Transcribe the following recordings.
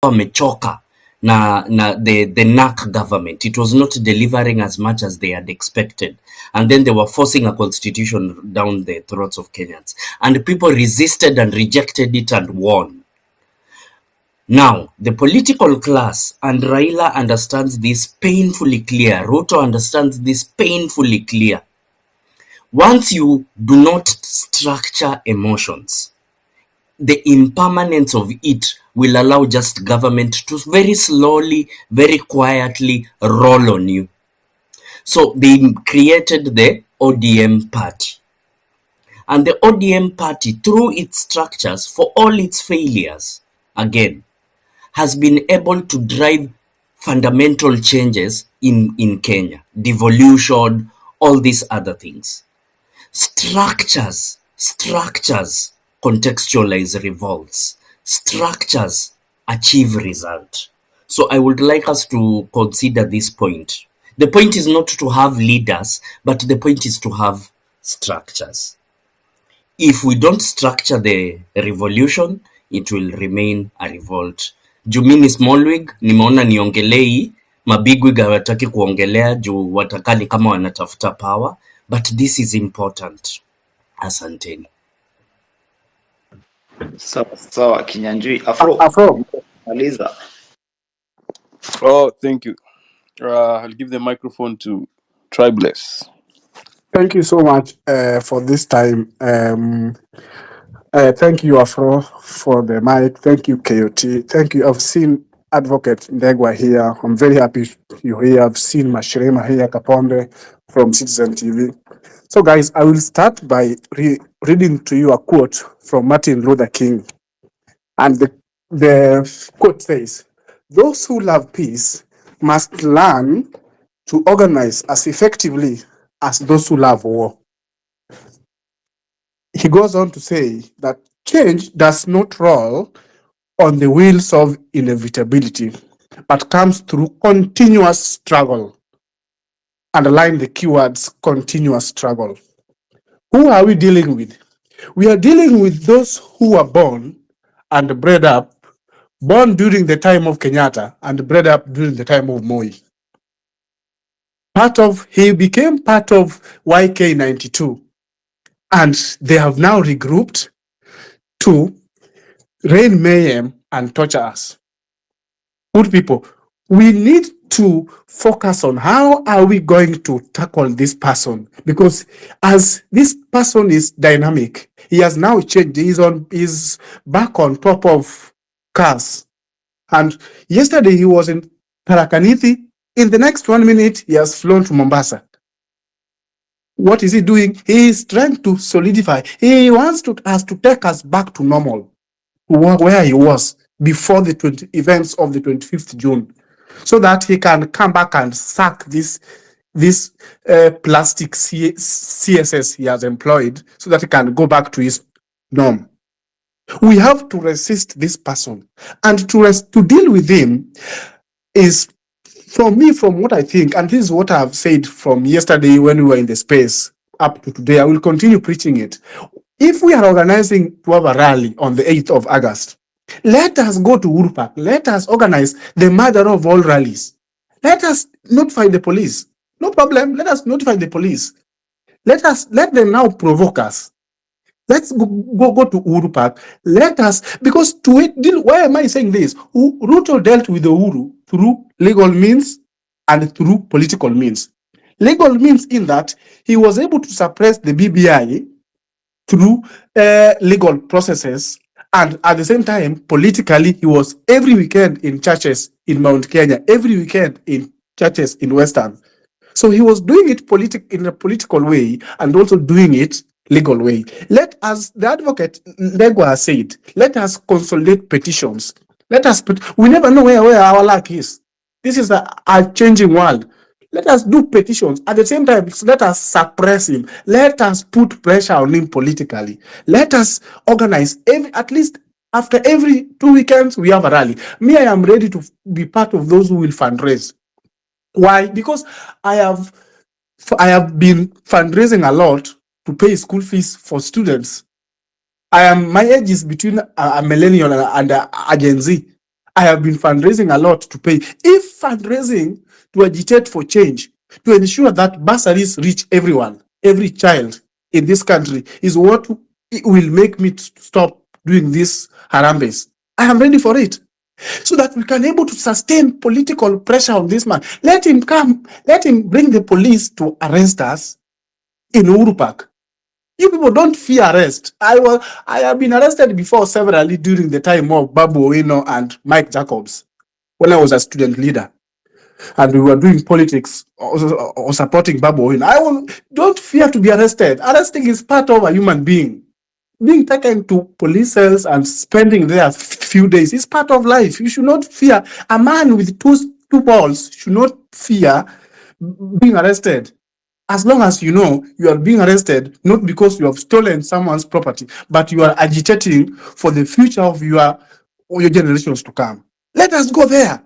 wamechoka na the NAC government. It was not delivering as much as they had expected. And then they were forcing a constitution down the throats of Kenyans. And people resisted and rejected it and won. Now, the political class, and Raila understands this painfully clear, Ruto understands this painfully clear. Once you do not structure emotions, the impermanence of it will allow just government to very slowly, very quietly roll on you. So they created the ODM party. And the ODM party, through its structures, for all its failures, again, has been able to drive fundamental changes in Kenya. Devolution, all these other things. Structures contextualize revolts. Structures achieve result. So I would like us to consider this point. The point is not to have leaders, but the point is to have structures. If we don't structure the revolution, it will remain a revolt. Jumini Smallwig, nimeona niongelei, mabigwig hawataki kuongelea juu watakani kama wanatafuta power, but this is important. Asanteni. Sawa Kinyanjui. Afro. Maliza. Oh, thank you. I'll give the microphone to Tribeless. Thank you so much for this time. Thank you, Afro, for the mic. Thank you, KOT. Thank you. I've seen Advocate Ndegwa here. I'm very happy you're here. I've seen Mashirima here, Kaponde from Citizen TV. So, guys, I will start by reading to you a quote from Martin Luther King. And the quote says, "Those who love peace must learn to organize as effectively as those who love war." He goes on to say that change does not roll on the wheels of inevitability, but comes through continuous struggle. Underline the keywords, continuous struggle. Who are we dealing with? We are dealing with those who were born and bred up, born during the time of Kenyatta and bred up during the time of Moi. He became part of YK92, and they have now regrouped to rain mayhem and torture us. Good people, we need to focus on how are we going to tackle this person, because as this person is dynamic, he has now changed. He's back on top of cars. And yesterday he was in Tharakanithi. In the next 1 minute, he has flown to Mombasa. What is he doing? He is trying to solidify. He wants us to take us back to normal, where he was before the events of the 25th June, so that he can come back and sack this plastic CSS he has employed, so that he can go back to his norm. We have to resist this person, and to deal with him is, from what I think, and this is what I've said from yesterday when we were in the space up to today, I will continue preaching it. If we are organizing to have a rally on the 8th of August, let us go to Uhuru Park. Let us organize the mother of all rallies. Let us notify the police. No problem. Let us notify the police. Let them now provoke us. Let's go to Uhuru Park. Because why am I saying this? Ruto dealt with the Uhuru through legal means and through political means. Legal means in that he was able to suppress the BBI through legal processes, and at the same time, politically, he was every weekend in churches in Mount Kenya, every weekend in churches in Western. So he was doing it in a political way and also doing it legal way. Let us, the advocate Ndegwa said, let us consolidate petitions. We never know where our luck is. This is a changing world. Let us do petitions. At the same time, let us suppress him. Let us put pressure on him politically. Let us organize, at least after every 2 weekends, we have a rally. Me, I am ready to be part of those who will fundraise. Why? Because I have been fundraising a lot to pay school fees for students. My age is between a millennial and a Gen Z. I have been fundraising a lot to pay. If fundraising to agitate for change, to ensure that bursaries reach everyone, every child in this country, is what will make me stop doing this harambes, I am ready for it. So that we can able to sustain political pressure on this man. Let him come, let him bring the police to arrest us in Uhuru Park. You people don't fear arrest. I have been arrested before severally during the time of Babu Owino and Mike Jacobs when I was a student leader and we were doing politics or supporting Babu Owino. Don't fear to be arrested. Arresting is part of a human being. Being taken to police cells and spending there a few days is part of life. You should not fear. A man with two balls should not fear being arrested. As long as you know you are being arrested, not because you have stolen someone's property, but you are agitating for the future of your generations to come. Let us go there.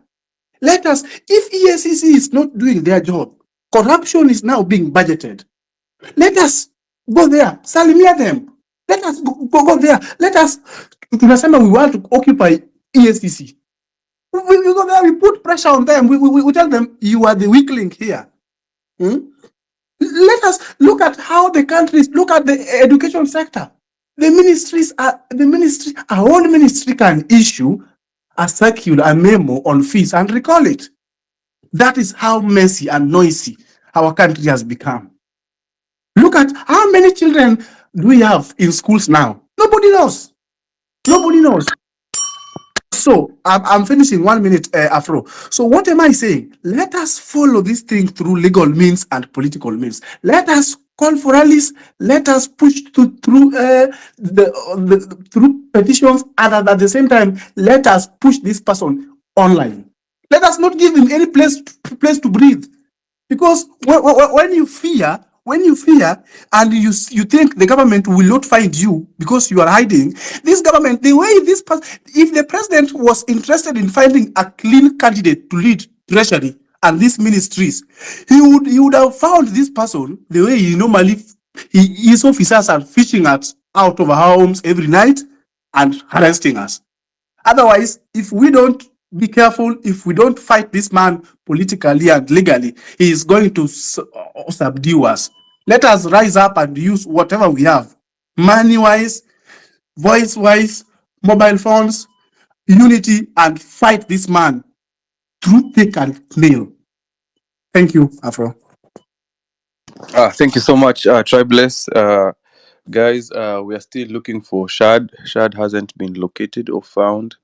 Let us, if EACC is not doing their job, corruption is now being budgeted. Let us go there, salimia them. Let us go there. Let us, tunasema we want to occupy EACC. We go there, we put pressure on them. We tell them, you are the weak link here. Let us look at how the countries, look at the education sector. The ministry, a whole ministry can issue a circular, a memo on fees and recall it. That is how messy and noisy our country has become. Look at how many children do we have in schools now? Nobody knows. Nobody knows. So I'm finishing 1 minute, Afro. So what am I saying? Let us follow this thing through legal means and political means. Let us call for rallies. Let us push through through petitions, and at the same time, let us push this person online. Let us not give him any place to breathe, because when you fear and you think the government will not find you because you are hiding, this government, the way this if the president was interested in finding a clean candidate to lead treasury and these ministries, he would have found this person the way he normally, his officers are fishing out of our homes every night and arresting us. Otherwise, if we don't be careful, if we don't fight this man politically and legally, he is going to subdue us. Let us rise up and use whatever we have, money-wise, voice-wise, mobile phones, unity, and fight this man through thick and nail. Thank you, Afro. Thank you so much, Tribeless. Guys, we are still looking for Shad. Shad hasn't been located or found.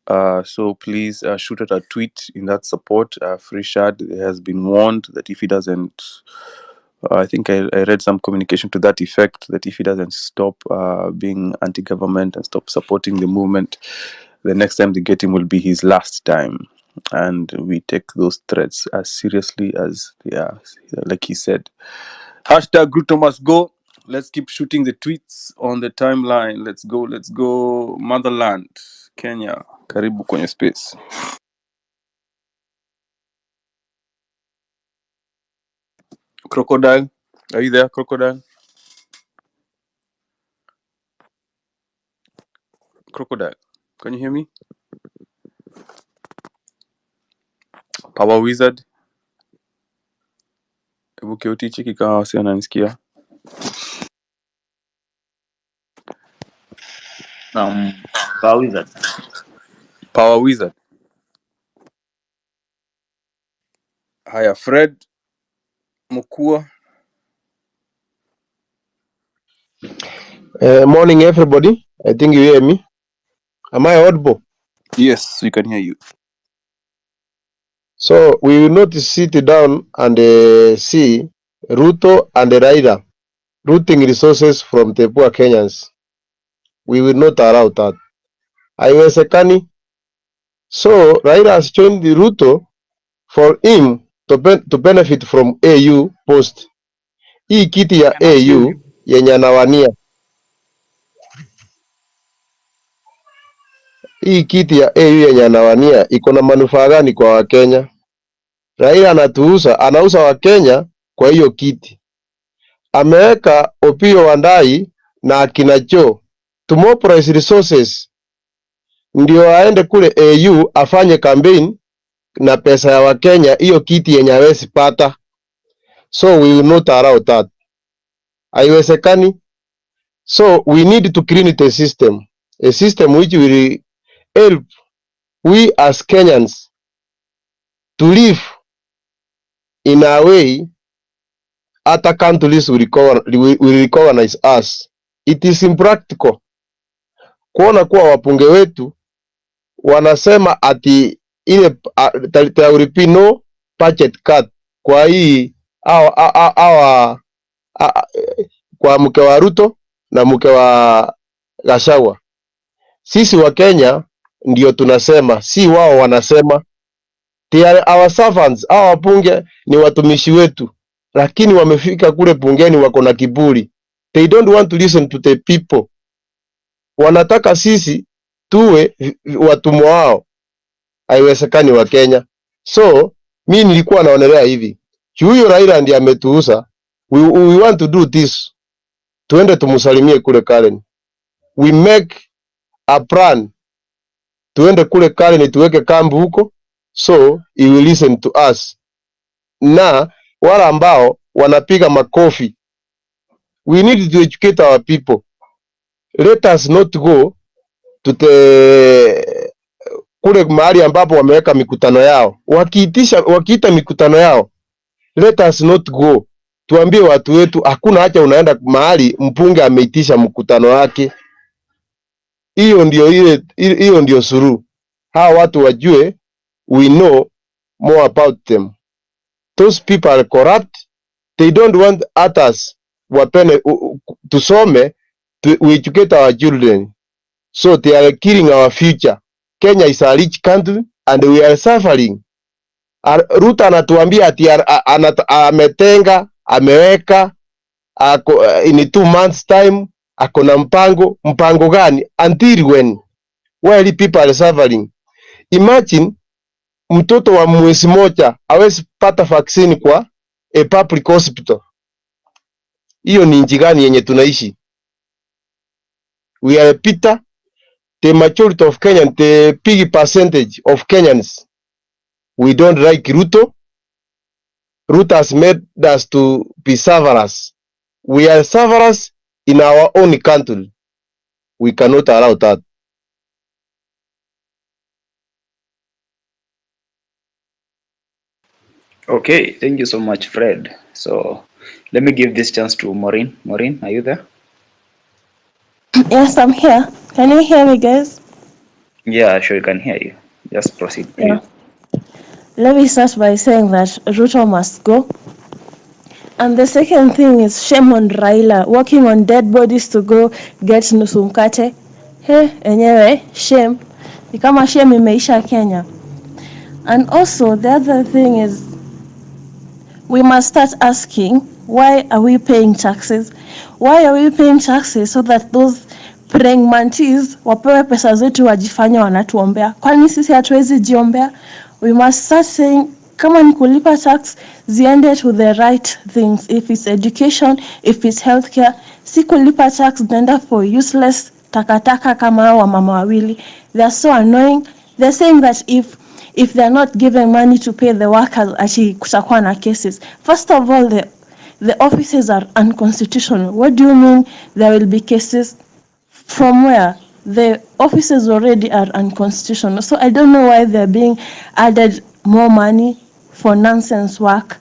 So please shoot out a tweet in that support. Free Shad has been warned that if he doesn't, I think I read some communication to that effect, that if he doesn't stop being anti-government and stop supporting the movement, the next time they get him will be his last time. And we take those threats as seriously as they are, like he said. Hashtag Ruto must go. Let's keep shooting the tweets on the timeline. Let's go. Motherland, Kenya. Karibu kwenye space. Crocodile, are you there, Crocodile? Crocodile, can you hear me? Power Wizard, hebu kioti chiki kama wasi wananisikia. Power Wizard. Haya, Fred Mukua. Morning, everybody. I think you hear me. Am I audible? Yes, we can hear you. So we will not sit down and see Ruto and Raila looting resources from the poor Kenyans. We will not allow that. Haiwezekani. So Raila has joined the Ruto for him to benefit from AU post. Hii kiti ya AU yenye anawania. Hii kiti ya AU yenye anawania iko na manufaa gani kwa Wakenya? Raila anauza Wakenya kwa hiyo kiti. Ameweka Opiyo Wandayi na akina Joe to mobilize resources ndio aende kule AU afanye campaign na pesa ya Wakenya, hiyo kiti yenye hawezi pata. So we will not allow that. Haiwezekani. So we need to create a system which will help we as Kenyans to live in a way other countries will recognize us. It is impractical kuona kuwa wapunge wetu wanasema ati ile there will be no budget cut kwa hii kwa mke wa Ruto na mke wa Gachagua. Sisi wa Kenya ndio tunasema, si wao wanasema. They are our servants. Hawa wapunge ni watumishi wetu, lakini wamefika kule bungeni wako na kiburi. They don't want to listen to the people. Wanataka sisi tuwe watumwa wao. Haiwezekani wa Kenya. So mimi nilikuwa naonelea hivi, huyo Raila ndiye ametuuza. We want to do this. Tuende tumusalimie kule Karen. We make a plan. Tuende kule Karen tuweke kambi huko, so he will listen to us. Na wala ambao wanapiga makofi, we need to educate our people. Let us not go to the kule mahali ambapo wameweka mikutano yao. Wakiita mikutano yao, let us not go. Tuambie watu wetu hakuna haja unaenda mahali mpunge ameitisha mkutano wake. Hiyo ndio suru. Hawa watu wajue we know more about them. Those people are corrupt. They don't want others wapene tusome to educate our children. So they are killing our future. Kenya is a rich country and we are suffering. Ruto anatuambia ati ametenga, ameweka in 2 months time akona mpango gani? Until when? While people are suffering. Imagine mtoto wa mwezi moja hawezi pata vaccine kwa a public hospital. Hiyo ni nchi gani yenye tunaishi? We are bitter. The majority of Kenyans, the big percentage of Kenyans, we don't like Ruto. Ruto has made us to be sufferers. We are sufferers in our own country. We cannot allow that. Okay, thank you so much, Fred. So let me give this chance to Maureen. Maureen, are you there? Yes, I'm here. Can you hear me, guys? Yeah, sure, you can hear you. Just proceed, please. Yeah. Let me start by saying that Ruto must go. And the second thing is shame on Raila, working on dead bodies to go get nusu mkate. Enyewe, shame. Ni kama shame imeisha Kenya. And also, the other thing is, we must start asking, why are we paying taxes? Why are we paying taxes so that those praying mantis wapewe pesa zetu wajifanya wanatuombea? Kwani sisi hatuwezi jiombea? We must start saying, kama ni kulipa tax, ziende to the right things. If it's education, if it's healthcare, si kulipa tax naenda for useless takataka kama wa mama wawili. They're so annoying. They're saying that if they're not given money to pay the workers, ati kutakuwa na cases. First of all, the offices are unconstitutional. What do you mean there will be cases? From where? The offices already are unconstitutional. So I don't know why they're being added more money for nonsense work.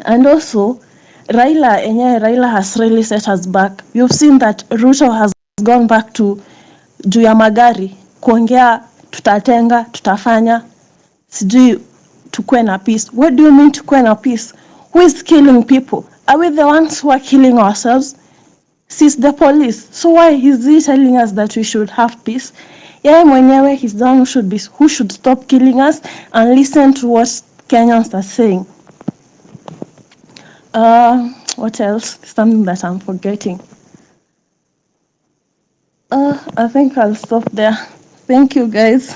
And also, Raila has really set us back. You've seen that Ruto has gone back to juu ya magari, kuongea tutatenga, tutafanya, sijui tukue na peace. What do you mean tukue na peace? Who is killing people? Are we the ones who are killing ourselves? Since the police. So why is he telling us that we should have peace? Yeye mwenyewe, he's the one who should stop killing us and listen to what Kenyans are saying. What else? Something that I'm forgetting. I think I'll stop there. Thank you, guys.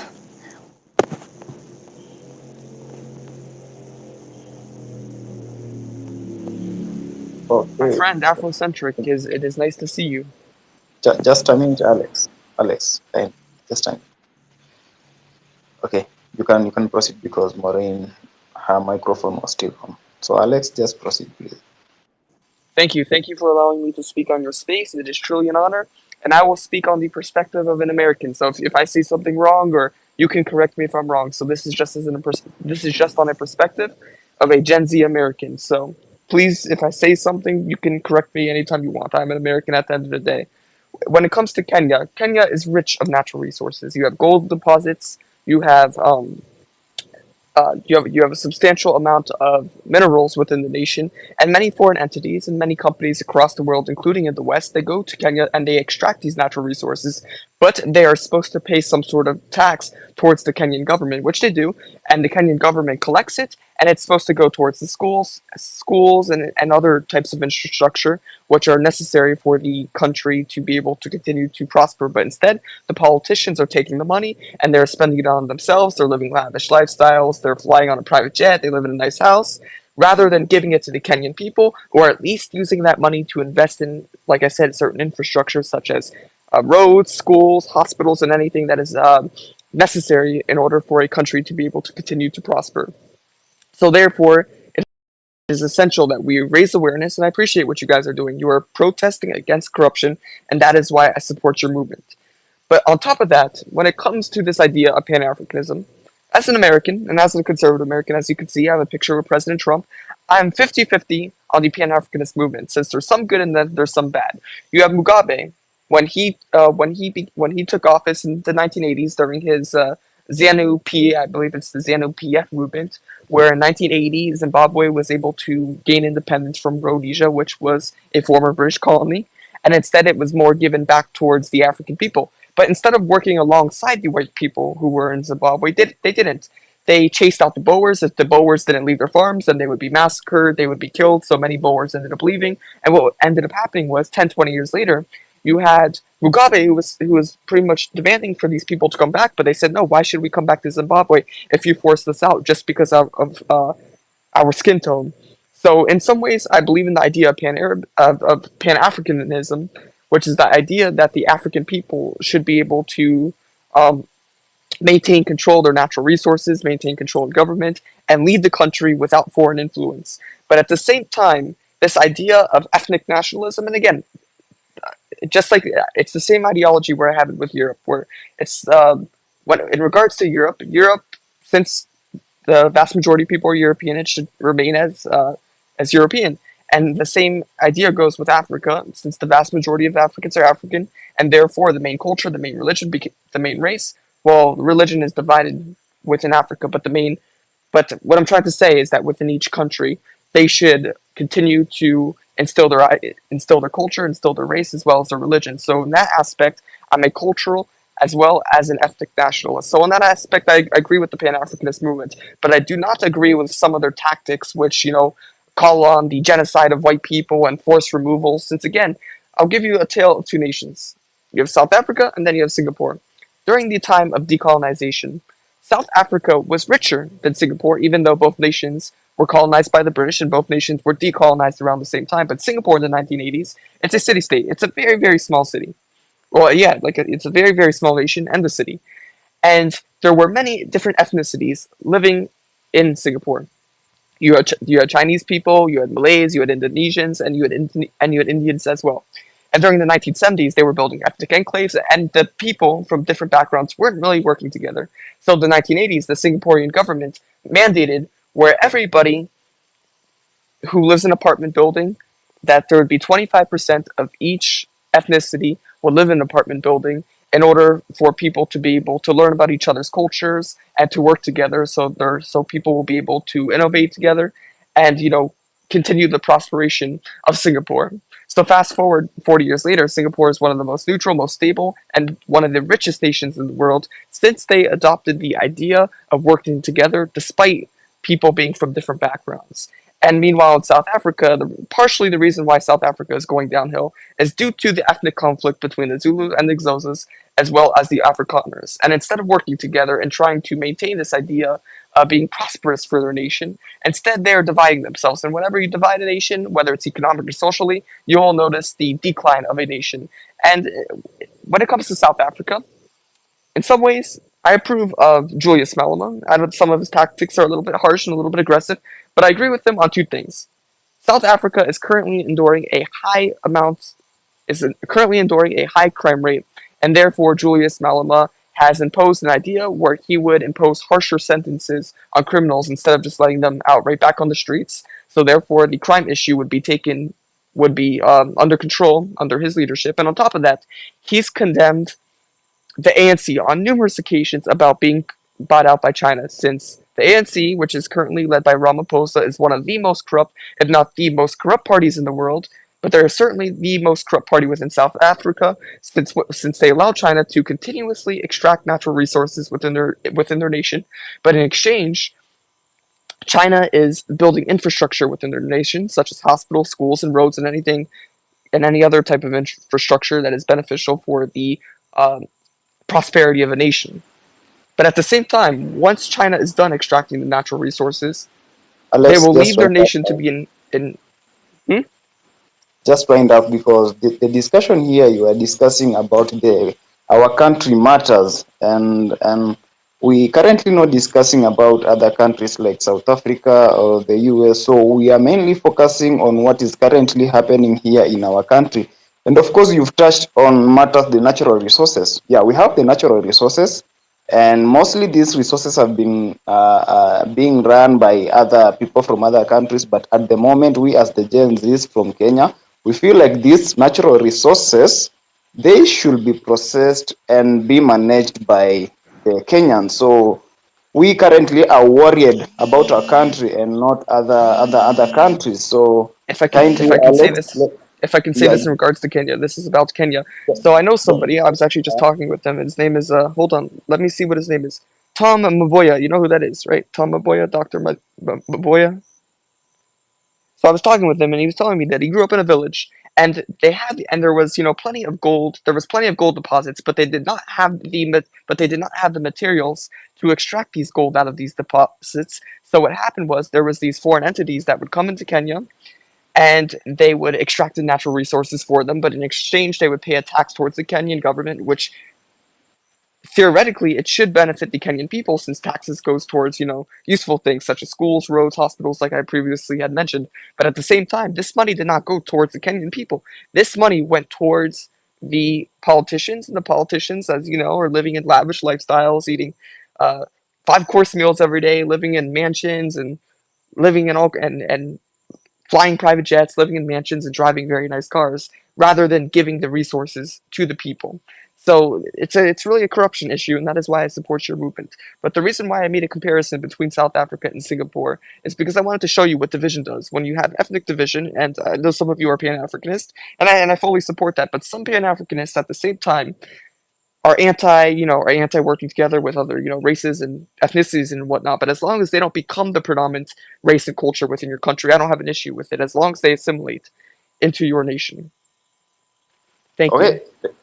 My Okay. friend Afrocentric, it is nice to see you. Just a minute, Alex. Alex, this time. Okay, you can proceed because Maureen, her microphone was still on. So Alex, just proceed, please. Thank you. Thank you for allowing me to speak on your space. It is truly an honor. And I will speak on the perspective of an American. So if I say something wrong, or you can correct me if I'm wrong. So this is just this is just on a perspective of a Gen Z American. So please, if I say something, you can correct me anytime you want. I'm an American at the end of the day. When it comes to Kenya, Kenya is rich of natural resources. You have gold deposits. You have you have a substantial amount of minerals within the nation, and many foreign entities and many companies across the world, including in the West, they go to Kenya and they extract these natural resources, but they are supposed to pay some sort of tax towards the Kenyan government, which they do, and the Kenyan government collects it, and it's supposed to go towards the schools and other types of infrastructure which are necessary for the country to be able to continue to prosper. But instead, the politicians are taking the money and they're spending it on themselves. They're living lavish lifestyles. They're flying on a private jet. They live in a nice house. Rather than giving it to the Kenyan people, or at least using that money to invest in, like I said, certain infrastructure such as roads, schools, hospitals, and anything that is necessary in order for a country to be able to continue to prosper. So, therefore, it is essential that we raise awareness, and I appreciate what you guys are doing. You are protesting against corruption, and that is why I support your movement. But on top of that, when it comes to this idea of Pan Africanism, as an American and as a conservative American, as you can see, I have a picture of President Trump. I'm 50-50 on the Pan Africanist movement, since there's some good and then there's some bad. You have Mugabe when he took office in the 1980s during his ZANU P, I believe it's the ZANU PF movement, where in 1980 Zimbabwe was able to gain independence from Rhodesia, which was a former British colony, and instead it was more given back towards the African people. But instead of working alongside the white people who were in Zimbabwe, they didn't. They chased out the Boers. If the Boers didn't leave their farms, then they would be massacred, they would be killed. So many Boers ended up leaving. And what ended up happening was 10, 20 years later, you had Mugabe, who was pretty much demanding for these people to come back, but they said, no, why should we come back to Zimbabwe if you force us out just because of our skin tone? So in some ways, I believe in the idea of Pan-Africanism, which is the idea that the African people should be able to um, maintain control of their natural resources, maintain control of government, and lead the country without foreign influence. But at the same time, this idea of ethnic nationalism, and again, just like it's the same ideology where I have it with Europe, where it's when in regards to Europe, since the vast majority of people are European, it should remain as European. And the same idea goes with Africa, since the vast majority of Africans are African, and therefore the main culture, the main religion, the main race. Well, religion is divided within Africa, but what I'm trying to say is that within each country, they should continue to instill their culture, instill their race, as well as their religion. So in that aspect, I'm a cultural as well as an ethnic nationalist. So in that aspect, I agree with the Pan-Africanist movement, but I do not agree with some of their tactics, which call on the genocide of white people and forced removal. Since again, I'll give you a tale of two nations. You have South Africa, and then you have Singapore. During the time of decolonization, South Africa was richer than Singapore, even though both nations were colonized by the British and both nations were decolonized around the same time. But Singapore in the 1980s, it's a city state. It's a very, very small city. Well, yeah, it's a very, very small nation and the city. And there were many different ethnicities living in Singapore. You had Chinese people, you had Malays, you had Indonesians, and you had Indians as well. And during the 1970s, they were building ethnic enclaves, and the people from different backgrounds weren't really working together. So in the 1980s, the Singaporean government mandated where everybody who lives in an apartment building, that there would be 25% of each ethnicity would live in an apartment building in order for people to be able to learn about each other's cultures and to work together, so people will be able to innovate together and continue the prosperation of Singapore. So fast forward 40 years later, Singapore is one of the most neutral, most stable, and one of the richest nations in the world, since they adopted the idea of working together despite people being from different backgrounds. And meanwhile, in South Africa, partially the reason why South Africa is going downhill is due to the ethnic conflict between the Zulu and the Xhosas, as well as the Afrikaners. And instead of working together and trying to maintain this idea of being prosperous for their nation, instead they are dividing themselves. And whenever you divide a nation, whether it's economically or socially, you will notice the decline of a nation. And when it comes to South Africa, In some ways, I approve of Julius Malema. I know some of his tactics are a little bit harsh and a little bit aggressive, but I agree with him on two things. South Africa is currently enduring a high crime rate, and therefore Julius Malema has imposed an idea where he would impose harsher sentences on criminals instead of just letting them out right back on the streets. So therefore, the crime issue would be under control under his leadership. And on top of that, he's condemned the ANC on numerous occasions about being bought out by China, since the ANC, which is currently led by Ramaphosa, is one of the most corrupt, if not the most corrupt parties in the world. But they are certainly the most corrupt party within South Africa, since they allow China to continuously extract natural resources within their nation. But in exchange, China is building infrastructure within their nation, such as hospitals, schools, and roads, and any other type of infrastructure that is beneficial for the prosperity of a nation. But at the same time, once China is done extracting the natural resources, they Alex, will leave their nation to be in hmm? just wind up because the discussion here you are discussing about the our country matters, and we currently not discussing about other countries like South Africa or the US. So we are mainly focusing on what is currently happening here in our country. And of course, you've touched on matters the natural resources. Yeah, we have the natural resources, and mostly these resources have been being run by other people from other countries. But at the moment, we as the Gen Zs from Kenya, we feel like these natural resources, they should be processed and be managed by the Kenyans. So we currently are worried about our country and not other countries. So kindly, If I can say Alex, this if I can say yeah, this in regards to Kenya, this is about Kenya. So I know somebody. I was actually just talking with him. His name is hold on, let me see what his name is. Tom Maboya. You know who that is, right? Tom Maboya, Doctor Maboya. So I was talking with him, and he was telling me that he grew up in a village, and there was plenty of gold. There was plenty of gold deposits, but they did not have the materials to extract these gold out of these deposits. So what happened was there was these foreign entities that would come into Kenya, and they would extract the natural resources for them, but in exchange they would pay a tax towards the Kenyan government, which theoretically it should benefit the Kenyan people, since taxes goes towards useful things such as schools, roads, hospitals, like I previously had mentioned. But at the same time, this money did not go towards the Kenyan people. This money went towards the politicians, and the politicians, as you know, are living in lavish lifestyles, eating uh, 5-course meals every day, living in mansions, and living in all and flying private jets, living in mansions, and driving very nice cars, rather than giving the resources to the people. So it's really a corruption issue, and that is why I support your movement. But the reason why I made a comparison between South Africa and Singapore is because I wanted to show you what division does. When you have ethnic division, and I know some of you are Pan-Africanist, and I fully support that, but some Pan-Africanists at the same time are anti working together with other, races and ethnicities and whatnot. But as long as they don't become the predominant race and culture within your country, I don't have an issue with it, as long as they assimilate into your nation. Thank you. okay.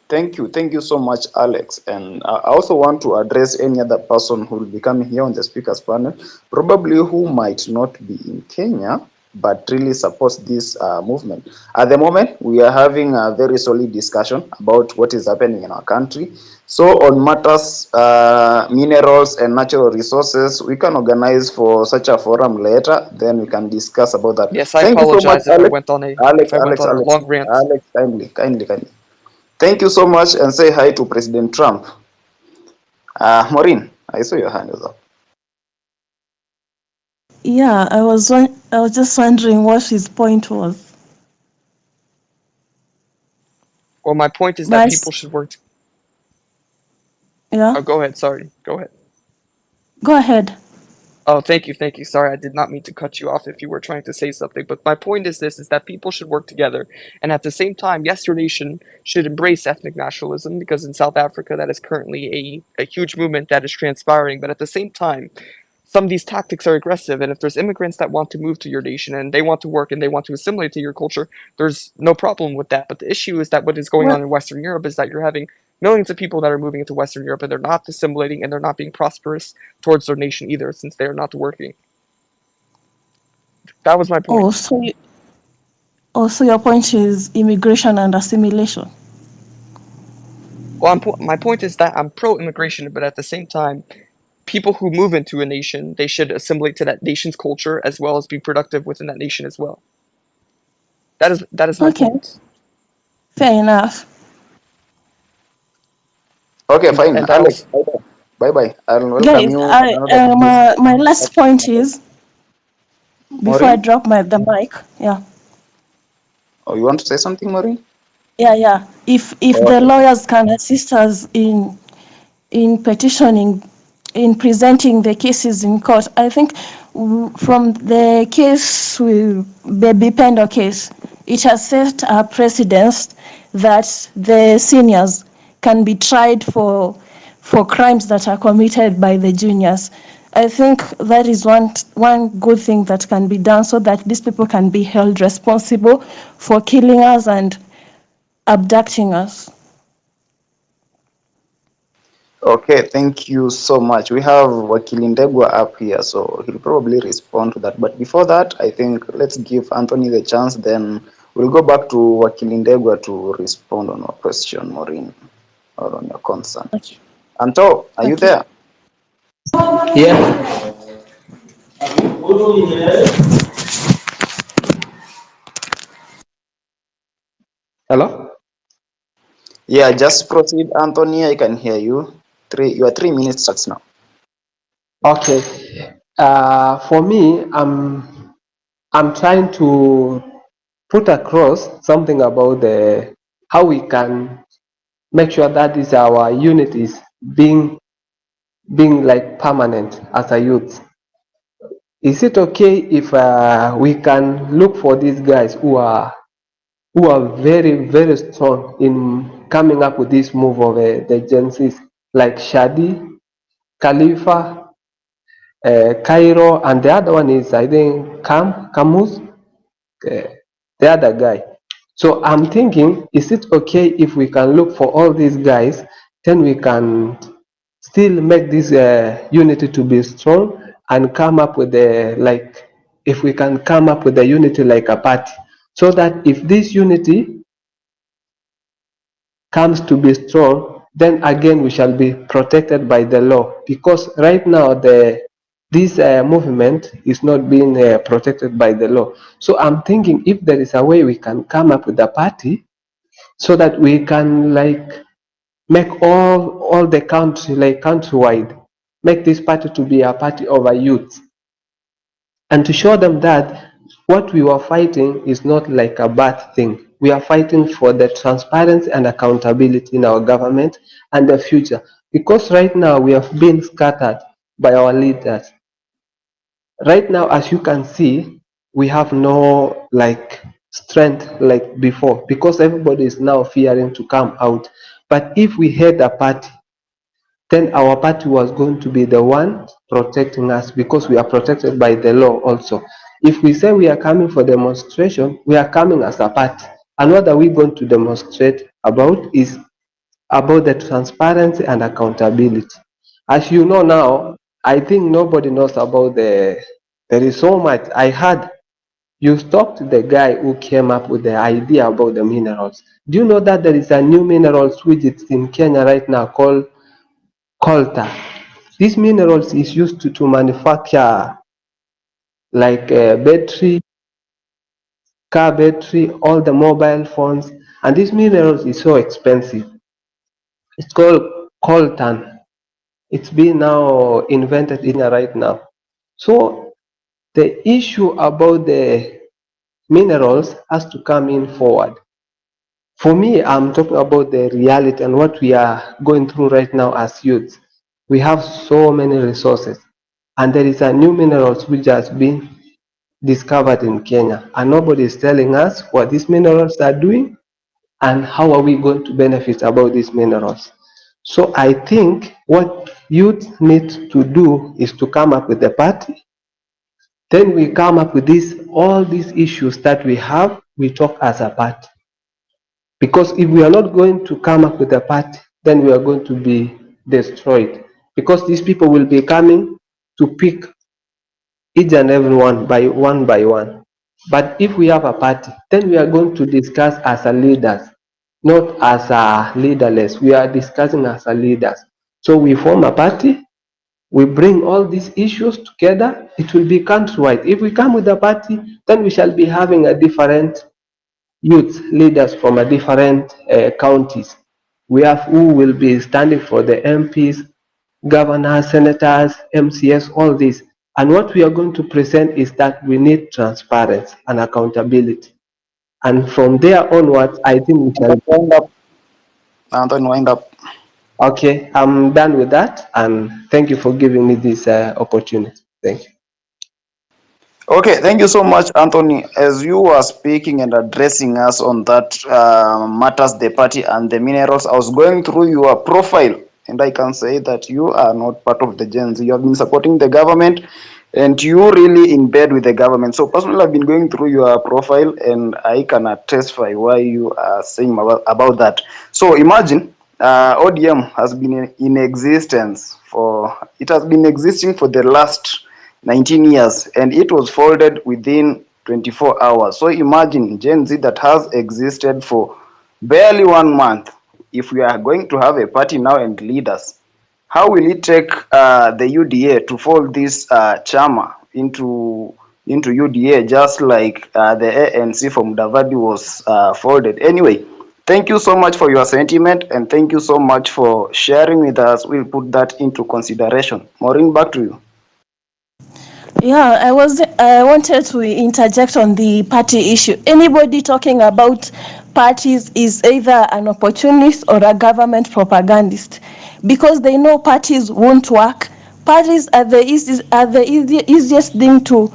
Thank you so much, Alex. And I also want to address any other person who will be coming here on the speakers panel, probably who might not be in Kenya, but really supports this movement. At the moment, we are having a very solid discussion about what is happening in our country. So on matters, minerals and natural resources, we can organize for such a forum later. Then we can discuss about that. Yes, I Thank you so much, apologize if I Alex. went on Alex, Alex, a Alex, long rant. Alex, kindly. Thank you so much, and say hi to President Trump. Maureen, I saw your hand is up. Yeah, I was just wondering what his point was. Well, my point is that But people should work. yeah, Oh, go ahead. Sorry. Go ahead. go ahead. Oh, thank you. Sorry, I did not mean to cut you off if you were trying to say something. But my point is this, is that people should work together. And at the same time, yes, your nation should embrace ethnic nationalism, because in South Africa that is currently a huge movement that is transpiring. But at the same time, some of these tactics are aggressive, and if there's immigrants that want to move to your nation and they want to work and they want to assimilate to your culture, there's no problem with that. But the issue is that what is going Well, on in Western Europe is that you're having millions of people that are moving into Western Europe, and they're not assimilating, and they're not being prosperous towards their nation either, since they are not working. That was my oh, point. so your point is immigration and assimilation. Well, my point is that I'm pro-immigration, but at the same time, people who move into a nation, they should assimilate to that nation's culture as well as be productive within that nation as well. That is my Okay, point. fair enough. Okay, fine. And I Alex, also, bye bye. I'll welcome Guys, you on I another day. my last point is, before I Maureen? drop the mic, yeah. Oh, you want to say something, Maureen? Yeah. If the Okay. lawyers can assist us in petitioning, in presenting the cases in court, I think from the case with Baby Pendo case, it has set a precedent that the seniors can be tried for crimes that are committed by the juniors. I think that is one good thing that can be done so that these people can be held responsible for killing us and abducting us. Okay, thank you so much. We have Wakili Ndegwa up here, so he'll probably respond to that. But before that, I think let's give Anthony the chance, then we'll go back to Wakili Ndegwa to respond on your question, Maureen, or on your concern. Okay. Anto, are you Okay. there? Yeah. Hello? Yeah, just proceed, Anthony. I can hear you. Your 3 minutes starts now. Okay. For me, I'm trying to put across something about the how we can make sure that is our unit is being like permanent as a youth. Is it okay if we can look for these guys who are very very strong in coming up with this move of the Gen Zs, like Shadi, Khalifa, Cairo, and the other one is I think Camus, the other guy. So I'm thinking, is it okay if we can look for all these guys, then we can still make this unity to be strong and come up with the like, if we can come up with a unity like a party, so that if this unity comes to be strong, then again we shall be protected by the law. Because right now this movement is not being protected by the law. So I'm thinking if there is a way we can come up with a party so that we can like make all the country like countrywide, make this party to be a party of a youth, and to show them that what we were fighting is not like a bad thing. We are fighting for the transparency and accountability in our government and the future. Because right now we have been scattered by our leaders. Right now, as you can see, we have no like strength like before because everybody is now fearing to come out. But if we had a party, then our party was going to be the one protecting us because we are protected by the law also. If we say we are coming for demonstration, we are coming as a party. And what are we going to demonstrate about is about the transparency and accountability. As you know now, I think nobody knows about there is so much. I heard you talked to the guy who came up with the idea about the minerals. Do you know that there is a new minerals which is in Kenya right now called coltan? This minerals is used to manufacture like battery, car battery, all the mobile phones, and this minerals is so expensive. It's called coltan. It's been now invented in right now. So the issue about the minerals has to come in forward. For me, I'm talking about the reality and what we are going through right now as youths. We have so many resources, and there is a new minerals which has been discovered in Kenya, and nobody is telling us what these minerals are doing and how are we going to benefit about these minerals. So I think what youth need to do is to come up with a party. Then we come up with all these issues that we have, we talk as a party. Because if we are not going to come up with a party, then we are going to be destroyed. Because these people will be coming to pick each and every one by one. But if we have a party, then we are going to discuss as a leaders not as a leaderless. We are discussing as a leaders. So we form a party, we bring all these issues together, it will be countrywide. If we come with a party, then we shall be having a different youth leaders from a different counties. We have who will be standing for the MPs, governors, senators, MCS, all this. And what we are going to present is that we need transparency and accountability. And from there onwards, I think we shall. Wind up. Anthony, wind up. Okay, I'm done with that, and thank you for giving me this opportunity. Thank you. Okay, thank you so much, Anthony. As you were speaking and addressing us on that matters, the party and the minerals, I was going through your profile, and I can say that you are not part of the Gen Z. You have been supporting the government, and you really in bed with the government. So personally, I've been going through your profile, and I can attestify why you are saying about that. So imagine ODM has been in existence for, it has been existing for the last 19 years, and it was folded within 24 hours. So imagine Gen Z that has existed for barely 1 month. If we are going to have a party now and leaders, how will it take the UDA to fold this chama into UDA, just like the ANC from Davadi was folded? Anyway, thank you so much for your sentiment, and thank you so much for sharing with us. We'll put that into consideration. Maureen, back to you. Yeah, I wanted to interject on the party issue. Anybody talking about parties is either an opportunist or a government propagandist, because they know parties won't work. Parties are the easiest thing to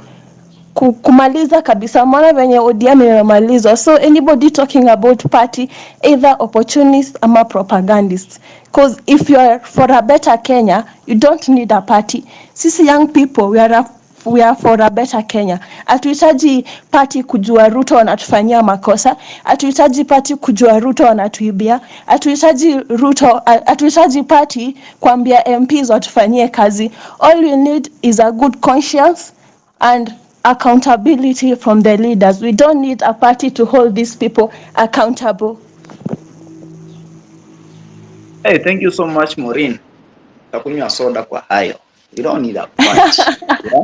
kumaliza kabisa. Mwana venye ODM imemalizwa. So anybody talking about party, either opportunist ama propagandist. Because if you are for a better Kenya, you don't need a party. Sisi young people, we are for a better Kenya. Hatuhitaji party kujua Ruto wanatufanyia makosa. Hatuhitaji party kujua Ruto wanatuibia. Hatuhitaji party kuambia MPs watufanyie kazi. All we need is a good conscience and accountability from the leaders. We don't need a party to hold these people accountable. Hey, thank you so much, Maureen. Takunywa soda kwa hayo. We don't need a party. Yeah?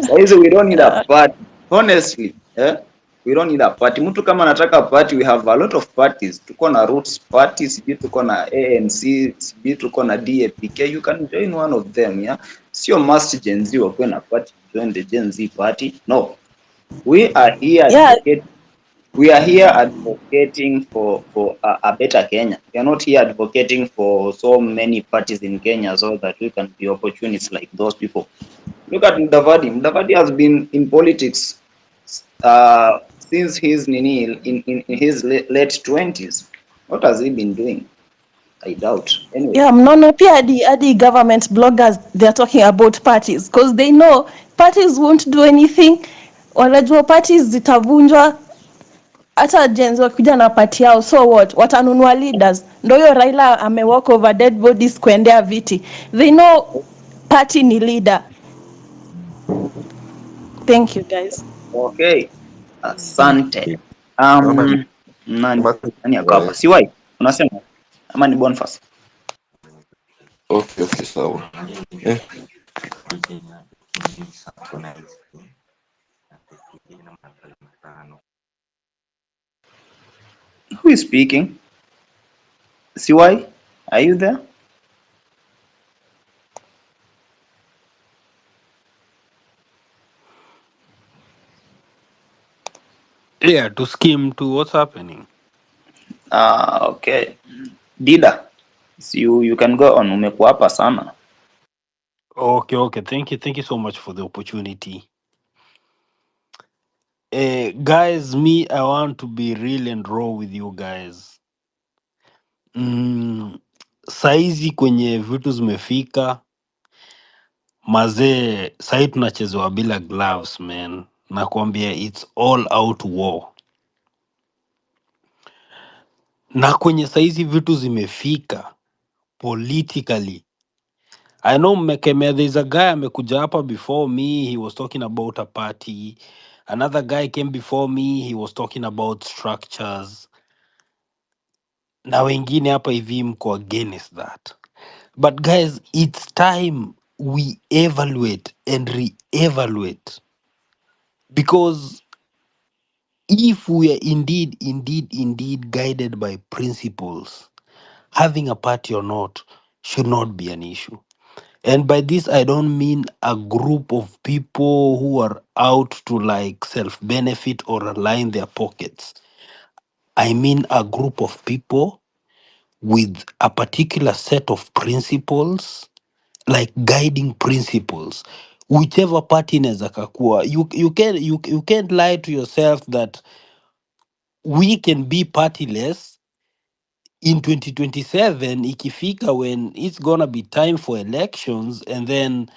So we don't need a party. Honestly, yeah? We don't need a party. Mtu kama anataka party, we have a lot of parties. Tuko na roots parties, sijui tuko na ANC, sijui tuko na DAPK. You can join one of them, yeah? Sio must Gen Z wakuwe na party, join the Gen Z party. No. We are here Yeah, advocating. We are here advocating for a better Kenya. We are not here advocating for so many parties in Kenya so that we can be opportunists like those people. Look at Mudavadi. Mudavadi has been in politics since his in his late 20s. What has he been doing? I doubt. Anyway. yeah, mnono pia the government bloggers, they're talking about parties because they know parties won't do anything. Wanajua parties zitavunjwa, hata Gen Z wakija na party yao, so what? Watanunua leaders. Ndio hiyo Raila amewalk over dead bodies kuendea viti. They know party ni leader. Thank you guys. Okay. Asante. Mama, Nani ako hapa? Siwai. Unasema ama ni Boniface? okay, sawa. Who is speaking? Siwai, are you there? Yeah, to skim to what's happening. Okay. Dida, so you can go on. Umekuwa hapa sana. Okay. Thank you so much for the opportunity. Guys, me, I want to be real and raw with you guys. Saizi kwenye vitu zimefika mazee, sahi tunachezewa bila gloves man. Nakwambia it's all out war. Na kwenye saizi vitu zimefika politically, I know mmekemea, there's a guy amekuja hapa before me, he was talking about a party. Another guy came before me, he was talking about structures. na wengine hapa hivi mko against that. But guys, it's time we evaluate and re-evaluate, because if we are indeed guided by principles, having a party or not should not be an issue. And by this, I don't mean a group of people who are out to like self benefit or align their pockets. I mean a group of people with a particular set of principles, like guiding principles. Whichever party inaweza kakua, you can't lie to yourself that we can be partyless in 2027 ikifika, when it's gonna be time for elections, and then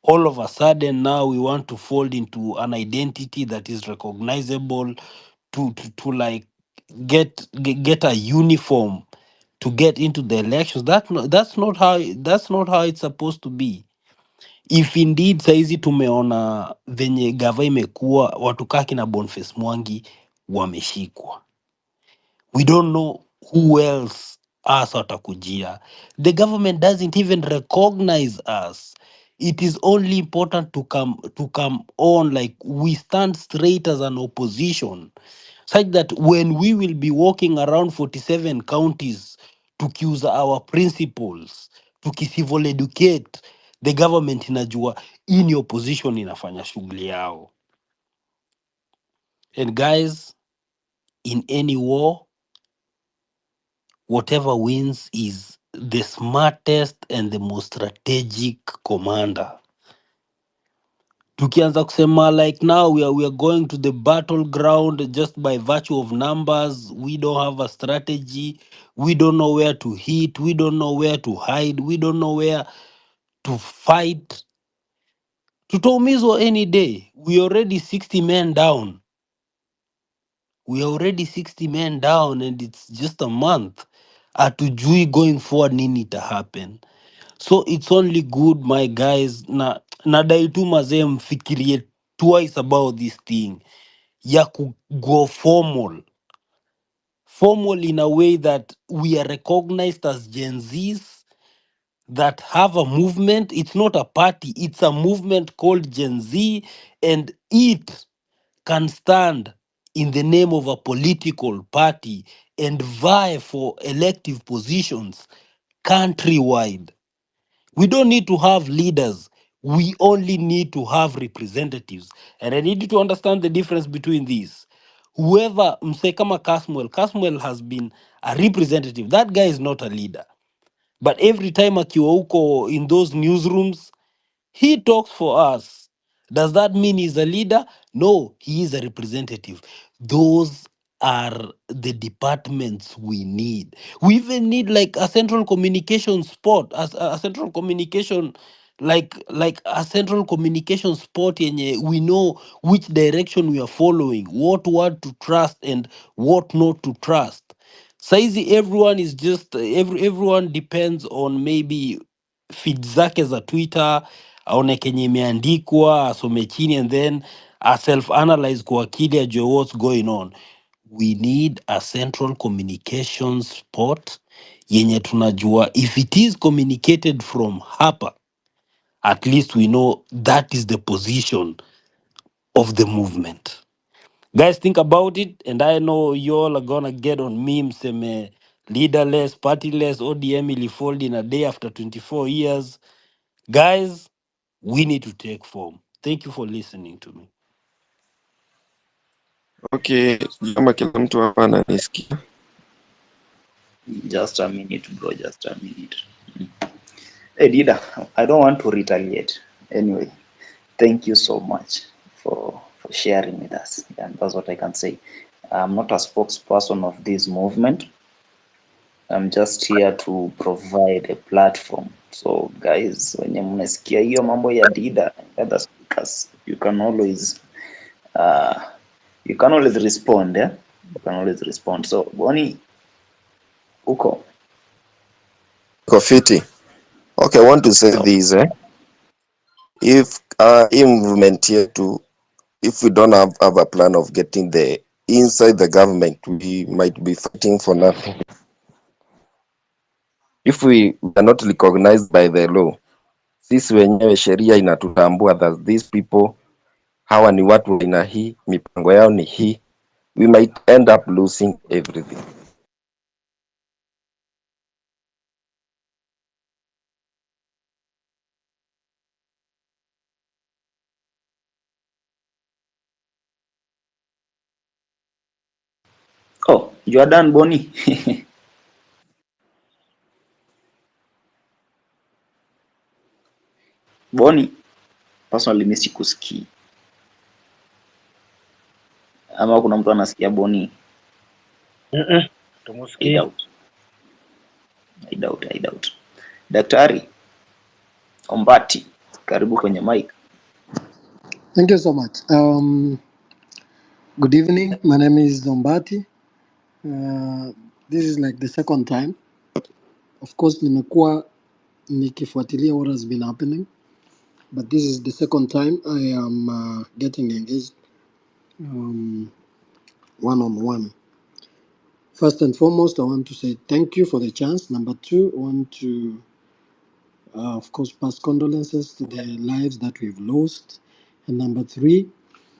all of a sudden now we want to fold into an identity that is recognizable to like get a uniform to get into the elections. That's not how it's supposed to be. If indeed saizi tumeona venye gava imekuwa, watu kaki na Boniface Mwangi wameshikwa, we don't know who else us watakujia. The government doesn't even recognize us. It is only important to come on, like we stand straight as an opposition, such that when we will be walking around 47 counties tukiuza our principles, tukicivil educate, the government inajua in opposition inafanya shughuli yao. And guys, in any war, whatever wins is the smartest and the most strategic commander. Tukianza kusema like now we are going to the battleground just by virtue of numbers, we don't have a strategy, we don't know where to hit, we don't know where to hide, we don't know where to fight, tutaumizwa any day. We already 60 men down. We are already 60 men down, and it's just a month. Atujui going forward nini ita happen. So it's only good, my guys, na nadai tu mazee mfikirie twice about this thing ya go formal. Formal in a way that we are recognized as Gen Zs that have a movement. It's not a party, it's a movement called Gen Z, and it can stand in the name of a political party and vie for elective positions countrywide. We don't need to have leaders. We only need to have representatives. And I need you to understand the difference between these. Whoever, mse kama Casmuel has been a representative. That guy is not a leader. But every time akiwa huko in those newsrooms, he talks for us. Does that mean he's a leader? No, he is a representative. Those are the departments we need. We even need like a central communication spot, as a central communication, like a central communication spot yenye we know which direction we are following, what word to trust and what not to trust. Saizi everyone is just everyone depends on maybe feed zake za Twitter, aone kenye imeandikwa, asome chini, and then a self analyze kwa akili ajue what's going on. We need a central communication spot yenye tunajua if it is communicated from hapa, at least we know that is the position of the movement. Guys, think about it, and I know you all are gonna get on memes, leaderless, partyless, ODM ilifold in a day after 24 years. Guys, we need to take form. Thank you for listening to me. Okay, kama kila mtu hapa ananisikia. Just a minute, bro. Just a minute. Hey, Dida, I don't want to retaliate. Anyway, thank you so much for sharing with us. And that's what I can say. I'm not a spokesperson of this movement. I'm just here to provide a platform. So guys, wenye mnasikia hiyo mambo ya Dida and other speakers, you can always respond, yeah? You can always respond. So Boni, uko Kofiti. Okay, I want to say this, if movement here to, if we don't have a plan of getting the inside the government, we might be fighting for nothing. if we are not recognized by the law, sisi wenyewe sheria inatutambua that these people, hawa ni watu wa aina hii, mipango yao ni hii, we might end up losing everything. Oh, you are done, Bonnie. Bonnie, personally mimi sikusikii. Ama kuna mtu anasikia Bonnie? I Tumusikii. doubt. I doubt. Daktari Ombati, karibu kwenye mic. Thank you so much. Good evening. My name is Zombati. This is like the second time. Of course, nimekuwa nikifuatilia what has been happening, but this is the second time I am getting engaged one-on-one. First and foremost, I want to say thank you for the chance. Number two, I want to, of course, pass condolences to the lives that we've lost. And number three,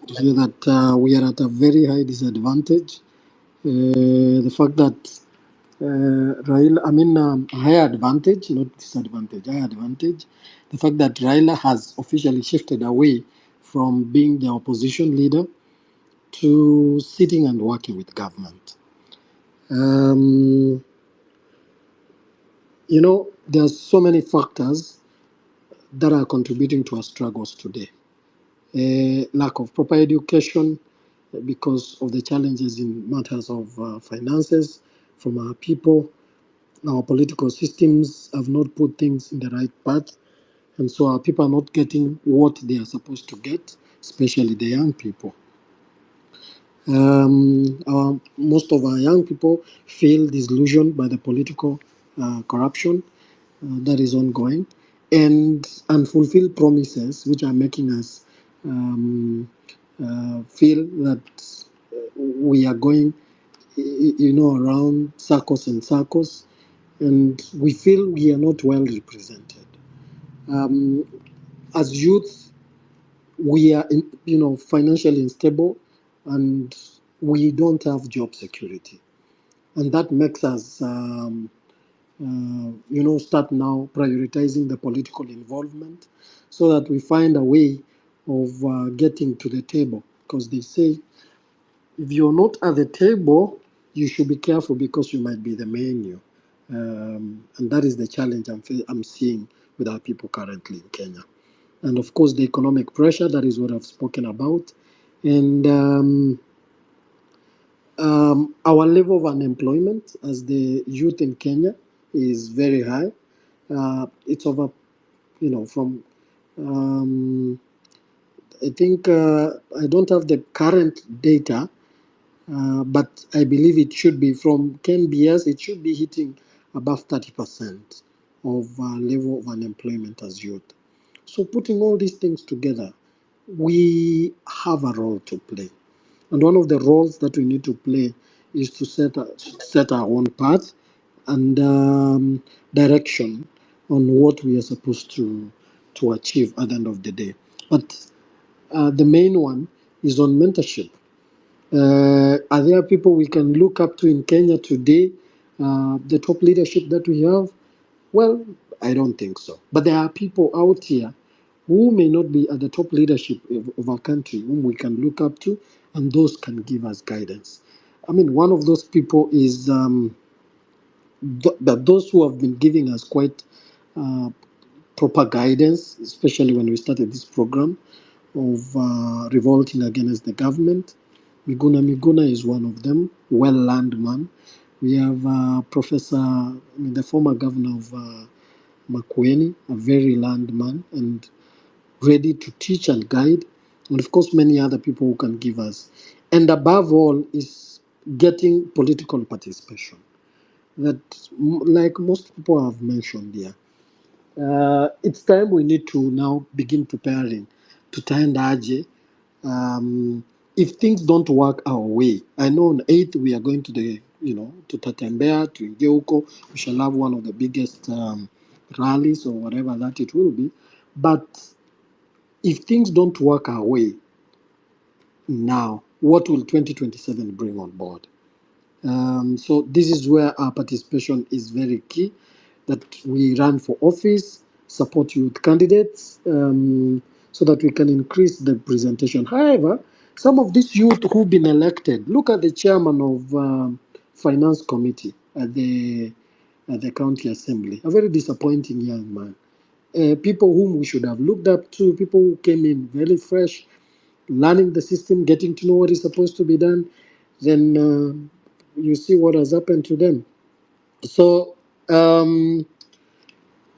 to say that we are at a very high disadvantage. The fact that Raila, higher advantage, not disadvantage, higher advantage. The fact that Raila has officially shifted away from being the opposition leader to sitting and working with government. There are so many factors that are contributing to our struggles today. Lack of proper education because of the challenges in matters of finances from our people. Our political systems have not put things in the right path, and so our people are not getting what they are supposed to get, especially the young people. Most of our young people feel disillusioned by the political corruption that is ongoing, and unfulfilled promises which are making us feel that we are going, around circles and circles, and we feel we are not well represented. As youth, we are, financially unstable, and we don't have job security, and that makes us, start now prioritizing the political involvement, so that we find a way of getting to the table. Because they say, if you're not at the table, you should be careful because you might be the menu. And that is the challenge I'm seeing with our people currently in Kenya. And of course, the economic pressure, that is what I've spoken about. And our level of unemployment as the youth in Kenya is very high. It's over, from, I think, I don't have the current data, but I believe it should be from KNBS, it should be hitting above 30% of level of unemployment as youth. So putting all these things together, we have a role to play. And one of the roles that we need to play is to set our own path and direction on what we are supposed to achieve at the end of the day. But the main one is on mentorship. Are there people we can look up to in Kenya today? The top leadership that we have? Well, I don't think so. But there are people out here who may not be at the top leadership of our country, whom we can look up to, and those can give us guidance. One of those people is those who have been giving us quite uh, proper guidance, especially when we started this program of revolting against the government. Miguna is one of them, well-learned man. We have the former governor of makwiny, a very learned man and ready to teach and guide, and of course many other people who can give us. And above all is getting political participation. That, like most people have mentioned here, it's time we need to now begin preparing to Aje. If things don't work our way, I know on 8th we are going to the tutatembea tuingie huko, we shall have one of the biggest rallies or whatever that it will be. But if things don't work our way now, what will 2027 bring on board? So this is where our participation is very key, that we run for office, support youth candidates, so that we can increase the presentation. However, some of these youth who've been elected, look at the chairman of finance committee at the county assembly, a very disappointing young man. People whom we should have looked up to, people who came in very fresh, learning the system, getting to know what is supposed to be done, then you see what has happened to them. So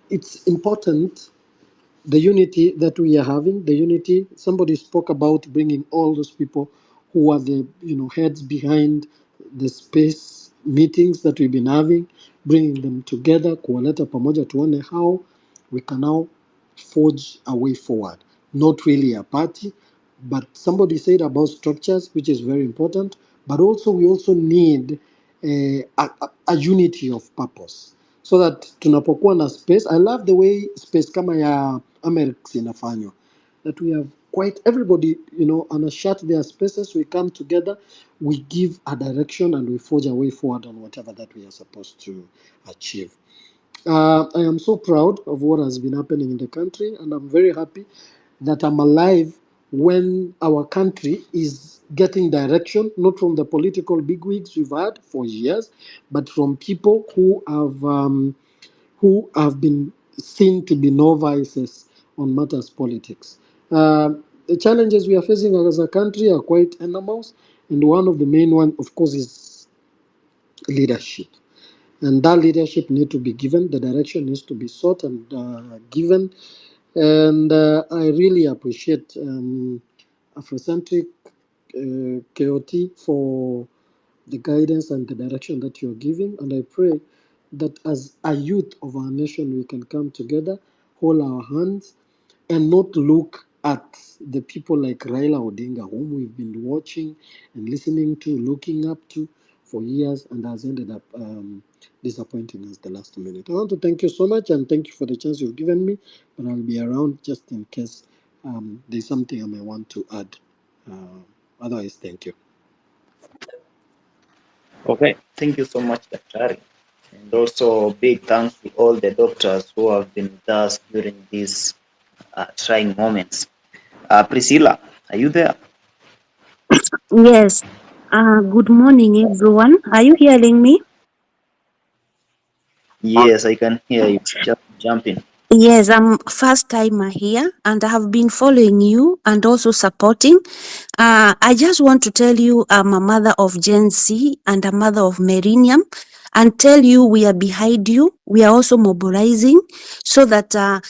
it's important, the unity that we are having, the unity. Somebody spoke about bringing all those people who are the heads behind the space meetings that we've been having, bringing them together, kuwaleta pamoja, tuone how we can now forge a way forward. Not really a party, but somebody said about structures, which is very important. But also we also need a unity of purpose, so that tunapokuwa na space. I love the way space kama ya Americs inafanywa, that we have quite everybody ana shut their spaces, we come together, we give a direction, and we forge a way forward on whatever that we are supposed to achieve. I am so proud of what has been happening in the country, and I'm very happy that I'm alive when our country is getting direction, not from the political bigwigs we've had for years, but from people who have been seen to be novices on matters politics. The challenges we are facing as a country are quite enormous, and one of the main one, of course, is leadership. And that leadership needs to be given, the direction needs to be sought and given. And I really appreciate Afrocentric KOT for the guidance and the direction that you're giving. And I pray that as a youth of our nation, we can come together, hold our hands, and not look at the people like Raila Odinga, whom we've been watching and listening to, looking up to for years, and has ended up disappointing us the last minute. I want to thank you so much, and thank you for the chance you've given me, but I'll be around just in case there's something I may want to add. Otherwise, thank you. Okay, thank you so much, Daktari. And also big thanks to all the doctors who have been with us during these trying moments. Priscilla, are you there? Yes. Good morning, everyone. Are you hearing me? Yes, I can hear you. Just jump in. Yes, I'm first timer here and I have been following you and also supporting. I just want to tell you I'm a mother of Gen Z and a mother of Millennium, and tell you we are behind you. We are also mobilizing so that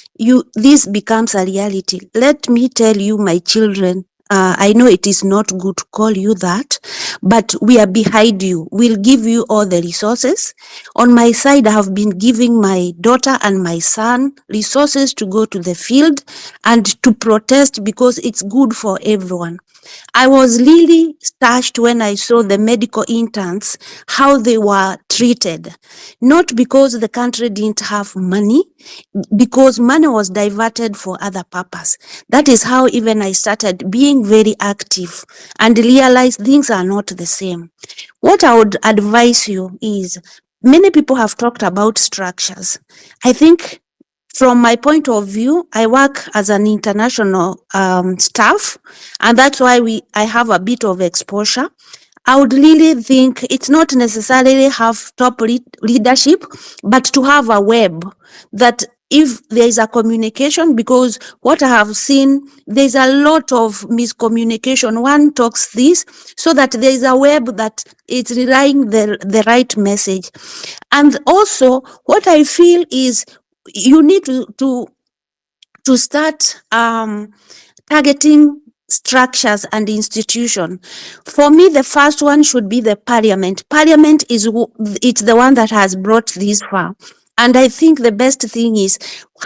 this becomes a reality. Let me tell you, my children, I know it is not good to call you that, but we are behind you. We'll give you all the resources. On my side, I have been giving my daughter and my son resources to go to the field and to protest because it's good for everyone. I was really touched when I saw the medical interns, how they were treated. Not because the country didn't have money, because money was diverted for other purpose. That is how even I started being very active and realized things are not the same. What I would advise you is, many people have talked about structures. I think from my point of view, I work as an international staff, and that's why I have a bit of exposure. I would really think it's not necessarily have top leadership, but to have a web that if there is a communication, because what I have seen, there's a lot of miscommunication. One talks this, so that there is a web that is relying the right message. And also, what I feel is you need to start targeting structures and institution. For me, the first one should be the parliament. Parliament it's the one that has brought this far. And I think the best thing is,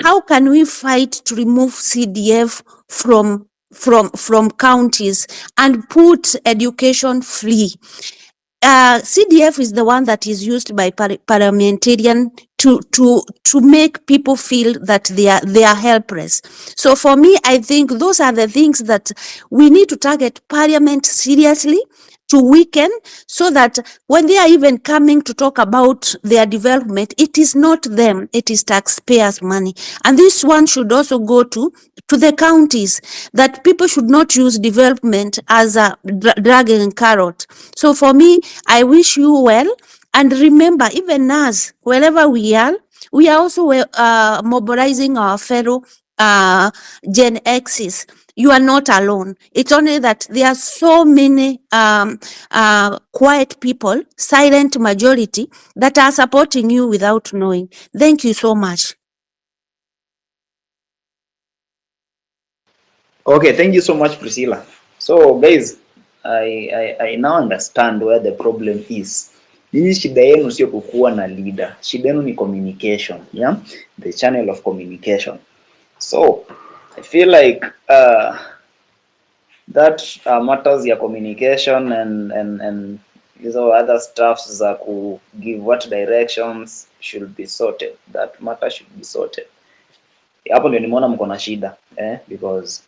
how can we fight to remove CDF from counties and put education free? CDF is the one that is used by parliamentarian to make people feel that they are helpless. So for me, I think those are the things that we need to target parliament seriously, to weaken, so that when they are even coming to talk about their development, it is not them, it is taxpayers' money. And this one should also go to the counties, that people should not use development as a dragging carrot. So for me, I wish you well. And remember, even us, wherever we are also mobilizing our fellow Gen X's. You are not alone. It's only that there are so many quiet people, silent majority, that are supporting you without knowing. Thank you so much. Okay, thank you so much, Priscilla. So guys, I now understand where the problem is. Hii shida yenu sio kukuwa na leader. Shida yenu ni communication, yeah? The channel of communication. So, I feel like that matters ya communication and hizo other stuff za ku give what directions should be sorted. That matter should be sorted. Hapo ndio nimeona mko na shida, because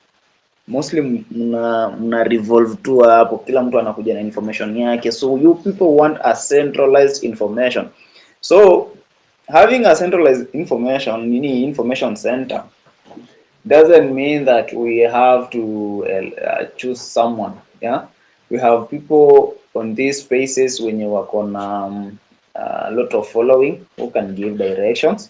mostly mna revolve tu hapo, kila mtu anakuja na information yake, so you people want a centralized information. So having a centralized information center doesn't mean that we have to choose someone, yeah. We have people on these spaces wenye wako na a lot of following who can give directions.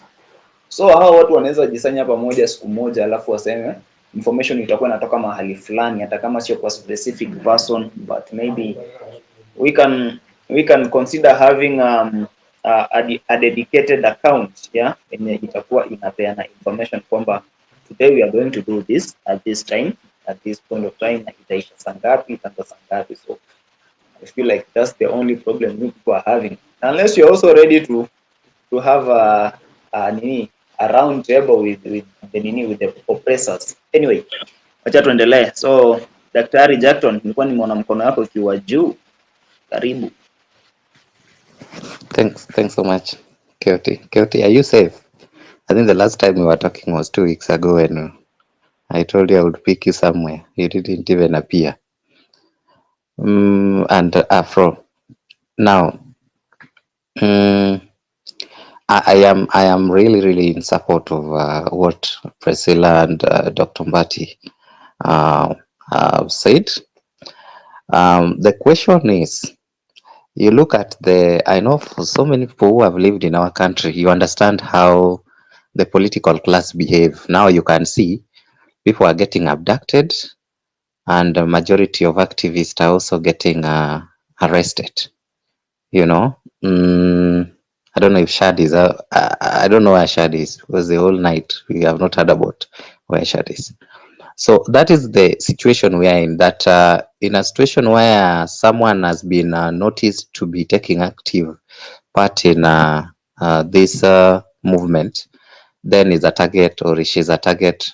So hao watu wanaweza jisanya pamoja siku moja, alafu waseme information itakuwa inatoka mahali fulani, hata kama sio kwa specific person, but maybe we can consider having a dedicated account, yeah, yenye itakuwa inapeana information kwamba today we are going to do this at this time, at this point of time, na itaisha saa ngapi, itaanza saa ngapi. So I feel like that's the only problem you people are having, unless you're also ready to have a round table with the oppressors. Anyway, acha tuendelee. So Daktari Jackton, nilikuwa nimeona mkono wako ukiwa juu. Karibu. Thanks so much, Keoti, are you safe? I think the last time we were talking was 2 weeks ago when I told you I would pick you somewhere. You didn't even appear. And Afro. Now, I am really in support of what Priscilla and Dr. Mbati have said. The question is, you look at I know for so many people who have lived in our country, you understand how the political class behave. Now you can see people are getting abducted, and the majority of activists are also getting arrested. You know, I don't know if Shad is. I don't know where Shad is, because the whole night we have not heard about where Shad is. So that is the situation we are in. That in a situation where someone has been noticed to be taking active part in this movement, then is a target, or she's a target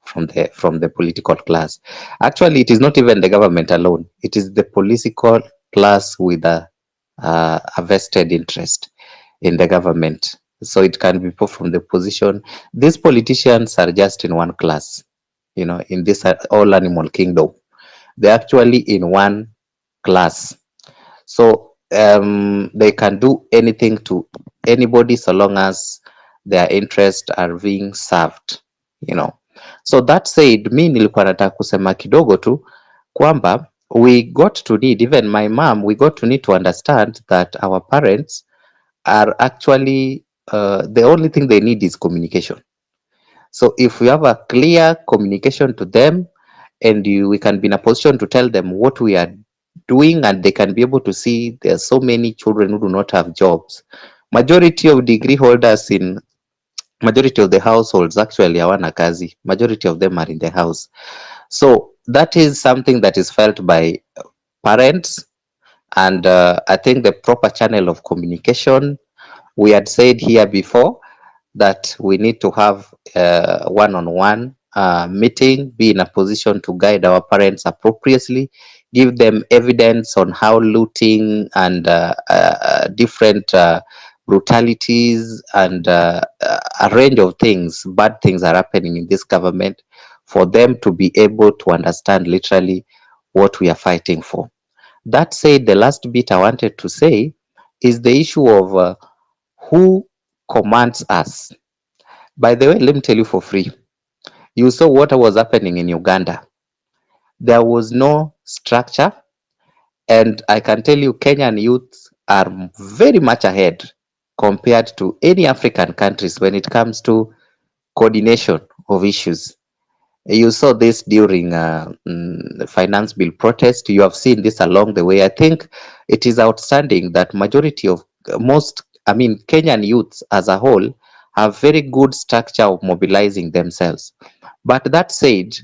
from the political class. Actually, it is not even the government alone. It is the political class with a vested interest in the government. So it can be people from the position. These politicians are just in one class, you know, in this all animal kingdom. They're actually in one class. So they can do anything to anybody so long as their interests are being served, you know. So that said, mi nilikuwa nataka kusema kidogo tu kwamba we got to need, even my mom, we got to need to understand that our parents are actually the only thing they need is communication. So if we have a clear communication to them, and we can be in a position to tell them what we are doing, and they can be able to see there are so many children who do not have jobs. Majority of degree holders in majority of the households actually hawana kazi. Majority of them are in the house. So that is something that is felt by parents, and I think the proper channel of communication, we had said here before that we need to have one-on-one meeting, be in a position to guide our parents appropriately give them evidence on how looting and different brutalities and a range of things, bad things are happening in this government, for them to be able to understand literally what we are fighting for. That said, the last bit I wanted to say is the issue of who commands us. By the way, let me tell you for free. You saw what was happening in Uganda. There was no structure, and I can tell you Kenyan youth are very much ahead compared to any African countries when it comes to coordination of issues. You saw this during the finance bill protest. You have seen this along the way. I think it is outstanding that majority of Kenyan youths as a whole have very good structure of mobilizing themselves. But that said,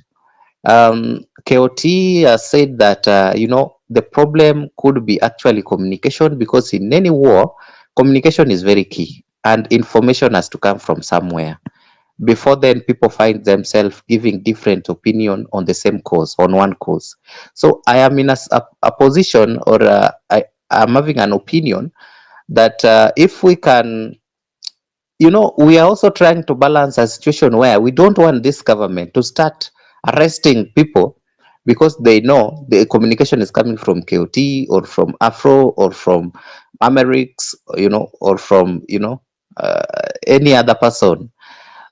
KOT has said that the problem could be actually communication, because in any war, communication is very key, and information has to come from somewhere. Before then, people find themselves giving different opinion on the same cause, on one cause. So I am in a position, or I am having an opinion that if we can, we are also trying to balance a situation where we don't want this government to start arresting people because they know the communication is coming from KOT or from Afro or from Amerix, or from, any other person.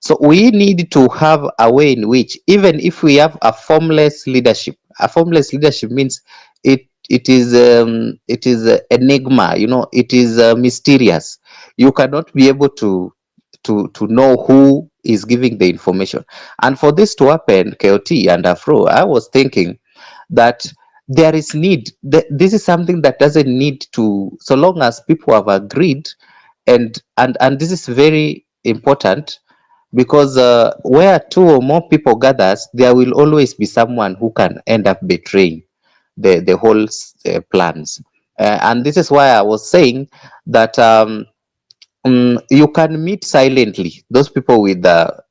So we need to have a way in which, even if we have a formless leadership means it is enigma, it is mysterious. You cannot be able to know who is giving the information. And for this to happen, KOT and Afro, I was thinking that there is need. This is something that doesn't need to, so long as people have agreed, and this is very important, because where two or more people gathers, there will always be someone who can end up betraying the whole plans. And this is why I was saying that you can meet silently. Those people with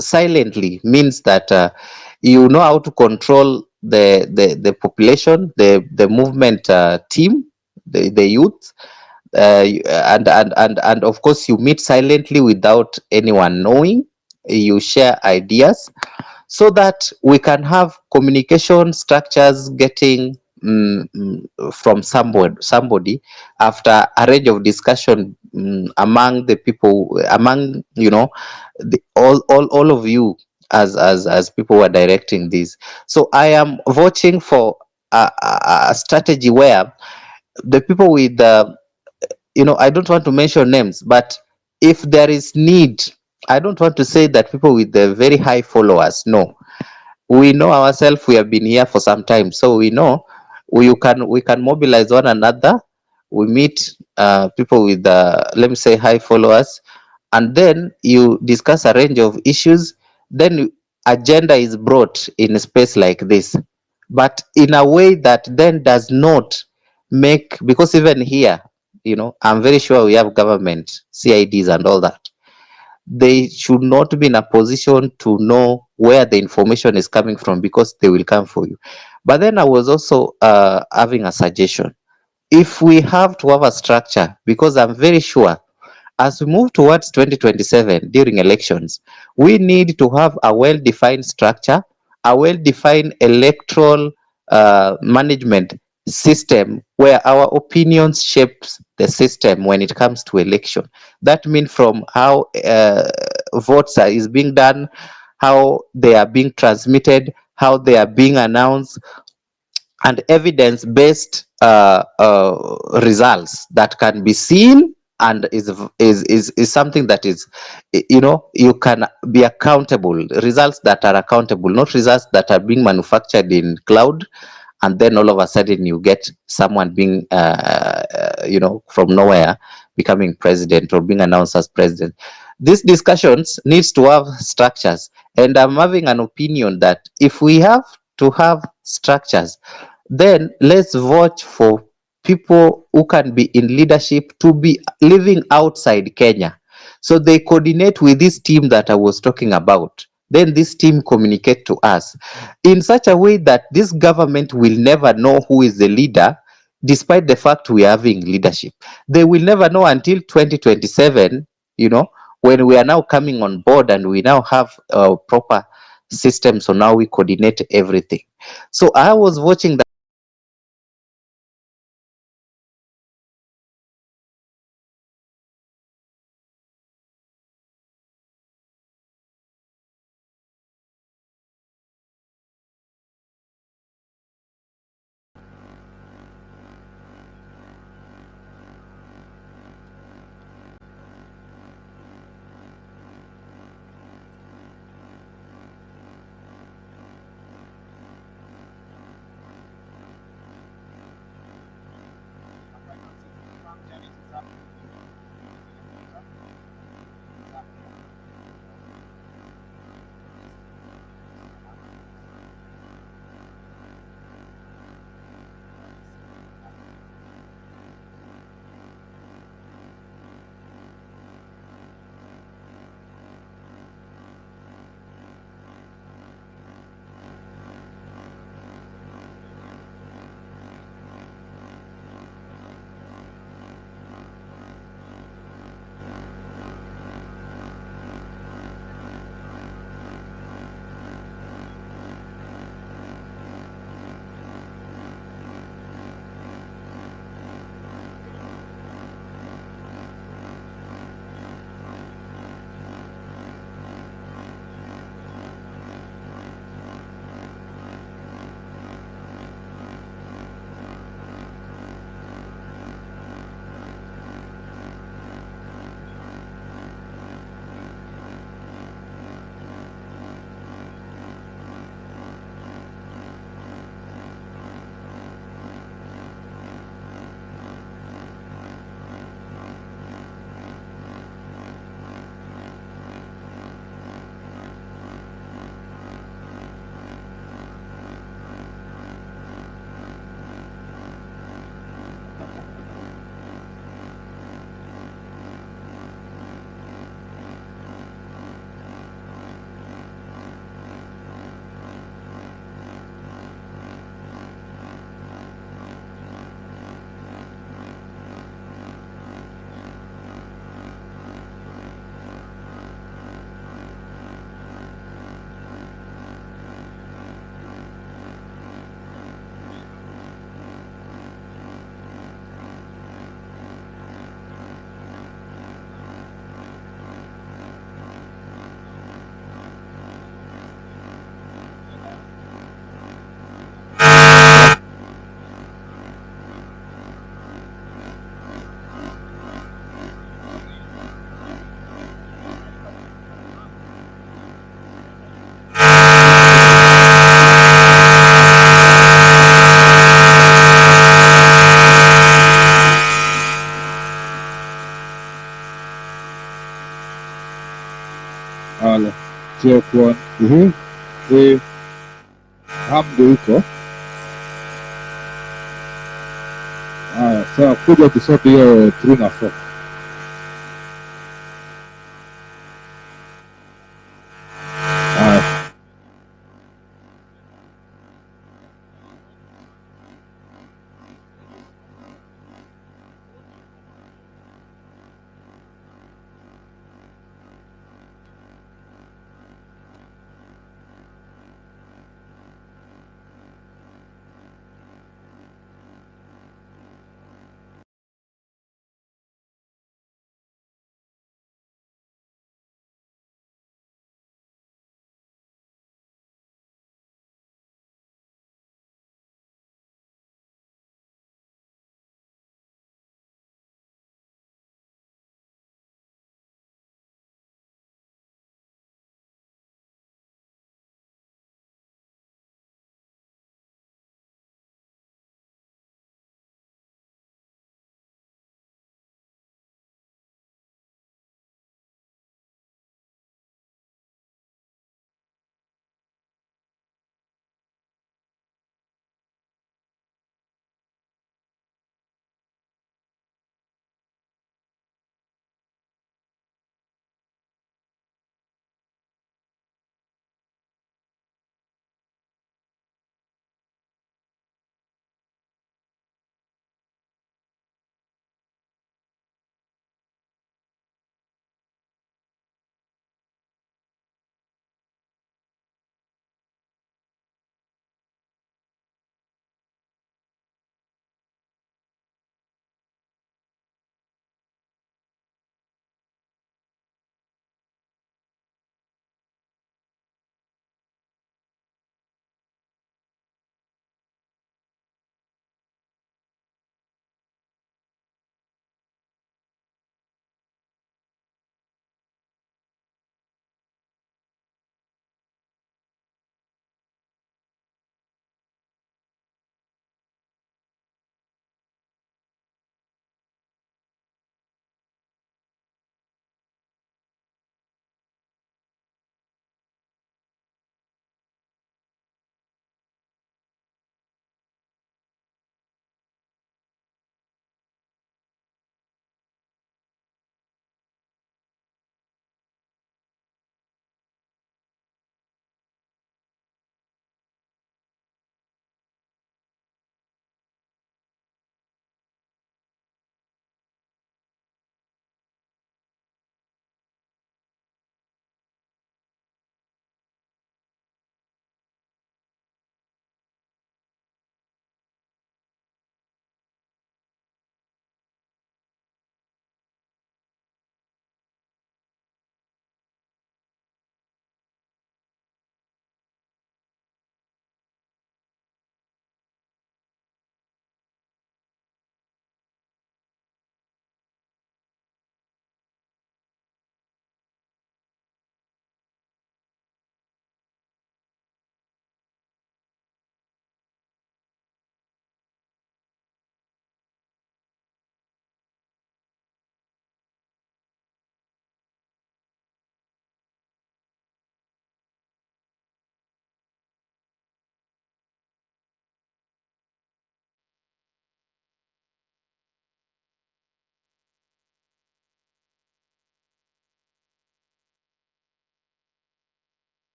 silently means that you know how to control the population, the movement team, the youth, and of course you meet silently without anyone knowing. You share ideas so that we can have communication structures getting from somebody after a range of discussion among the people, among all of you as people who are directing this. So I am voting for a strategy where the people with I don't want to mention names, but if there is need, I don't want to say that people with the very high followers. No, we know ourselves. We have been here for some time, so we know we can mobilize one another. We meet people with let me say high followers, and then you discuss a range of issues. Then agenda is brought in a space like this, but in a way that then does not make, because even here, I'm very sure we have government CIDs and all that. They should not be in a position to know where the information is coming from, because they will come for you. But then I was also having a suggestion. If we have to have a structure, because I'm very sure as we move towards 2027 during elections, we need to have a well-defined structure, a well-defined electoral management system where our opinions shapes the system when it comes to election. That means from how votes is being done, how they are being transmitted, how they are being announced, and evidence-based results that can be seen, and is something that is, you can be accountable. Results that are accountable, not results that are being manufactured in cloud, and then all of a sudden you get someone being from nowhere becoming president or being announced as president. These discussions needs to have structures, and I'm having an opinion that if we have to have structures, then let's vote for people who can be in leadership to be living outside Kenya, so they coordinate with this team that I was talking about. then this team communicate to us in such a way that this government will never know who is the leader, despite the fact we are having leadership. They will never know until 2027, when we are now coming on board and we now have proper systems, so now we coordinate everything. So I was watching that. Halo, check one. Hamdu huko. Sawa, kuja tusote hiyo 3 na 4.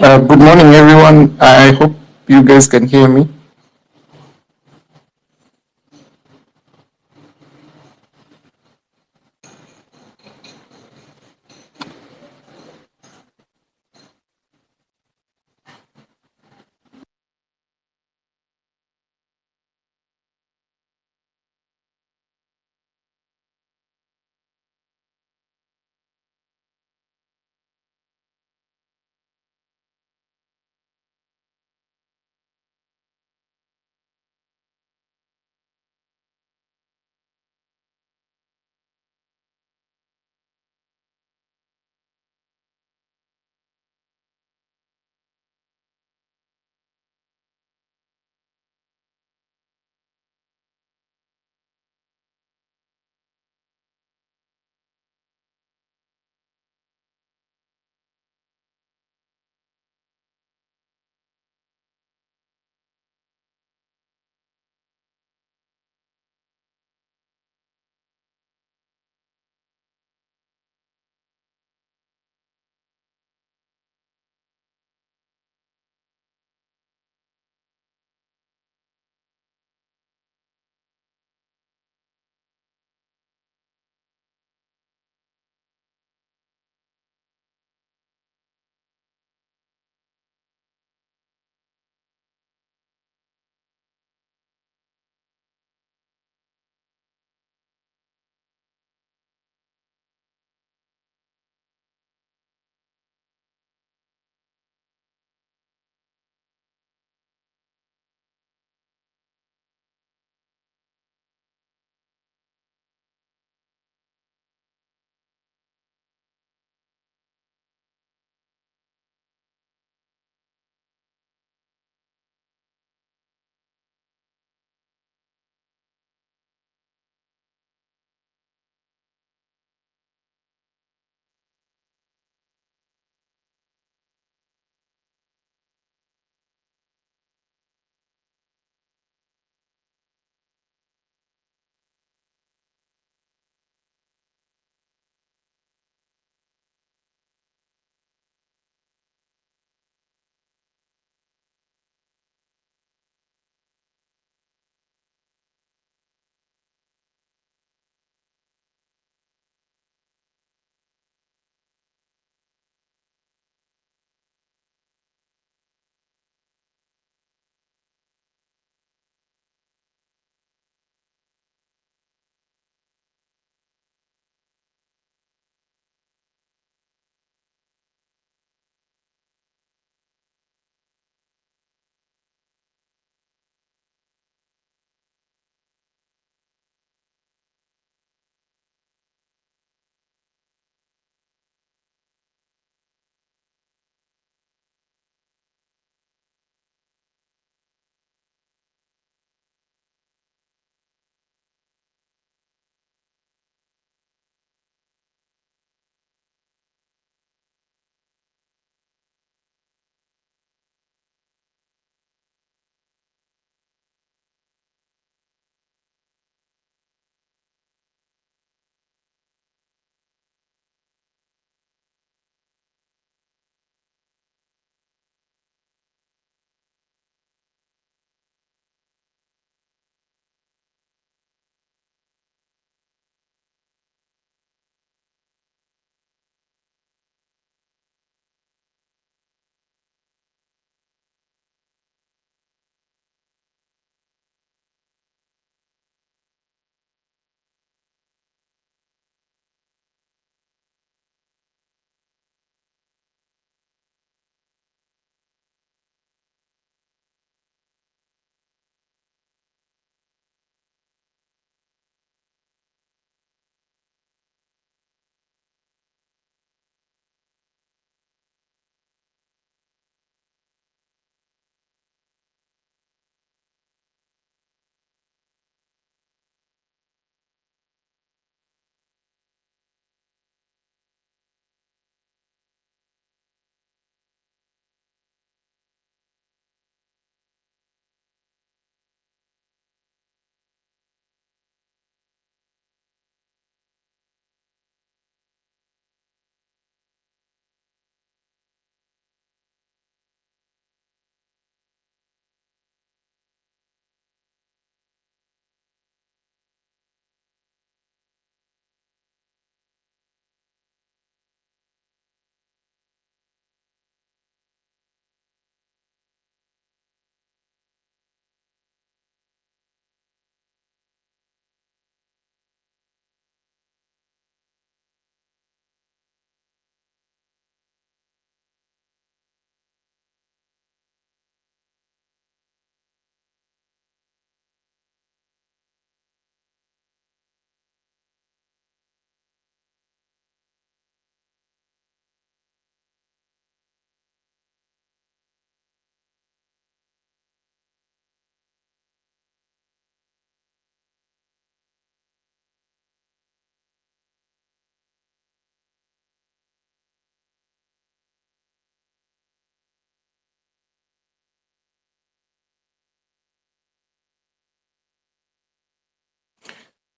Good morning, everyone. I hope you guys can hear me.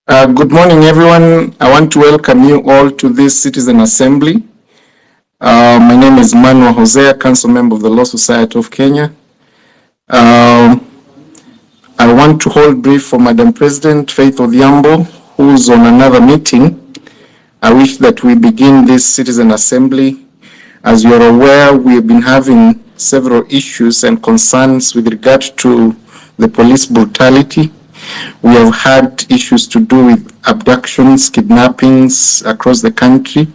Good morning, everyone. I want to welcome you all to this Citizen Assembly. My name is Manuel Hosea, Council Member of the Law Society of Kenya. I want to hold brief for Madam President Faith Odhiambo, who's on another meeting. I wish that we begin this Citizen Assembly. As you're aware, we have been having several issues and concerns with regard to the police brutality. We have had issues to do with abductions, kidnappings across the country.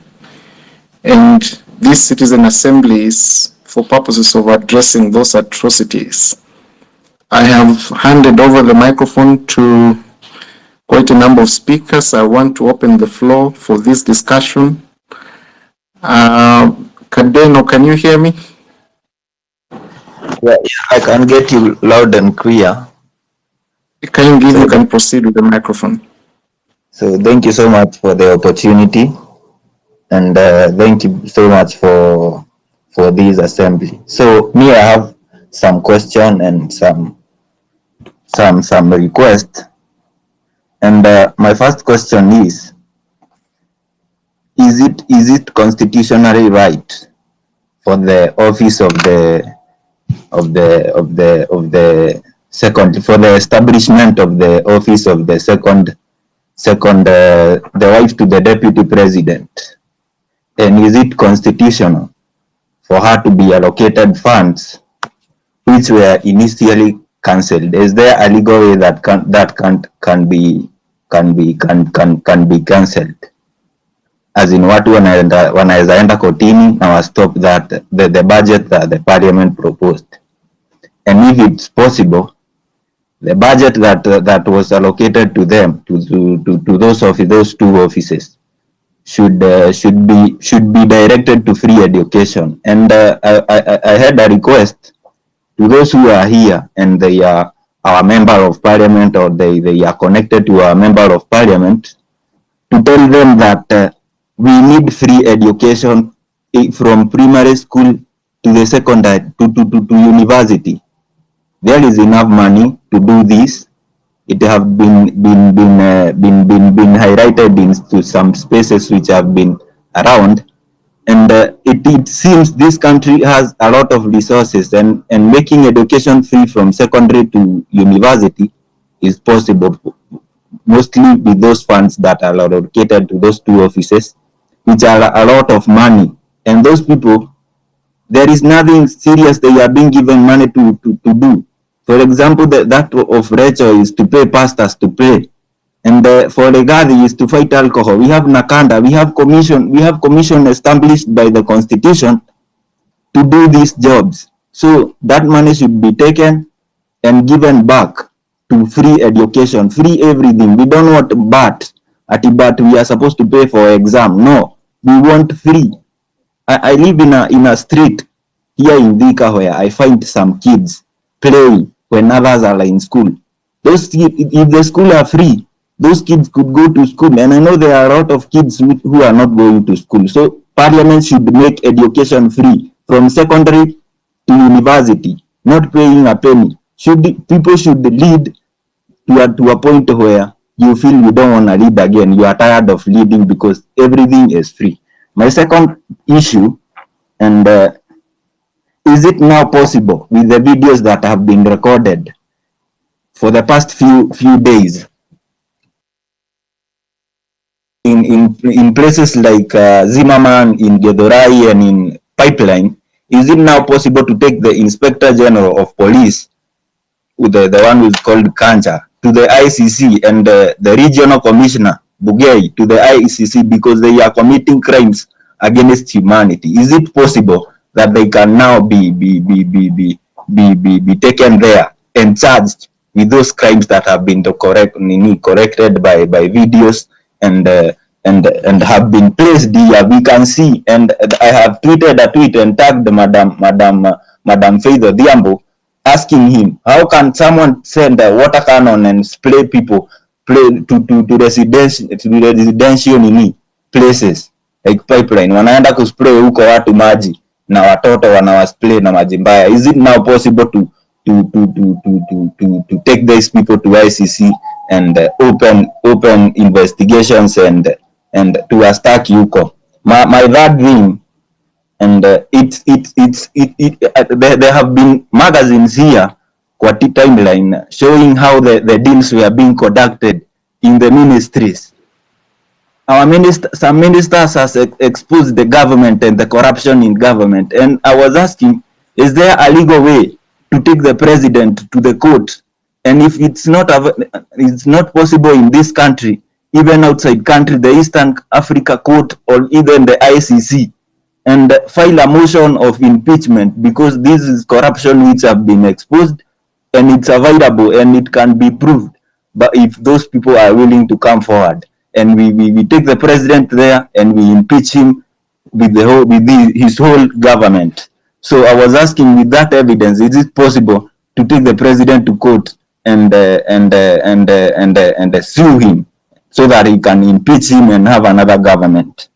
And this Citizen Assembly is for purposes of addressing those atrocities. I have handed over the microphone to quite a number of speakers. I want to open the floor for this discussion. Kadeno, can you hear me? Yeah, I can get you loud and clear. You can proceed with the microphone. So thank you so much for the opportunity, and thank you so much for this assembly. So me, I have some question and some request, and my first question is it constitutionally right for the office of the second, for the establishment of the office of the second the wife to the deputy president, and is it constitutional for her to be allocated funds which were initially cancelled? Is there a legal way that can be cancelled? As in, watu wanaweza enda kotini na stop that the budget that the parliament proposed, and if it's possible, the budget that was allocated to them, to those two offices, should be directed to free education. And I had a request to those who are here and they are our member of parliament, or they are connected to our member of parliament, to tell them that we need free education from primary school to the secondary to university. There is enough money to do this. It have been highlighted into some spaces which have been around, and it seems this country has a lot of resources, and making education free from secondary to university is possible, mostly with those funds that are allocated to those two offices, which are a lot of money. And those people, there is nothing serious they are being given money to do. For example, that of Rachel is to pay pastors to pray, and for the Gadi is to fight alcohol. We have Nakanda, we have commission established by the constitution to do these jobs. So that money should be taken and given back to free education, free everything. We don't want but we are supposed to pay for exam. No, we want free. I live in a street here in Thika where I find some kids playing when others are in school. Those kids, if the school are free, those kids could go to school. And I know there are a lot of kids who are not going to school. So parliament should make education free from secondary to university, not paying a penny. People should lead to a point where you feel you don't want to lead again. You are tired of leading because everything is free. My second issue, and is it now possible with the videos that have been recorded for the past few days in places like Zimmerman, in Githurai, and in Pipeline, is it now possible to take the Inspector General of Police, with the one who is called Kancha, to the ICC, and the Regional Commissioner Bugei to the ICC because they are committing crimes against humanity? Is it possible that they can now be taken there and charged with those crimes that have been corrected by videos and have been placed here? We can see, and I have tweeted a tweet and tagged Madam Faith Odhiambo, asking him, how can someone send a water cannon and spray people to residential places like Pipeline, wanaenda kuspray huko watu maji na watoto wanawaspray na maji mbaya? Is it now possible to take these people to ICC open investigations and to attack yuko. My third thing, and there have been magazines here kwa timeline showing how the deals were being conducted in the ministries. Some ministers has exposed the government and the corruption in government, and I was asking, is there a legal way to take the president to the court? And if it's not possible in this country, even outside country, the Eastern Africa Court or even the ICC, and file a motion of impeachment, because this is corruption which have been exposed and it's available and it can be proved. But if those people are willing to come forward, and we take the president there and we impeach him with his whole government. So I was asking, with that evidence, is it possible to take the president to court and sue him so that he can impeach him and have another government?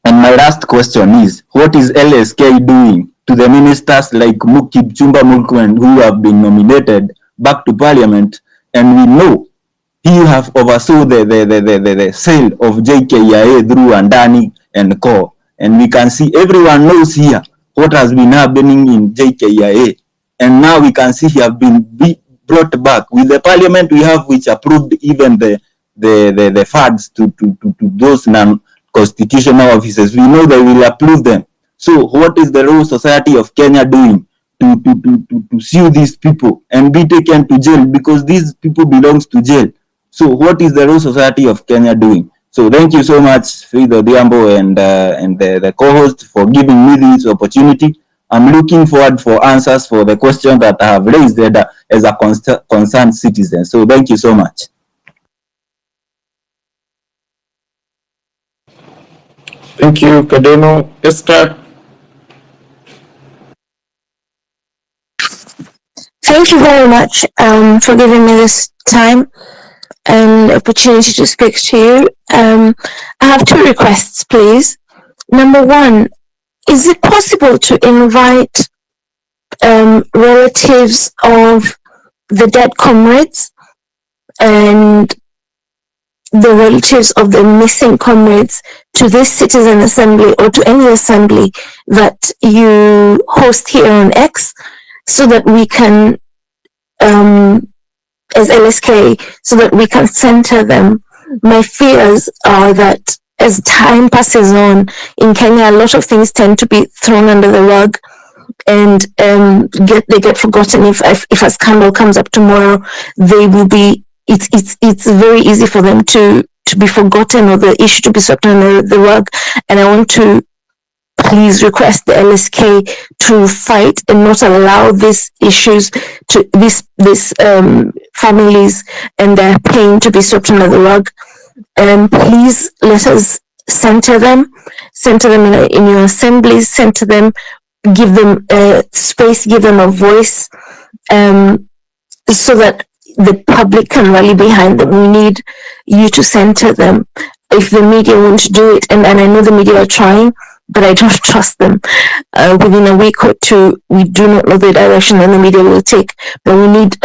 And my last question is, what is LSK doing to the ministers like Kipchumba Murkomen who have been nominated back to parliament, and we know he have oversaw the sale of JKIA through Andani and Co. And we can see, everyone knows here what has been happening in JKIA. And now we can see he have been brought back with the parliament we have, which approved even the funds to those non-constitutional officers. We know they will approve them. So what is the Royal Society of Kenya doing to sue these people and be taken to jail, because these people belongs to jail? So what is the Royal Society of Kenya doing? So thank you so much, Frido Diambo and the co-host, for giving me this opportunity. I'm looking forward for answers for the questions that I have raised as a concerned citizen. So thank you so much. Thank you, Kadeno. Esther. Thank you very much for giving me this time and opportunity to speak to you. I have two requests, please. Number one, is it possible to invite relatives of the dead comrades and the relatives of the missing comrades to this citizen assembly or to any assembly that you host here on X, so that we can, as LSK, so that we can center them? My fears are that as time passes on in Kenya, a lot of things tend to be thrown under the rug and they get forgotten. If a scandal comes up tomorrow, they will be. It's very easy for them to be forgotten, or the issue to be swept under the rug. And I want to please request the LSK to fight and not allow these issues to these families and their pain to be swept under the rug. And please let us center them in your assemblies, center them, give them space, give them a voice, so that the public can rally behind them. We need you to center them. If the media won't do it, and I know the media are trying, but I don't trust them. Within a week or two, we do not know the direction that the media will take. But we need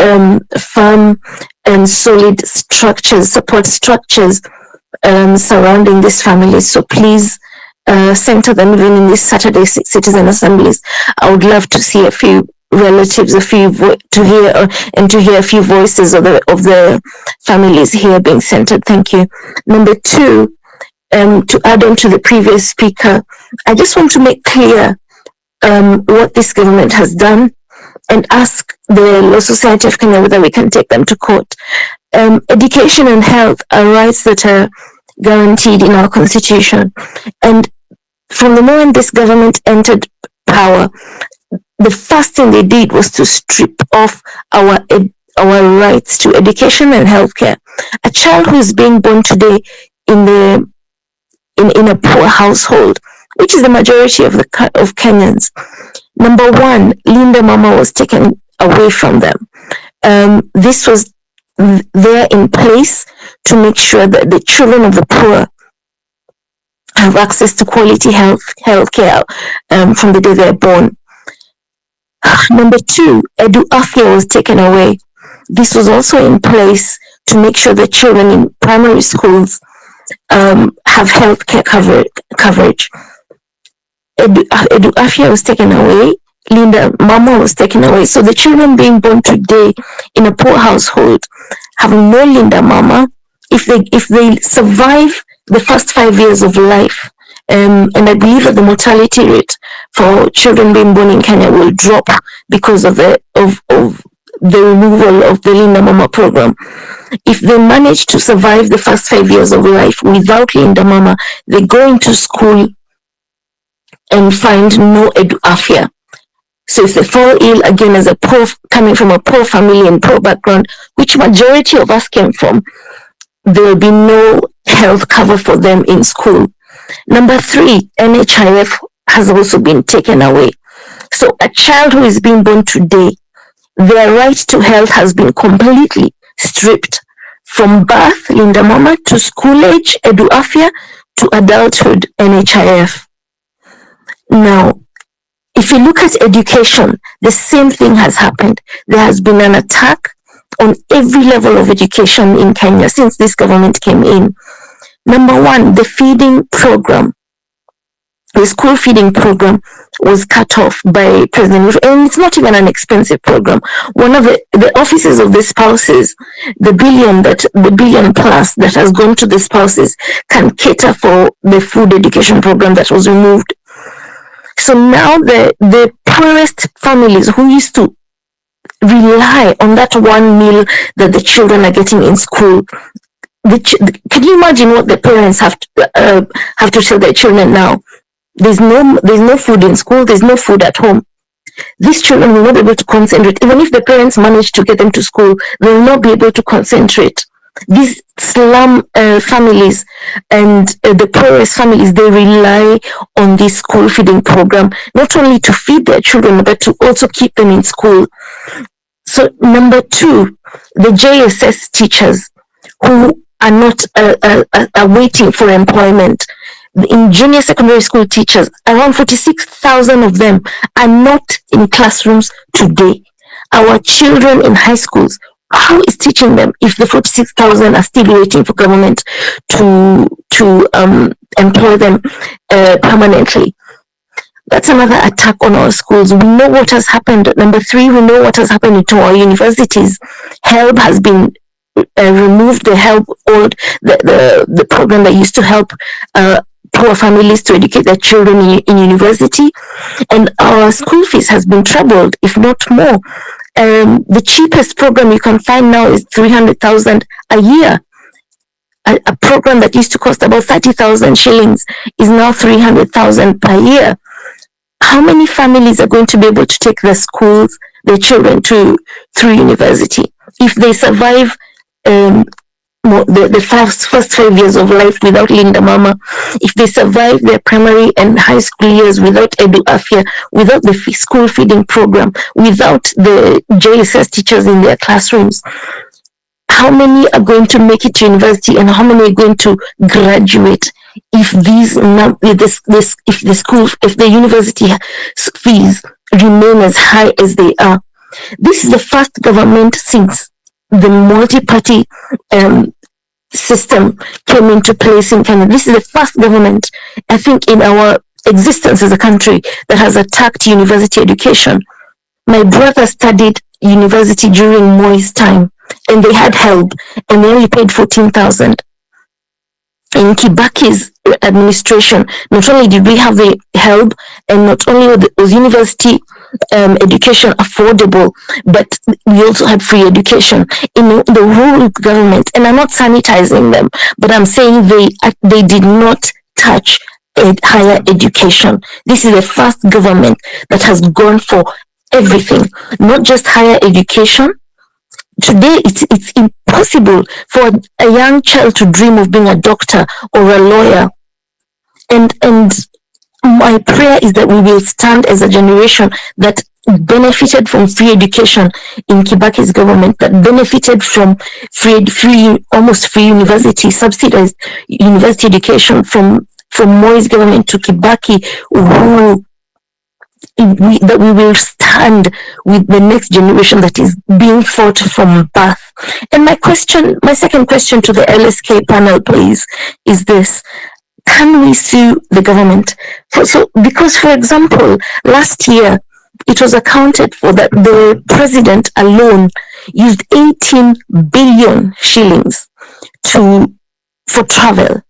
firm and solid structures, support structures surrounding these families. So please center them even in these Saturday citizen assemblies. I would love to see a few relatives, to hear a few voices of the families here being centered. Thank you. Number two, to add on to the previous speaker, I just want to make clear what this government has done and ask the Law Society of Kenya whether we can take them to court. Education and health are rights that are guaranteed in our constitution. And from the moment this government entered power, the first thing they did was to strip off our rights to education and healthcare. A child who is being born today in a poor household, which is the majority of Kenyans, number one, Linda Mama was taken away from them. This was there in place to make sure that the children of the poor have access to quality healthcare from the day they're born. Number two, Edu Afya was taken away. This was also in place to make sure that children in primary schools have health care coverage. Edu Afia was taken away. Linda Mama was taken away. So the children being born today in a poor household have no Linda Mama. If they survive the first 5 years of life, and I believe that the mortality rate for children being born in Kenya will drop because of the removal of the Linda Mama program. If they manage to survive the first 5 years of life without Linda Mama, they go into school and find no Edu Afia. So if they fall ill again as coming from a poor family and poor background, which majority of us came from, there will be no health cover for them in school. Number 3, NHIF has also been taken away. So a child who is being born today, their right to health has been completely stripped from birth, Linda Mama, to school age, Edu Afia, to adulthood, NHIF. Now, if you look at education, the same thing has happened. There has been an attack on every level of education in Kenya since this government came in. Number 1, the feeding program. The school feeding program was cut off by President Ruto, and it's not even an expensive program. One of the offices of the spouses, the billion plus that has gone to the spouses can cater for the food education program that was removed. So now the poorest families who used to rely on that one meal that the children are getting in school, can you imagine what the parents have to tell their children now? There's no food in school, there's no food at home. These children will not be able to concentrate. Even if the parents manage to get them to school, they will not be able to concentrate. These slum families and the poorest families, they rely on this school feeding program, not only to feed their children, but to also keep them in school. So number 2, the JSS teachers who are not are waiting for employment. In junior secondary school teachers, around 46,000 of them are not in classrooms today. Our children in high schools, how is teaching them if the 46,000 are still waiting for government to employ them permanently? That's another attack on our schools. We know what has happened. Number 3, we know what has happened to our universities. HELB has been removed. The HELB, the program that used to help poor families to educate their children in university, and our school fees has been trebled, if not more. The cheapest program you can find now is 300,000 a year. A program that used to cost about 30,000 shillings is now 300,000 per year. How many families are going to be able to take their children through university if they survive the first 5 years of life without Linda Mama, if they survive their primary and high school years without Edu Afia, without the school feeding program, without the JSS teachers in their classrooms? How many are going to make it to university, and how many are going to graduate if the university fees remain as high as they are? This is the first government since the multi-party system came into place in Kenya. This is the first government, I think, in our existence as a country that has attacked university education. My brother studied university during Moi's time, and they had help, and they only paid 14,000. In Kibaki's administration, not only did we have the help, and not only was university education affordable, but we also had free education in the rural government. And I'm not sanitizing them, but I'm saying they did not touch higher education. This is the first government that has gone for everything, not just higher education. Today, it's impossible for a young child to dream of being a doctor or a lawyer. And my prayer is that we will stand as a generation that benefited from free education in Kibaki's government, that benefited from almost free university, subsidized university education from Moi's government to Kibaki, Uhuru, that we will stand with the next generation that is being fought from birth. And my second question to the LSK panel, please, is this: can we sue the government? Because, for example, last year it was accounted for that the president alone used 18 billion shillings for travel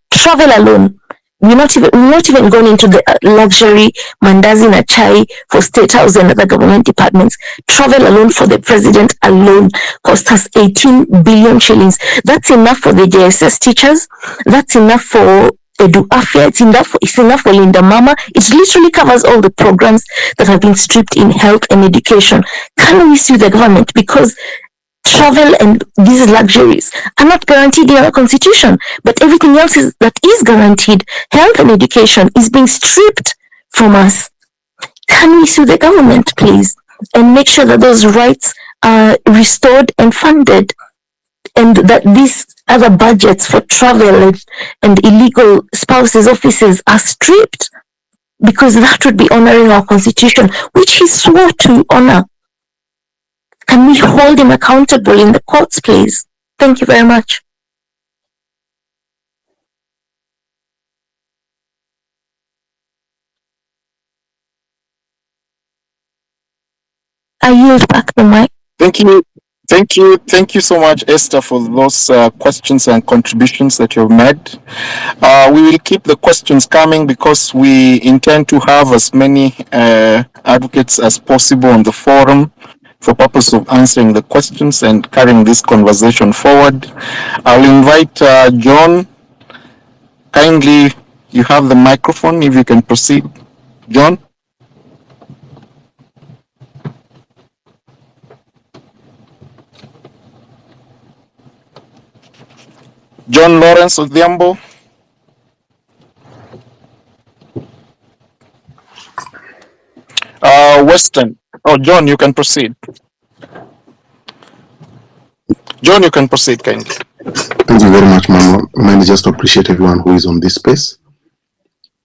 alone. We're not even going into the luxury mandazi na chai for State House and other government departments. Travel alone for the president alone cost us 18 billion shillings. That's enough for the JSS teachers. That's enough for Edu Afya. It's enough for Linda Mama. It literally covers all the programs that have been stripped in health and education. Can we sue the government? Because travel and these luxuries are not guaranteed in our constitution, but everything else that is guaranteed, health and education, is being stripped from us. Can we sue the government, please, and make sure that those rights are restored and funded, and that these other budgets for travel and illegal spouses' offices are stripped? Because that would be honoring our constitution, which he swore to honor. Can we hold him accountable in the courts, please? Thank you very much. I yield back the mic. Thank you so much, Esther, for those questions and contributions that you've made. We will keep the questions coming because we intend to have as many advocates as possible on the forum for purpose of answering the questions and carrying this conversation forward. I'll invite John. Kindly, you have the microphone, if you can proceed. John? John Lawrence Odhiambo. Western. Oh, John, you can proceed. John, you can proceed, kindly. Thank you very much, Mama. I just appreciate everyone who is on this space,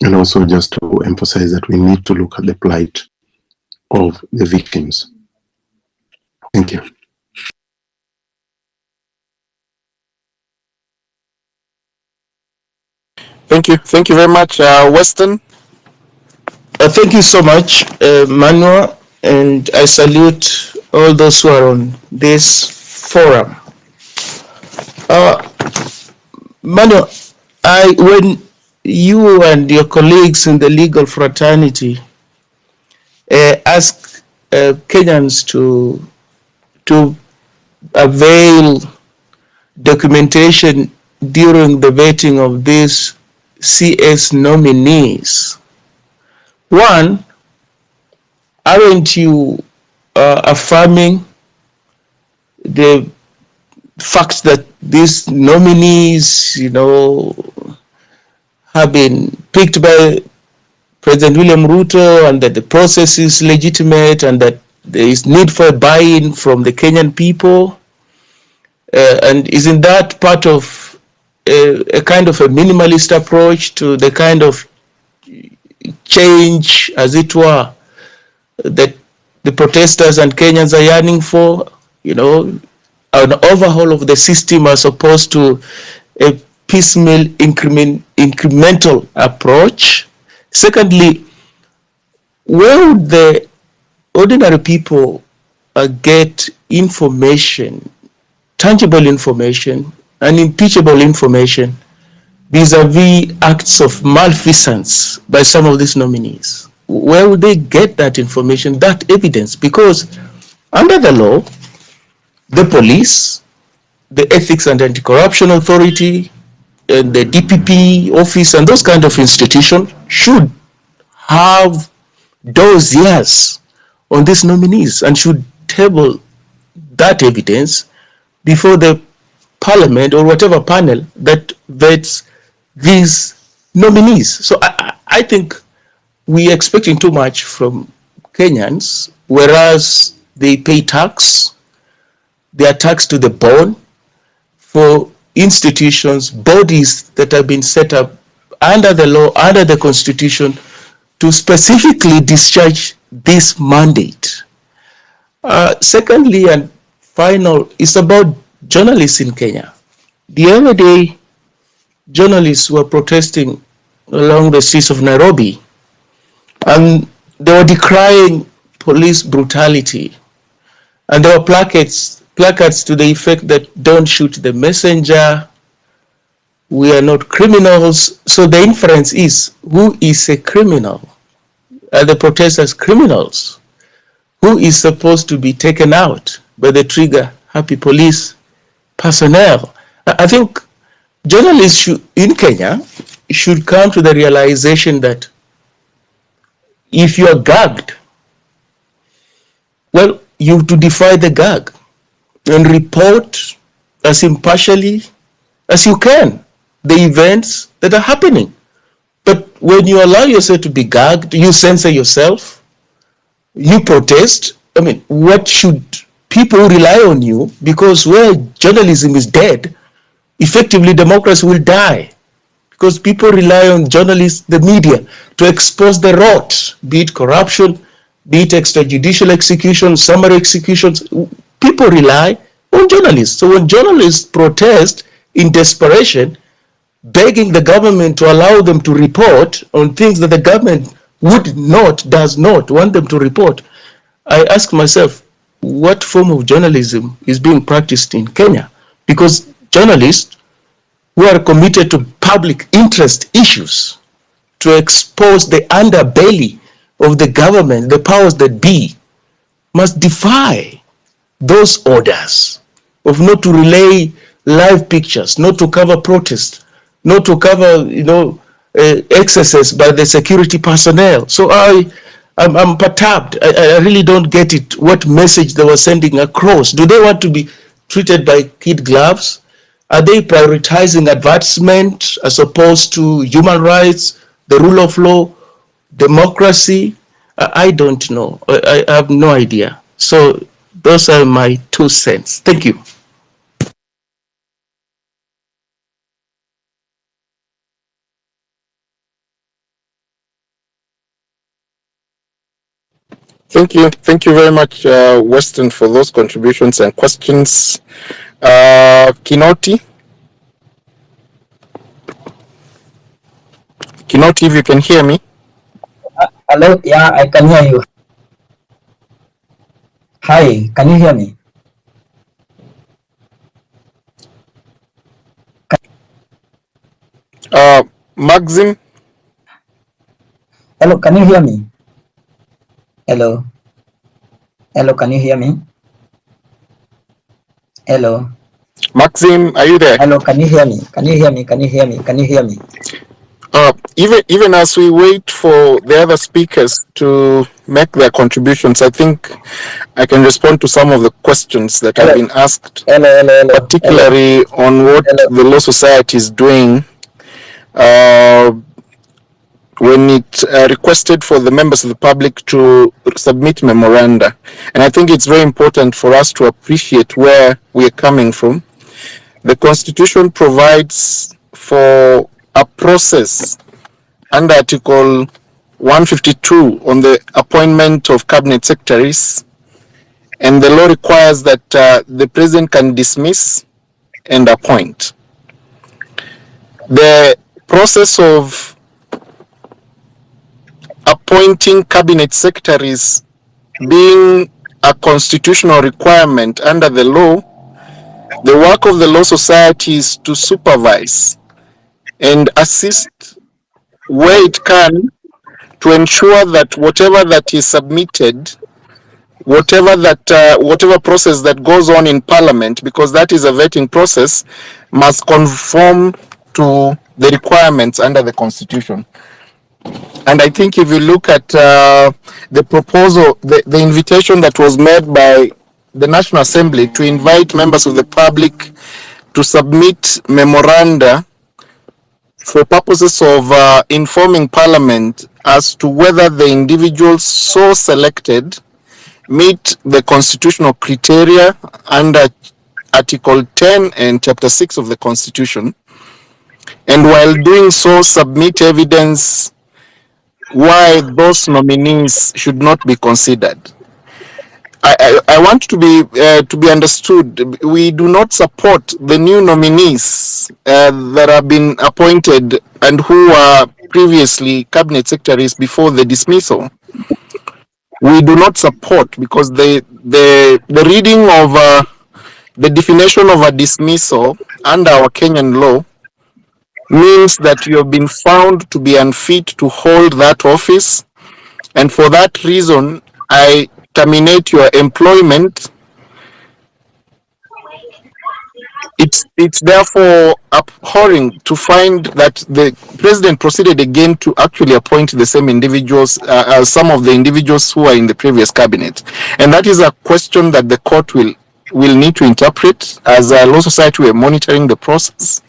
and also just to emphasize that we need to look at the plight of the victims. Thank you. Thank you very much, Weston. Thank you so much, Manuel, and I salute all those who are on this forum. Manuel, when you and your colleagues in the legal fraternity ask Kenyans to avail documentation during the vetting of these CS nominees, one, aren't you affirming the fact that these nominees, have been picked by President William Ruto, and that the process is legitimate, and that there is need for a buy-in from the Kenyan people? And isn't that part of a kind of a minimalist approach to the kind of change, as it were, that the protesters and Kenyans are yearning for? An overhaul of the system as opposed to a piecemeal incremental approach. Secondly, where would the ordinary people get information, tangible information, and impeachable information vis-a-vis acts of malfeasance by some of these nominees? Where would they get that information, that evidence? Because under the law, the police, the Ethics and Anti-Corruption Authority, and the DPP office, and those kind of institutions should have dossiers on these nominees and should table that evidence before the parliament or whatever panel that vets these nominees. So I think we are expecting too much from Kenyans, whereas they pay tax, they are taxed to the bone for institutions, bodies that have been set up under the law, under the constitution, to specifically discharge this mandate? Secondly, and final, is about journalists in Kenya. The other day, journalists were protesting along the streets of Nairobi, and they were decrying police brutality. And there were placards to the effect that don't shoot the messenger, we are not criminals. So the inference is, who is a criminal? Are the protesters criminals? Who is supposed to be taken out by the trigger happy police personnel? I think journalists in Kenya should come to the realization that if you are gagged, well, you have to defy the gag and report as impartially as you can the events that are happening. But when you allow yourself to be gagged, you censor yourself, you protest. I mean, what should people rely on you? Because where journalism is dead, effectively democracy will die. Because people rely on journalists, the media, to expose the rot, be it corruption, be it extrajudicial execution, summary executions. People rely on journalists. So when journalists protest in desperation, begging the government to allow them to report on things that the government does not want them to report, I ask myself, what form of journalism is being practiced in Kenya? Because journalists who are committed to public interest issues, to expose the underbelly of the government, the powers that be, must defy those orders of not to relay live pictures, not to cover protests, not to cover, excesses by the security personnel. So I'm perturbed. I really don't get it. What message they were sending across? Do they want to be treated by kid gloves? Are they prioritizing advancement as opposed to human rights, the rule of law, democracy? I don't know. I have no idea. So those are my 2 cents. Thank you. Thank you very much, Weston, for those contributions and questions. Kinoti, if you can hear me. Hello, yeah, I can hear you. Hi, can you hear me? Maxim. Hello, can you hear me? Hello. Hello, can you hear me? Hello. Maxim, are you there? Hello, can you hear me? Can you hear me? Can you hear me? Can you hear me? Even as we wait for the other speakers to make their contributions, I think I can respond to some of the questions that have been asked, particularly on what the Law Society is doing when it requested for the members of the public to submit memoranda. And I think it's very important for us to appreciate where we are coming from. The Constitution provides for a process under Article 152 on the appointment of cabinet secretaries, and the law requires that the president can dismiss and appoint. The process of appointing cabinet secretaries being a constitutional requirement under the law, the work of the Law Society is to supervise and assist where it can to ensure that whatever that is submitted, whatever process that goes on in Parliament, because that is a vetting process, must conform to the requirements under the Constitution. And I think if you look at the proposal, the invitation that was made by the National Assembly to invite members of the public to submit memoranda for purposes of informing Parliament as to whether the individuals so selected meet the constitutional criteria under Article 10 and Chapter 6 of the Constitution, and while doing so submit evidence why those nominees should not be considered. I want to be understood. We do not support the new nominees that have been appointed and who were previously cabinet secretaries before the dismissal. We do not support, because the reading of the definition of a dismissal under our Kenyan law means that you have been found to be unfit to hold that office, and for that reason I terminate your employment. It's therefore abhorring to find that the president proceeded again to actually appoint the same individuals as some of the individuals who are in the previous cabinet, and that is a question that the court will need to interpret. As a law society, we are monitoring the process.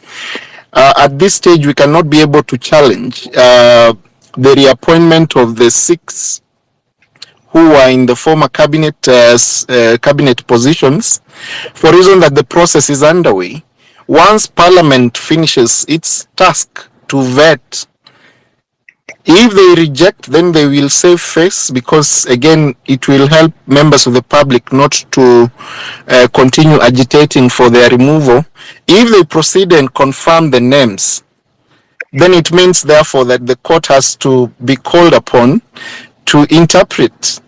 At this stage, we cannot be able to challenge the reappointment of the 6 who were in the former cabinet positions, for reason that the process is underway. Once Parliament finishes its task to vet, if they reject, then they will save face, because again, it will help members of the public not to continue agitating for their removal. If they proceed and confirm the names, then it means therefore that the court has to be called upon to interpret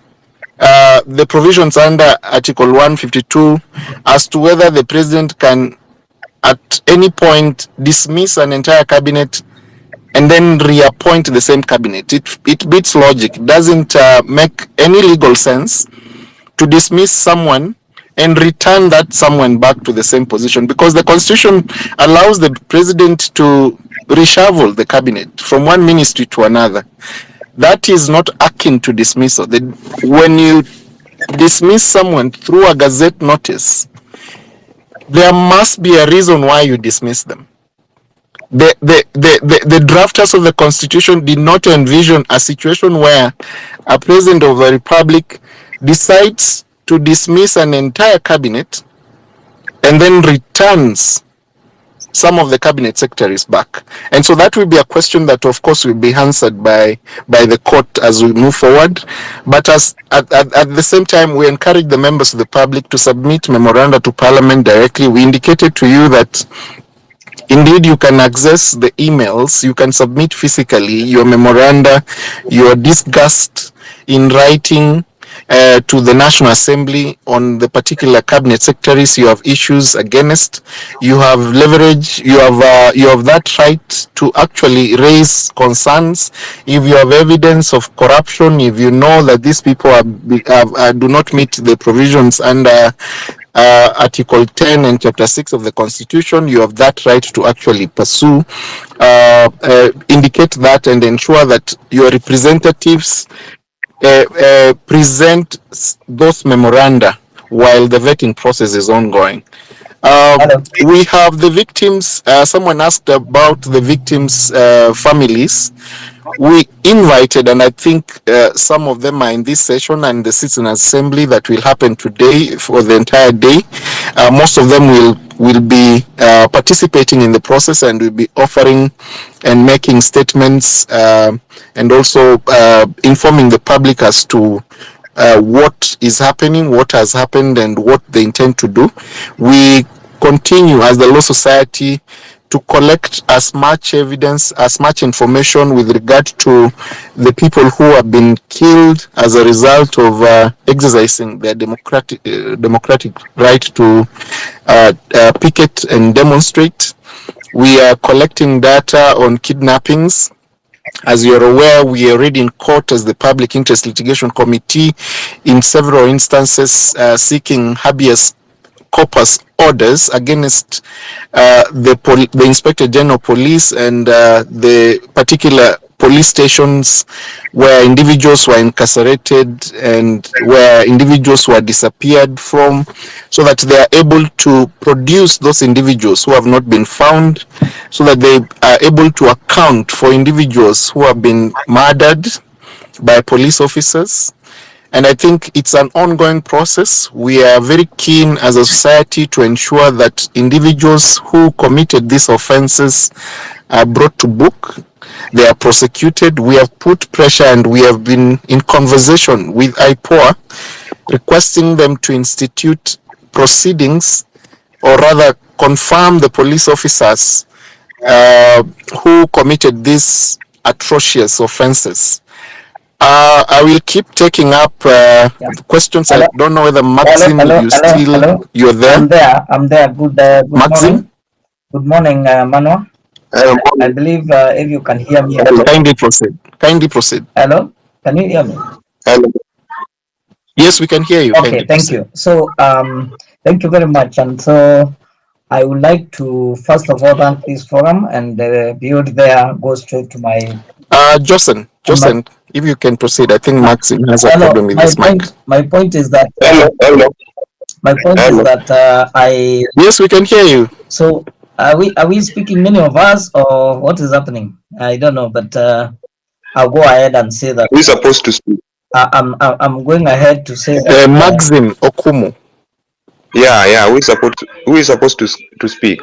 the provisions under Article 152 as to whether the president can at any point dismiss an entire cabinet and then reappoint the same cabinet. It beats logic. It doesn't make any legal sense to dismiss someone and return that someone back to the same position, because the constitution allows the president to reshuffle the cabinet from one ministry to another. That is not akin to dismissal. When you dismiss someone through a gazette notice, there must be a reason why you dismiss them. The drafters of the constitution did not envision a situation where a president of the republic decides to dismiss an entire cabinet and then returns some of the cabinet secretaries back. And so that will be a question that of course will be answered by the court as we move forward. But at the same time, we encourage the members of the public to submit memoranda to Parliament directly. We indicated to you that indeed you can access the emails, you can submit physically your memoranda, your disgust in writing to the National Assembly on the particular cabinet secretaries you have issues against. You have leverage, you have that right to actually raise concerns. If you have evidence of corruption, if you know that these people do not meet the provisions under Article 10 and Chapter 6 of the Constitution, you have that right to actually pursue, indicate that, and ensure that your representatives present those memoranda while the vetting process is ongoing. We have the victims. Someone asked about the victims' families. We invited, and I think some of them are in this session and the Citizen Assembly that will happen today for the entire day. Most of them will be participating in the process and will be offering and making statements and also informing the public as to what is happening, what has happened, and what they intend to do. We continue as the Law Society to collect as much evidence, as much information with regard to the people who have been killed as a result of exercising their democratic right to picket and demonstrate. We are collecting data on kidnappings. As you're aware, we are already in court as the Public Interest Litigation Committee in several instances seeking habeas corpus orders against the Inspector General Police and the particular police stations where individuals were incarcerated and where individuals were disappeared from, so that they are able to produce those individuals who have not been found, so that they are able to account for individuals who have been murdered by police officers. And I think it's an ongoing process. We are very keen as a society to ensure that individuals who committed these offenses are brought to book they are prosecuted. We have put pressure and we have been in conversation with IPOA, requesting them to institute proceedings, or rather confirm the police officers who committed these atrocious offenses. I will keep taking up questions. Hello, I don't know whether hello, Maxim, hello, hello, hello. you're there. I'm there. Good Maxim? morning. Good morning, Mano. I believe if you can hear me. Kindly proceed. Kindly proceed. Hello, can you hear me? Hello. Yes, we can hear you. Okay, thank you. So, thank you very much. And so, I would like to first of all thank this forum, and beyond there go straight to my. Jocelyn, if you can proceed. I think Maxim has a hello, problem with his mic. My point is that. My point is that I. Yes, we can hear you. So, are we speaking, many of us, or what is happening? I don't know, but I'll go ahead and say that. Who's supposed to speak? I'm going ahead to say that. Maxim Okumu. Yeah. Who is supposed to speak?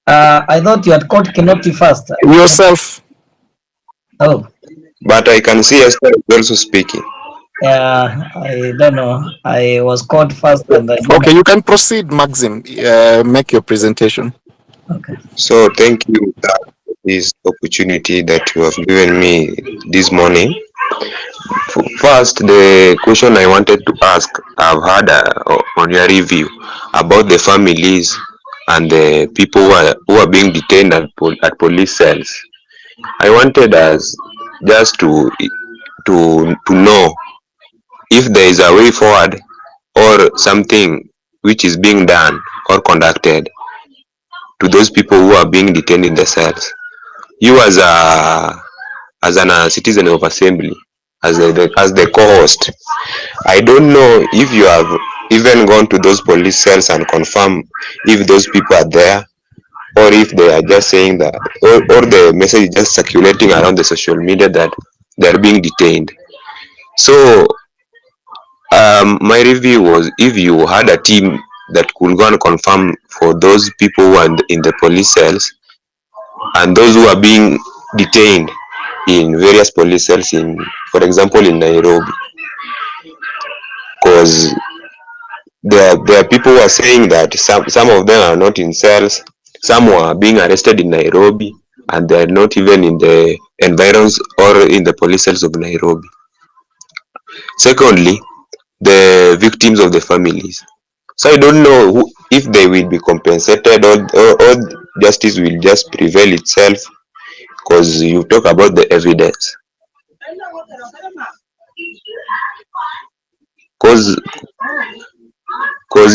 I thought you had called Kinoti first. Yourself. Oh. But I can see Esther is also speaking. Yeah, I don't know. I was called first, and okay, you can proceed, Maxim. Make your presentation. Okay. So thank you for this opportunity that you have given me this morning. First, the question I wanted to ask, I've had on your review about the families and the people who are being detained at police cells. I wanted us just to know if there is a way forward or something which is being done or conducted to those people who are being detained in the cells. You as a citizen of assembly, as the co-host, I don't know if you have even gone to those police cells and confirm if those people are there, or if they are just saying that, or the message is just circulating around the social media that they are being detained. So my review was, if you had a team that could go and confirm for those people who are in the police cells and those who are being detained in various police cells, for example, in Nairobi, because there are people who are saying that some of them are not in cells, some were being arrested in Nairobi, and they are not even in the environs or in the police cells of Nairobi. Secondly, the victims of the families. So I don't know if they will be compensated, or justice will just prevail itself, because you talk about the evidence. Because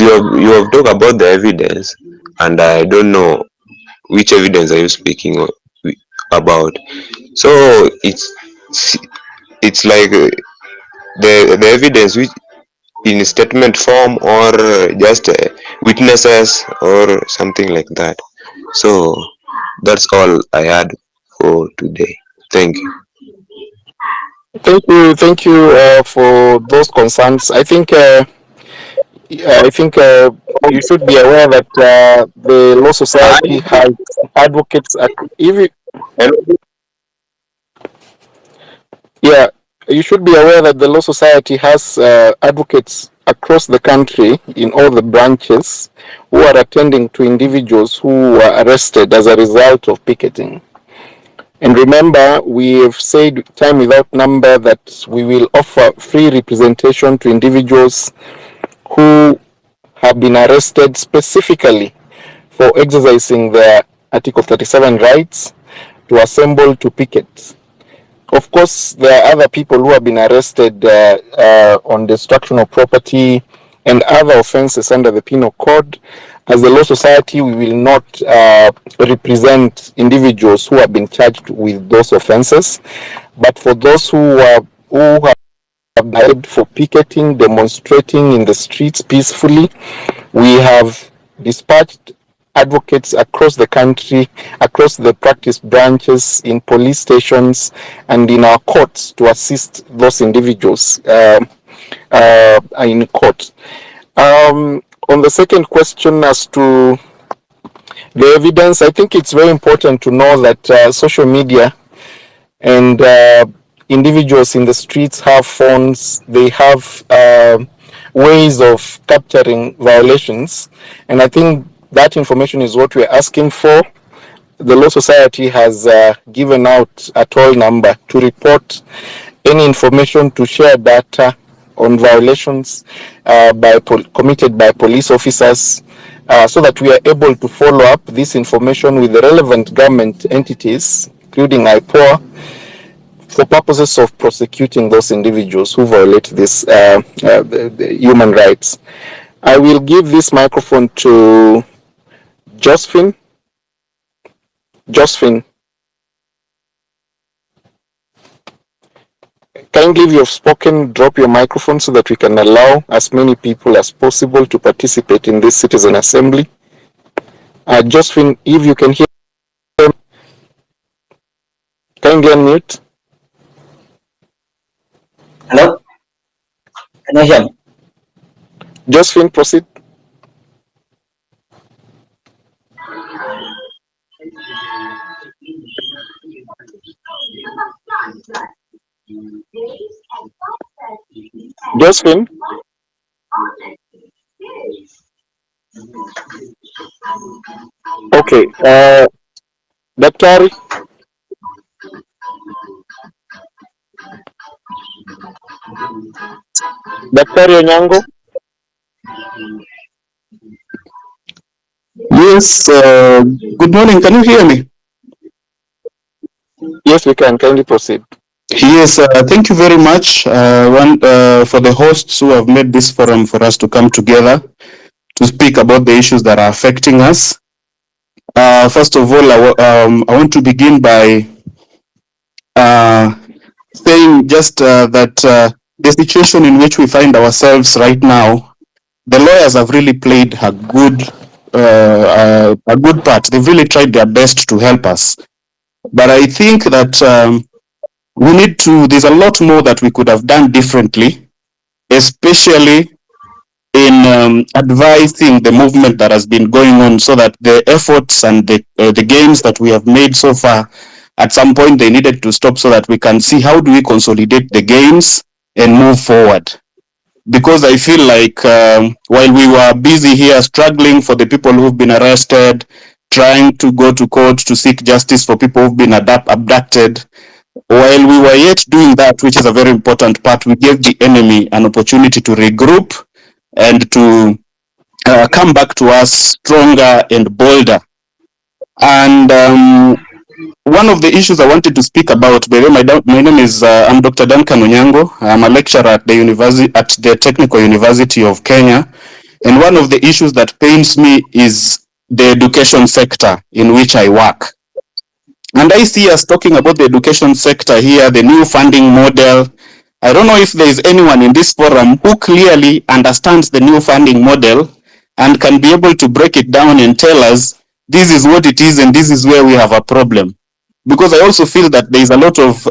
you have talked about the evidence, and I don't know which evidence are you speaking about. So it's like the evidence which in statement form, or just witnesses or something like that. So that's all I had for today. Thank you. Thank you for those concerns. I think you should be aware that the Law Society has advocates. You should be aware that the Law Society has advocates across the country in all the branches who are attending to individuals who were arrested as a result of picketing. And remember, we have said time without number that we will offer free representation to individuals who have been arrested specifically for exercising their Article 37 rights to assemble to picket. Of course, there are other people who have been arrested on destruction of property and other offenses under the Penal Code. As the Law Society, we will not represent individuals who have been charged with those offenses. But for those who have died for picketing, demonstrating in the streets peacefully, we have dispatched advocates across the country, across the practice branches, in police stations, and in our courts to assist those individuals in court. On the second question as to the evidence, I think it's very important to know that social media and individuals in the streets have phones, they have ways of capturing violations, and I think that information is what we're asking for. The Law Society has given out a toll number to report any information, to share data on violations committed by police officers, so that we are able to follow up this information with the relevant government entities, including IPOA, for purposes of prosecuting those individuals who violate the human rights. I will give this microphone to Josephine. Josephine, kindly, if you have spoken, drop your microphone so that we can allow as many people as possible to participate in this citizen assembly. Josephine, if you can hear me, kindly unmute. Hello? Can you hear me? Josephine, proceed. Josephine? Okay. Daktari? Daktari Onyango? Yes, good morning. Can you hear me? Yes, we can. Kindly proceed. Yes, thank you very much for the hosts who have made this forum for us to come together to speak about the issues that are affecting us. First of all, I want to begin by saying just that the situation in which we find ourselves right now, the lawyers have really played a good part. They've really tried their best to help us. But I think that there's a lot more that we could have done differently, especially in advising the movement that has been going on, so that the efforts and the gains that we have made so far, at some point they needed to stop so that we can see how do we consolidate the gains and move forward. Because I feel like while we were busy here struggling for the people who've been arrested, trying to go to court to seek justice for people who've been abducted, while we were yet doing that, which is a very important part, we gave the enemy an opportunity to regroup and to come back to us stronger and bolder. And one of the issues I wanted to speak about, by the way, my name is I'm Dr. Duncan Onyango. I'm a lecturer at the Technical University of Kenya. And one of the issues that pains me is the education sector in which I work. And I see us talking about the education sector here, the new funding model. I don't know if there is anyone in this forum who clearly understands the new funding model and can be able to break it down and tell us this is what it is and this is where we have a problem. Because I also feel that there is a lot of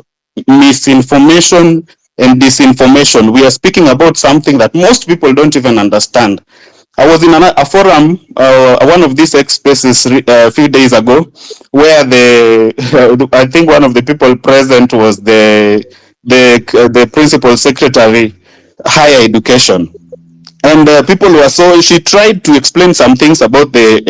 misinformation and disinformation. We are speaking about something that most people don't even understand. I was in a forum, one of these X spaces a few days ago, where I think one of the people present was the principal secretary, higher education. And people were she tried to explain some things about the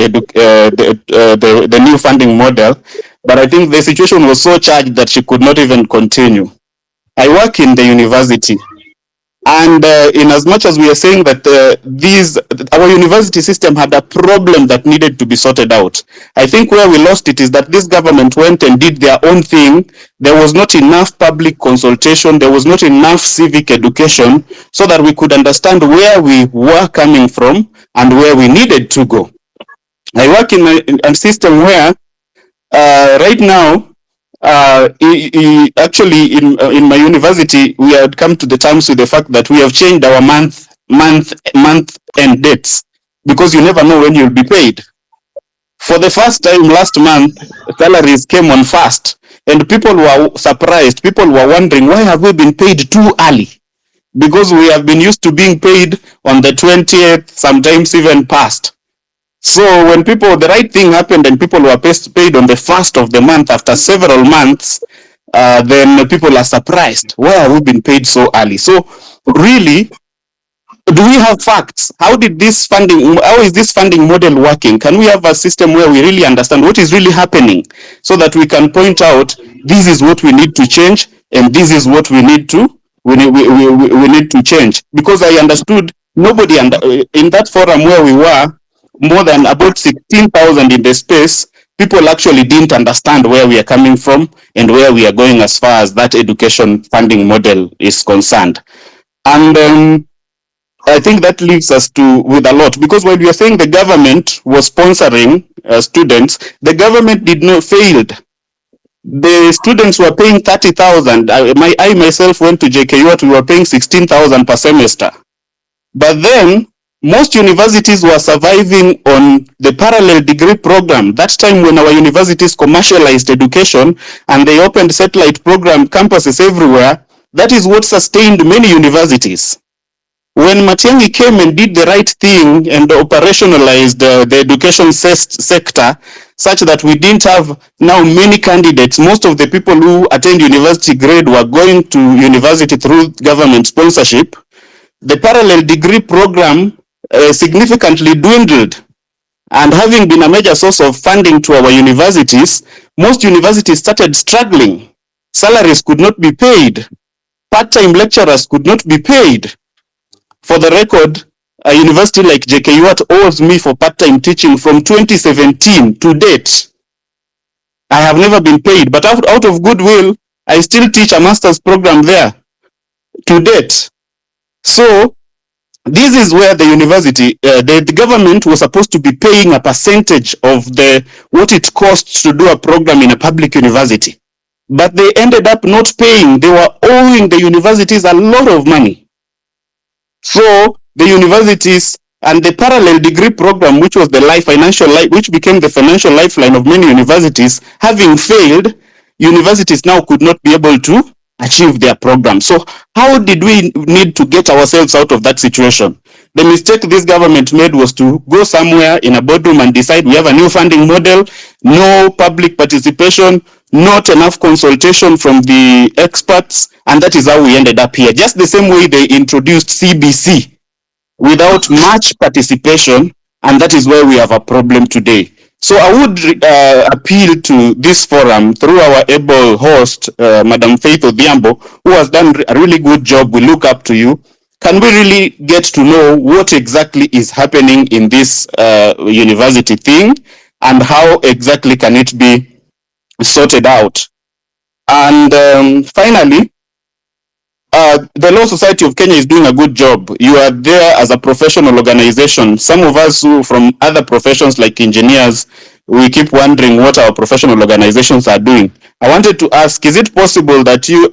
new funding model, but I think the situation was so charged that she could not even continue. I work in the university. And in as much as we are saying that our university system had a problem that needed to be sorted out, I think where we lost it is that this government went and did their own thing. There was not enough public consultation. There was not enough civic education so that we could understand where we were coming from and where we needed to go. I work in a system where right now, actually in my university, we had come to the terms with the fact that we have changed our month end dates, because you never know when you'll be paid. For the first time last month, salaries came on fast, and people were surprised. People were wondering, why have we been paid too early? Because we have been used to being paid on the 20th, sometimes even past. So when the right thing happened and people were paid on the first of the month after several months, then people are surprised. Why have we been paid so early? So really, do we have facts? How is this funding model working? Can we have a system where we really understand what is really happening so that we can point out this is what we need to change and this is what we need to we need to change? Because I understood nobody in that forum where we were, more than about 16,000 in the space, people actually didn't understand where we are coming from and where we are going as far as that education funding model is concerned. And I think that leaves us with a lot, because when we are saying the government was sponsoring students, the government did not failed. The students were paying 30,000. I myself went to JKU, we were paying 16,000 per semester. But then most universities were surviving on the parallel degree program. That time when our universities commercialized education and they opened satellite program campuses everywhere, that is what sustained many universities. When Matiang'i came and did the right thing and operationalized the education sector such that we didn't have now many candidates, most of the people who attend university grade were going to university through government sponsorship, the parallel degree program significantly dwindled. And having been a major source of funding to our universities, most universities started struggling. Salaries could not be paid. Part-time lecturers could not be paid. For the record, a university like JKU owes me for part-time teaching from 2017 to date. I have never been paid, but out of goodwill, I still teach a master's program there to date. So this is where the university, the government was supposed to be paying a percentage of what it costs to do a program in a public university. But they ended up not paying. They were owing the universities a lot of money. So the universities and the parallel degree program, which was which became the financial lifeline of many universities, having failed, universities now could not be able to achieve their program. So how did we need to get ourselves out of that situation? The mistake this government made was to go somewhere in a boardroom and decide we have a new funding model, no public participation, not enough consultation from the experts, and that is how we ended up here. Just the same way they introduced CBC without much participation, and that is where we have a problem today. So I would appeal to this forum through our able host, Madam Faith Odhiambo, who has done a really good job. We look up to you. Can we really get to know what exactly is happening in this university thing, and how exactly can it be sorted out? And finally, the Law Society of Kenya is doing a good job. You are there as a professional organization. Some of us who from other professions like engineers, we keep wondering what our professional organizations are doing. I wanted to ask, is it possible that you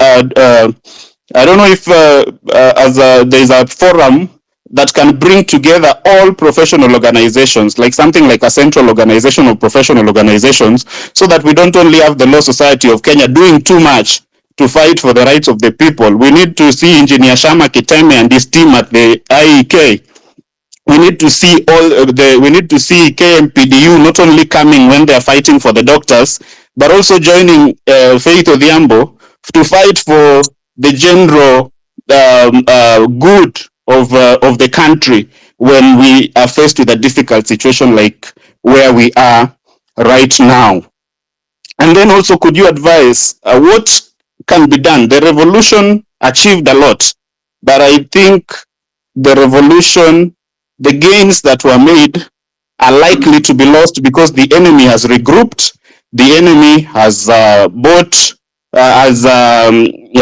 I don't know if there is a forum that can bring together all professional organizations, like something like a central organization of professional organizations, so that we don't only have the Law Society of Kenya doing too much to fight for the rights of the people. We need to see Engineer Shama Kiteme and his team at the IEK. We need to see we need to see KMPDU not only coming when they are fighting for the doctors, but also joining Faith Odhiambo to fight for the general good of the country when we are faced with a difficult situation like where we are right now. And then also, could you advise what can be done? The revolution achieved a lot, but I think the revolution, the gains that were made are likely to be lost because the enemy has regrouped, the enemy has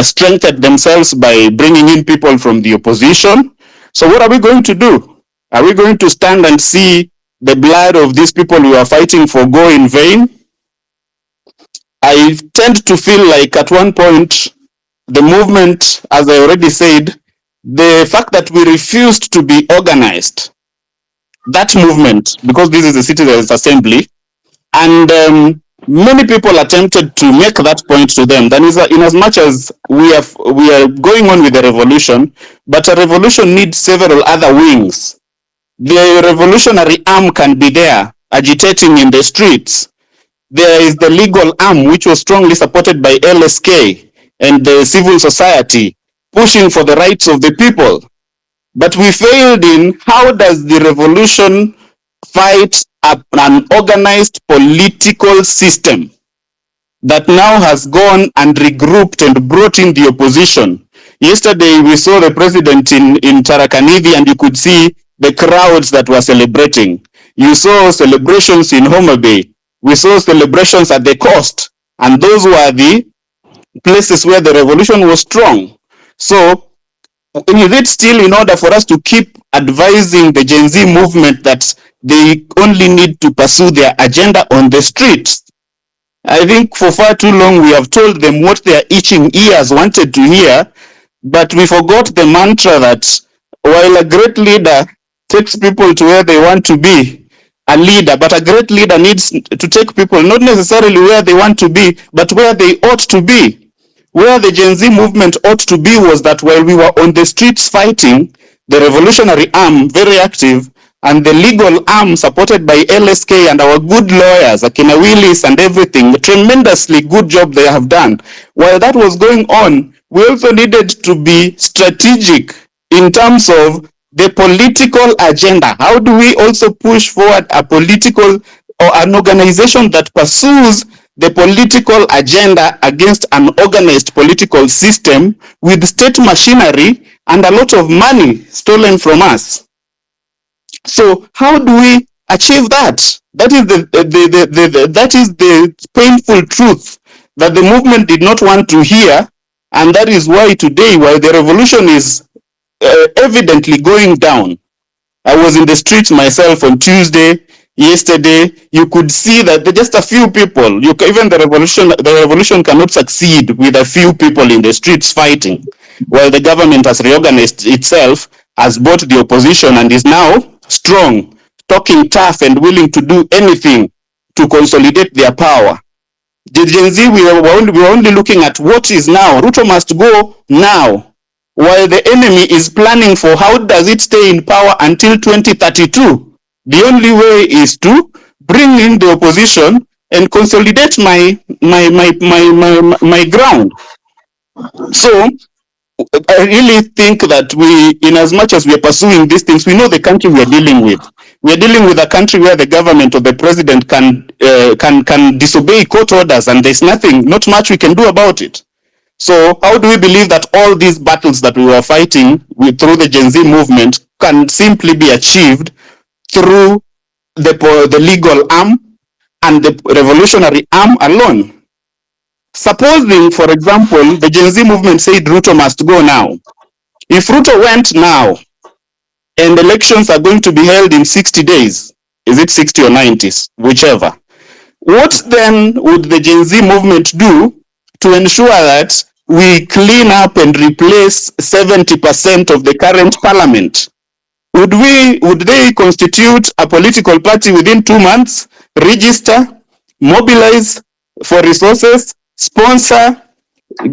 strengthened themselves by bringing in people from the opposition. So what are we going to do? Are we going to stand and see the blood of these people we are fighting for go in vain? I tend to feel like at one point, the movement, as I already said, the fact that we refused to be organized, that movement, because this is a citizens' assembly, and many people attempted to make that point to them. That is, in as much as we are going on with the revolution, but a revolution needs several other wings. The revolutionary arm can be there, agitating in the streets. there is the legal arm, which was strongly supported by LSK and the civil society, pushing for the rights of the people. But we failed in how does the revolution fight an organized political system that now has gone and regrouped and brought in the opposition. Yesterday, we saw the president in Tarakanidhi, and you could see the crowds that were celebrating. You saw celebrations in Homabay. We saw celebrations at the coast, and those were the places where the revolution was strong. So, is it still in order for us to keep advising the Gen Z movement that they only need to pursue their agenda on the streets? I think for far too long we have told them what their itching ears wanted to hear, but we forgot the mantra that while a great leader takes people to where they want to be, a leader, but a great leader needs to take people not necessarily where they want to be, but where they ought to be. Where the Gen Z movement ought to be was that while we were on the streets fighting, the revolutionary arm, very active, and the legal arm supported by LSK and our good lawyers, Akina Willis and everything, a tremendously good job they have done. While that was going on, we also needed to be strategic in terms of the political agenda. How do we also push forward a political or an organization that pursues the political agenda against an organized political system with state machinery and a lot of money stolen from us? So how do we achieve that? That is that is the painful truth that the movement did not want to hear, and that is why today, while the revolution is evidently going down, I was in the streets myself on Tuesday. Yesterday, you could see that just a few people. Even the revolution cannot succeed with a few people in the streets fighting, while the government has reorganized itself, has bought the opposition, and is now strong, talking tough, and willing to do anything to consolidate their power. The Gen Z, we were only looking at what is now. Ruto must go now, while the enemy is planning for how does it stay in power until 2032. The only way is to bring in the opposition and consolidate my ground. So I really think that we, in as much as we are pursuing these things, we know the country we are dealing with. We are dealing with a country where the government or the president can disobey court orders, and there's not much we can do about it. So how do we believe that all these battles that we were fighting through the Gen Z movement can simply be achieved through the legal arm and the revolutionary arm alone? Supposing, for example, the Gen Z movement said Ruto must go now. If Ruto went now, and elections are going to be held in 60 days, is it 60 or 90, whichever, what then would the Gen Z movement do to ensure that we clean up and replace 70% of the current parliament? Would they constitute a political party within 2 months, register, mobilize for resources, sponsor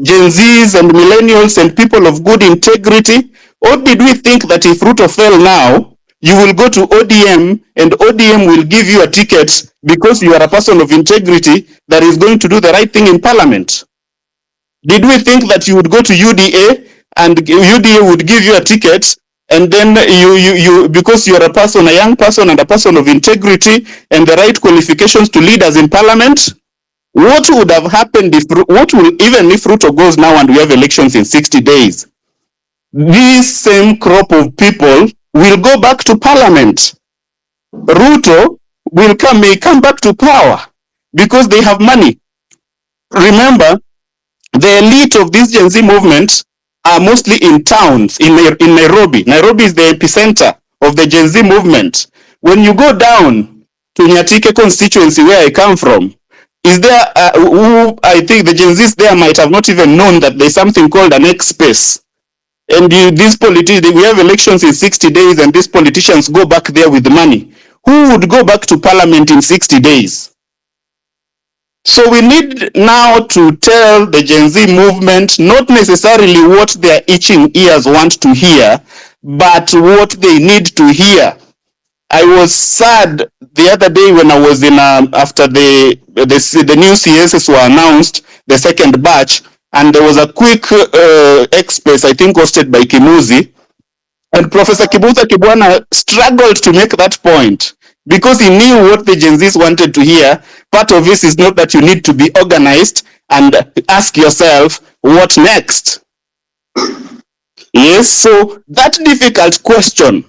Gen Zs and millennials and people of good integrity? Or did we think that if Ruto fell now, you will go to ODM and ODM will give you a ticket because you are a person of integrity that is going to do the right thing in parliament? Did we think that you would go to UDA and UDA would give you a ticket, and then you because you are a young person and a person of integrity and the right qualifications to lead us in parliament? What would have happened even if Ruto goes now and we have elections in 60 days? This same crop of people will go back to parliament. Ruto may come back to power because they have money. Remember, the elite of this Gen Z movement are mostly in towns, in Nairobi. Nairobi is the epicenter of the Gen Z movement. When you go down to Nyatike constituency, where I come from, is there, I think the Gen Zs there might have not even known that there's something called an X space. And these politicians, we have elections in 60 days, and these politicians go back there with money. Who would go back to parliament in 60 days? So we need now to tell the Gen Z movement not necessarily what their itching ears want to hear, but what they need to hear. I was sad the other day when I was in after the new CSs were announced, the second batch, and there was a quick express, I think hosted by Kimuzi, and Professor Kibuza Kibwana struggled to make that point because he knew what the Gen Zs wanted to hear. Part of this is not that you need to be organized and ask yourself, what next? Yes, so that difficult question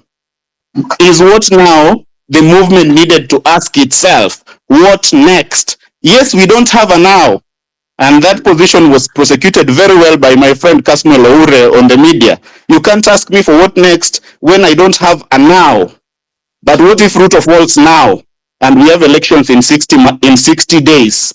is what now the movement needed to ask itself. What next? Yes, we don't have a now. And that position was prosecuted very well by my friend Kasmuel Oure on the media. You can't ask me for what next when I don't have a now. But what if Ruto falls now and we have elections in 60 days?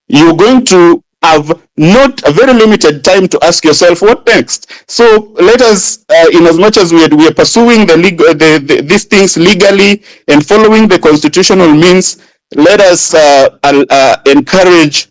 You're going to have not a very limited time to ask yourself what next. So let us, in as much as we are pursuing these things legally and following the constitutional means, let us encourage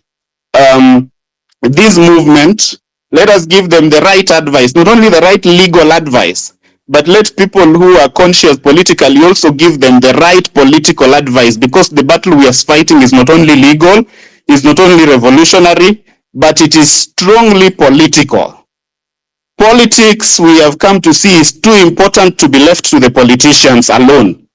this movement. Let us give them the right advice, not only the right legal advice, but let people who are conscious politically also give them the right political advice, because the battle we are fighting is not only legal, is not only revolutionary, but it is strongly political. Politics, we have come to see, is too important to be left to the politicians alone.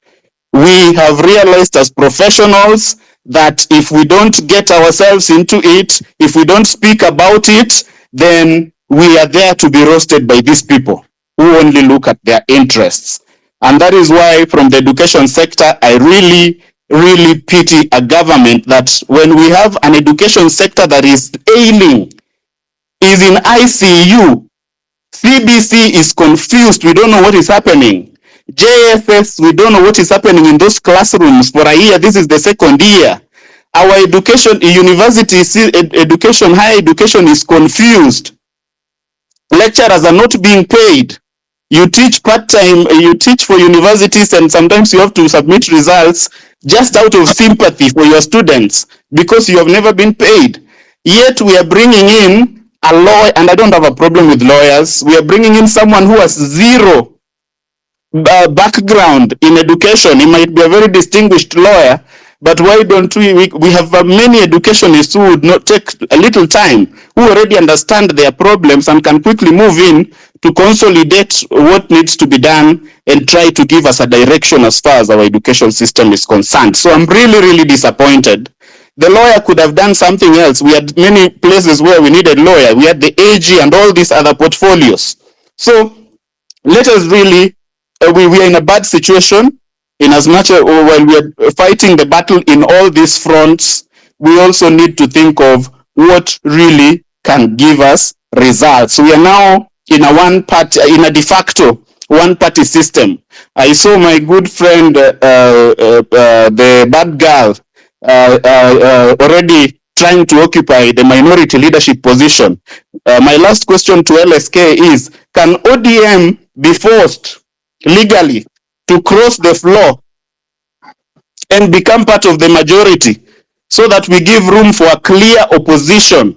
We have realized as professionals that if we don't get ourselves into it, if we don't speak about it, then we are there to be roasted by these people who only look at their interests. And that is why from the education sector, I really pity a government that when we have an education sector that is ailing, is in ICU, CBC is confused, we don't know what is happening. JFS, we don't know what is happening in those classrooms for a year. This is the second year. Our education, university education, higher education is confused. Lecturers are not being paid. You teach part-time, you teach for universities, and sometimes you have to submit results just out of sympathy for your students because you have never been paid. Yet we are bringing in a lawyer, and I don't have a problem with lawyers. We are bringing in someone who has zero background in education. He might be a very distinguished lawyer, but why don't we have many educationists who would not take a little time, who already understand their problems and can quickly move in to consolidate what needs to be done and try to give us a direction as far as our education system is concerned. So I'm really disappointed. The lawyer could have done something else. We had many places where we needed lawyer. We had the AG and all these other portfolios. So let us really, we are in a bad situation in as much as while we are fighting the battle in all these fronts, we also need to think of what really can give us results. We are now in a de facto one-party system. I saw my good friend, the bad girl, already trying to occupy the minority leadership position. My last question to LSK is, can ODM be forced legally to cross the floor and become part of the majority so that we give room for a clear opposition?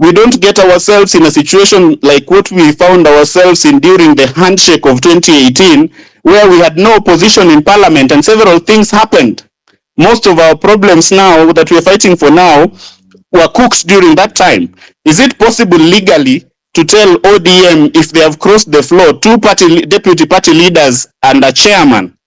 We don't get ourselves in a situation like what we found ourselves in during the handshake of 2018, where we had no opposition in parliament and several things happened. Most of our problems now that we're fighting for now were cooked during that time. Is it possible legally to tell ODM if they have crossed the floor, two deputy party leaders and a chairman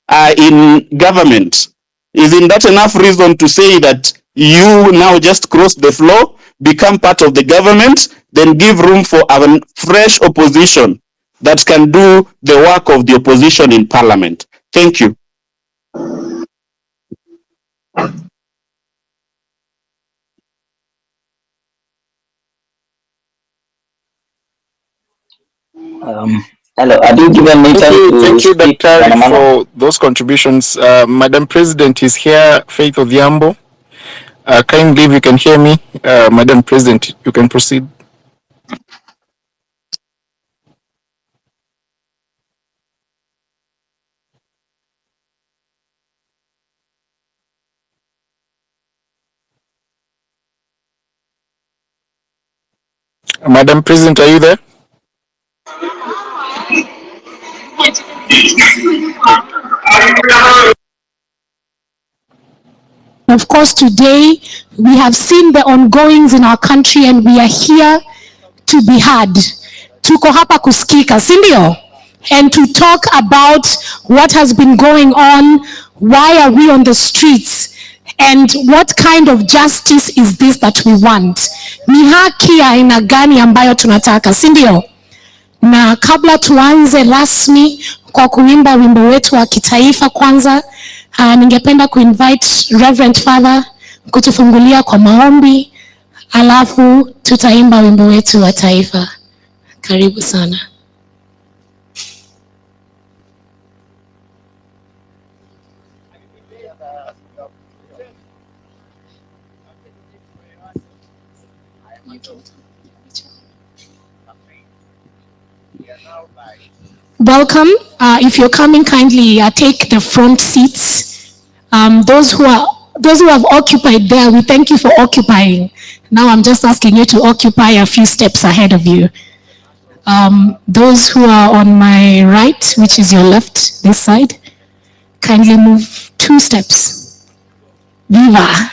are in government? Isn't that enough reason to say that you now just cross the floor, become part of the government, then give room for a fresh opposition that can do the work of the opposition in parliament? Thank you. Hello, are you given me time to Thank you, speak, Daktari, Bwana Mama? for those contributions. Madam President is here, Faith Odhiambo. Kindly, if you can hear me, Madam President, you can proceed. Madam President, are you there? Of course, today we have seen the ongoings in our country and we are here to be heard. Tuko hapa kusikika, si ndio? And to talk about what has been going on, why are we on the streets, and what kind of justice is this that we want. Ni haki ya aina gani ambayo tunataka, si ndio? Na kabla tuanze rasmi kwa kuimba wimbo wetu wa kitaifa kwanza, ningependa kuinvite Reverend Father kutufungulia kwa maombi, alafu tutaimba wimbo wetu wa taifa. Karibu sana. Welcome. If you're coming, kindly take the front seats. Those who have occupied there, we thank you for occupying. Now I'm just asking you to occupy a few steps ahead of you. Those who are on my right, which is your left, this side, kindly move 2 steps. Viva.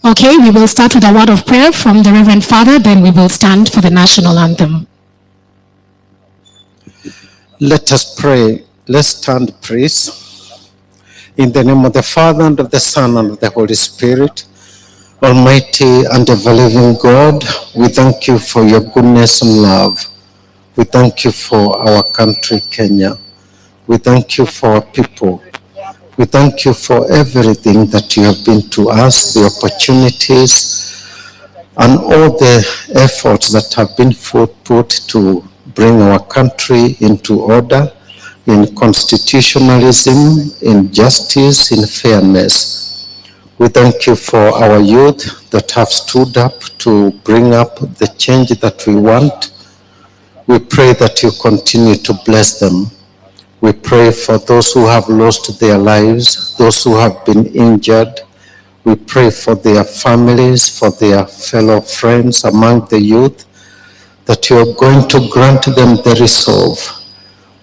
Okay, we will start with a word of prayer from the Reverend Father, then we will stand for the national anthem. Let us pray. Let's stand, please. In the name of the Father, and of the Son, and of the Holy Spirit, Almighty and ever-living God, we thank you for your goodness and love. We thank you for our country, Kenya. We thank you for our people. We thank you for everything that you have been to us, the opportunities, and all the efforts that have been put to bring our country into order, in constitutionalism, in justice, in fairness. We thank you for our youth that have stood up to bring up the change that we want. We pray that you continue to bless them. We pray for those who have lost their lives, those who have been injured. We pray for their families, for their fellow friends among the youth, that you are going to grant them the resolve.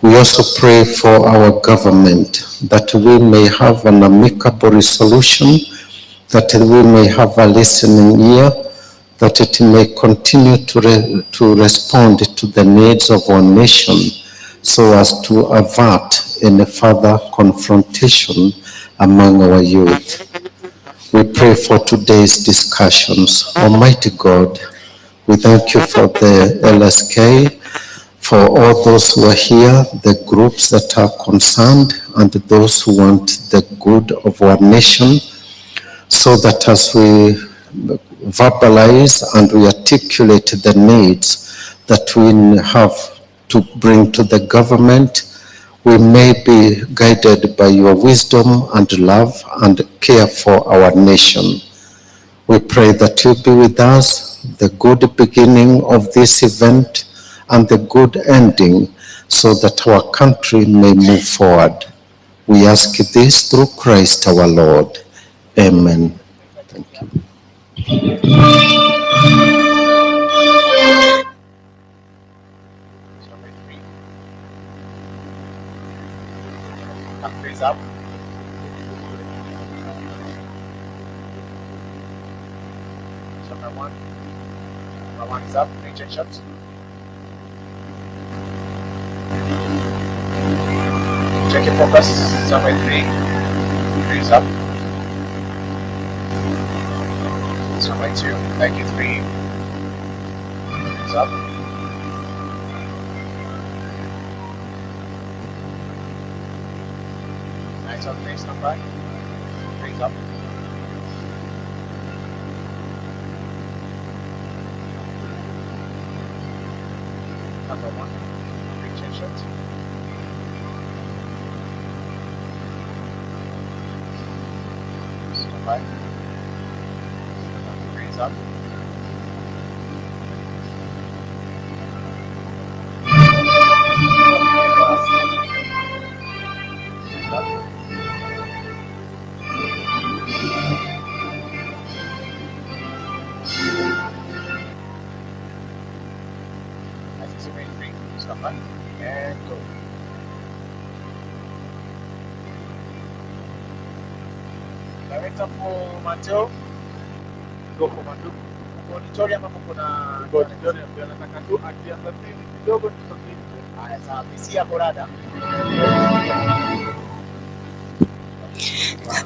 We also pray for our government, that we may have an amicable resolution, that we may have a listening ear, that it may continue to respond to the needs of our nation, so as to avert any further confrontation among our youth. We pray for today's discussions. Almighty God, we thank you for the LSK, for all those who are here, the groups that are concerned, and those who want the good of our nation, so that as we verbalize and we articulate the needs that we have to bring to the government, we may be guided by your wisdom and love and care for our nation. We pray that you be with us, the good beginning of this event and the good ending, so that our country may move forward. We ask this through Christ our Lord. Amen. Thank you. Face up. Number one. Number one is up. Reach and shut. Check your focus. Number 3. 3 is up. Number 2. Thank you. 3 is up. Nice on face, number 5. 3 is up. Number 1. Reach and shut. Number 5. Number 3 is up.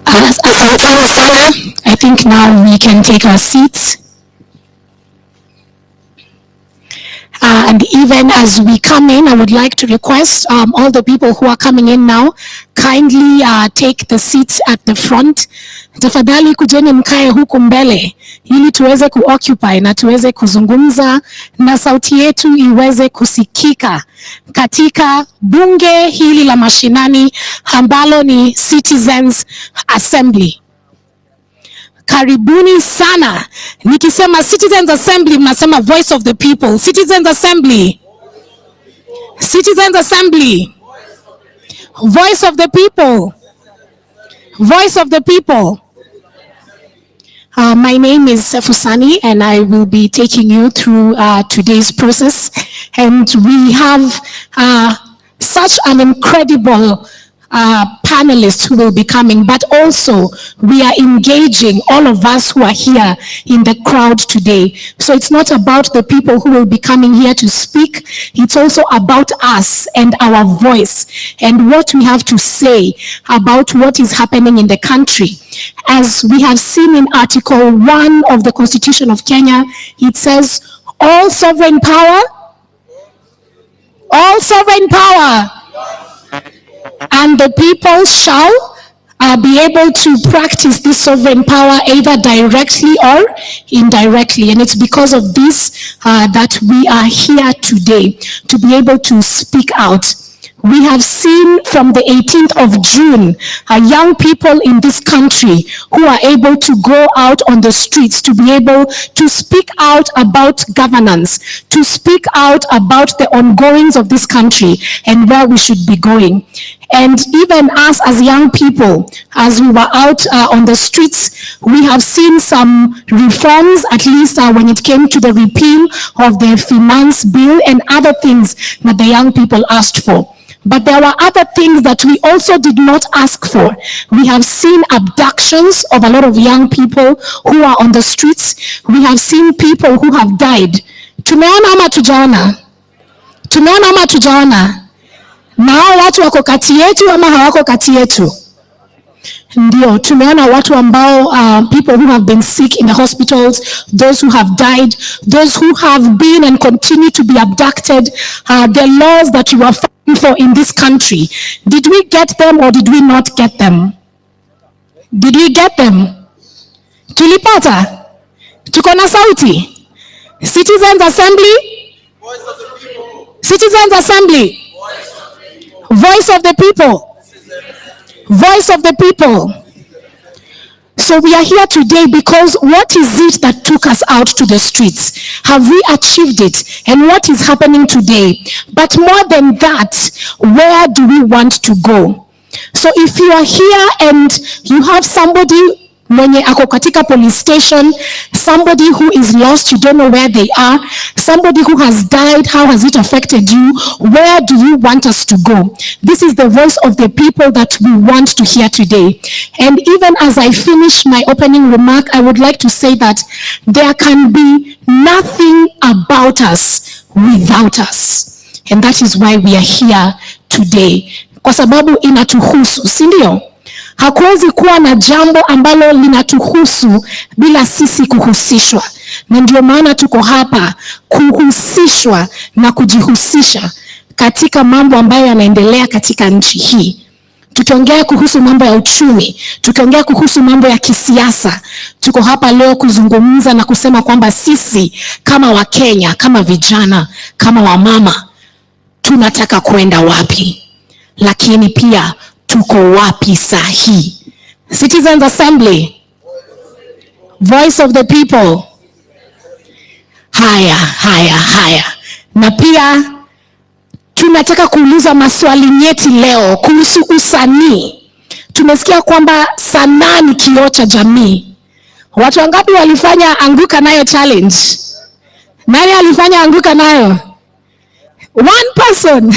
Asante sana. I think now we can take our seats. And even as we come in, I would like to request all the people who are coming in now, kindly take the seats at the front. Tafadhali kujeni mkae huku mbele, ili tuweze kuoccupy na tuweze kuzungumza na sauti yetu iweze kusikika katika bunge hili la mashinani ambalo ni Citizens Assembly. Karibuni sana. Nikisema Citizens Assembly, mnasema Voice of the People. Citizens Assembly. Citizens Assembly. Voice of the People. Voice of the People. My name is Sefusani, and I will be taking you through today's process. And we have such an incredible panelists who will be coming, but also we are engaging all of us who are here in the crowd today. So it's not about the people who will be coming here to speak, it's also about us and our voice and what we have to say about what is happening in the country. As we have seen in Article 1 of the Constitution of Kenya, it says, all sovereign power, and the people shall be able to practice this sovereign power either directly or indirectly. And it's because of this that we are here today, to be able to speak out. We have seen from the 18th of June, young people in this country who are able to go out on the streets to be able to speak out about governance, to speak out about the ongoings of this country and where we should be going. And even us as young people, as we were out on the streets, we have seen some reforms, at least when it came to the repeal of the finance bill and other things that the young people asked for. But there were other things that we also did not ask for. We have seen abductions of a lot of young people who are on the streets. We have seen people who have died. Tumeona ama tujaona? Tumeona ama tujaona? Na hao watu wako kati yetu ama hawako kati yetu? Ndio, tumeona watu ambao, people who have been sick in the hospitals, those who have died, those who have been and continue to be abducted, the laws that you are fighting for in this country. Did we get them or did we not get them? Did we get them? Tulipata? Tuko na sauti? Citizens Assembly? Citizens Assembly? Voice of the people. Voice of the people. So we are here today because what is it that took us out to the streets? Have we achieved it? And what is happening today? But more than that, where do we want to go? So if you are here and you have somebody mwenye ako katika police station, somebody who is lost, you don't know where they are, somebody who has died, how has it affected you? Where do you want us to go? This is the voice of the people that we want to hear today. And even as I finish my opening remark, I would like to say that there can be nothing about us without us. And that is why we are here today. Kwa sababu inatuhusu, si ndio? Hakuwezi kuwa na jambo ambalo linatuhusu bila sisi kuhusishwa. Na ndio maana tuko hapa kuhusishwa na kujihusisha katika mambo ambayo yanaendelea katika nchi hii. Tukiongea kuhusu mambo ya uchumi, tukiongea kuhusu mambo ya kisiasa, tuko hapa leo kuzungumza na kusema kwamba sisi kama Wakenya, kama vijana, kama wamama, tunataka kwenda wapi? Lakini pia tuko wapi sahi? Citizens Assembly, Voice of the People. Haya. Na pia tunataka kuuliza maswali nyeti leo kuhusu usanii. Tumesikia kwamba sanaa ni kioo cha jamii. Watu wangapi walifanya anguka nayo challenge? Nani alifanya anguka nayo? One person.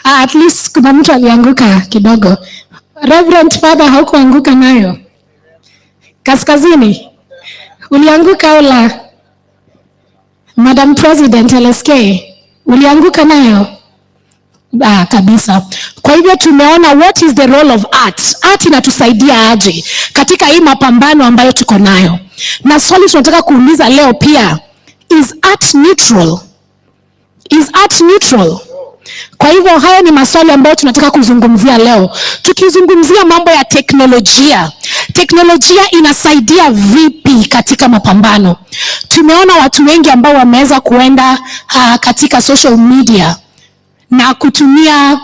At least kuna mtu alianguka kidogo. Reverend Father haukuanguka nayo. Kaskazini, ulianguka au la? Madam President LSK, ulianguka nayo? Kabisa. Kwa hivyo tumeona what is the role of art. Art inatusaidia aje katika hii mapambano ambayo tuko nayo. Na swali tunataka kuuliza leo pia, is art neutral? Is art neutral? Kwa hivyo haya ni maswali ambayo tunataka kuzungumzia leo. Tukizungumzia mambo ya teknolojia. Teknolojia inasaidia vipi katika mapambano? Tumeona watu wengi ambao wameweza kuenda katika social media na kutumia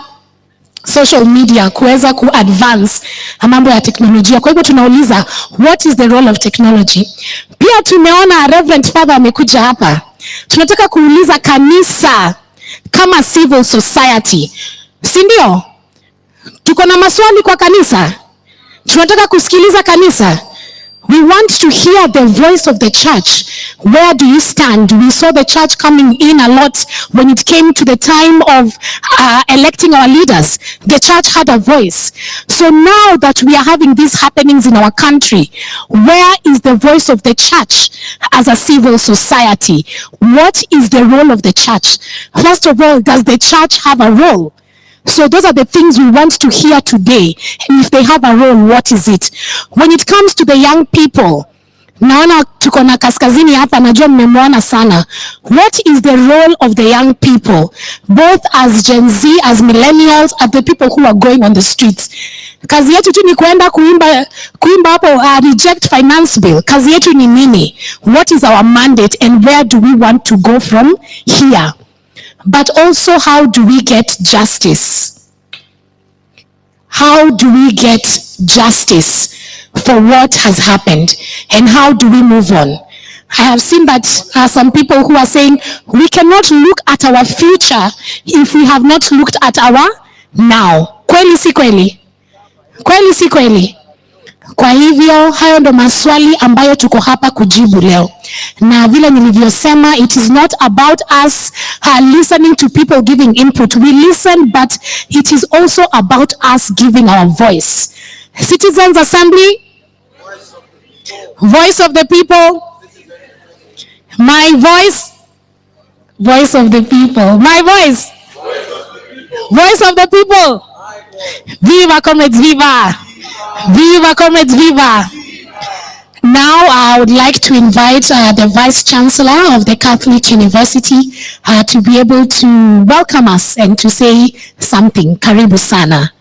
social media kuweza kuadvance mambo ya teknolojia. Kwa hivyo tunauliza, what is the role of technology? Pia tumeona Reverend Father amekuja hapa. Tunataka kuuliza kanisa kama civil society, si ndio? Tuko na maswali kwa kanisa. Tunataka kusikiliza kanisa. We want to hear the voice of the church. Where do you stand? We saw the church coming in a lot when it came to the time of electing our leaders. The church had a voice. So now that we are having these happenings in our country, where is the voice of the church as a civil society? What is the role of the church? First of all, does the church have a role? So those are the things we want to hear today. And if they have a role, what is it? When it comes to the young people, naona tuko na Kaskazini hapa, najua mmemwona sana. What is the role of the young people, both as Gen Z, as millennials, as the people who are going on the streets? Kazi yetu tu ni kuenda kuimba hapo reject finance bill. Kazi yetu ni nini? What is our mandate and where do we want to go from here? But also, how do we get justice? How do we get justice for what has happened? And how do we move on? I have seen that some people who are saying we cannot look at our future if we have not looked at our now. Kweli si kweli? Kweli si kweli? Kwa hivyo hayo ndo maswali ambayo tuko hapa kujibu leo. Na vile nilivyosema, it is not about us listening to people giving input. We listen, but it is also about us giving our voice. Citizens Assembly, voice of the people, my voice, voice of the people, my voice, voice of the people. Viva comrades, viva! Viva comrades, viva! Now I would like to invite the Vice Chancellor of the Catholic University to be able to welcome us and to say something. Karibu sana.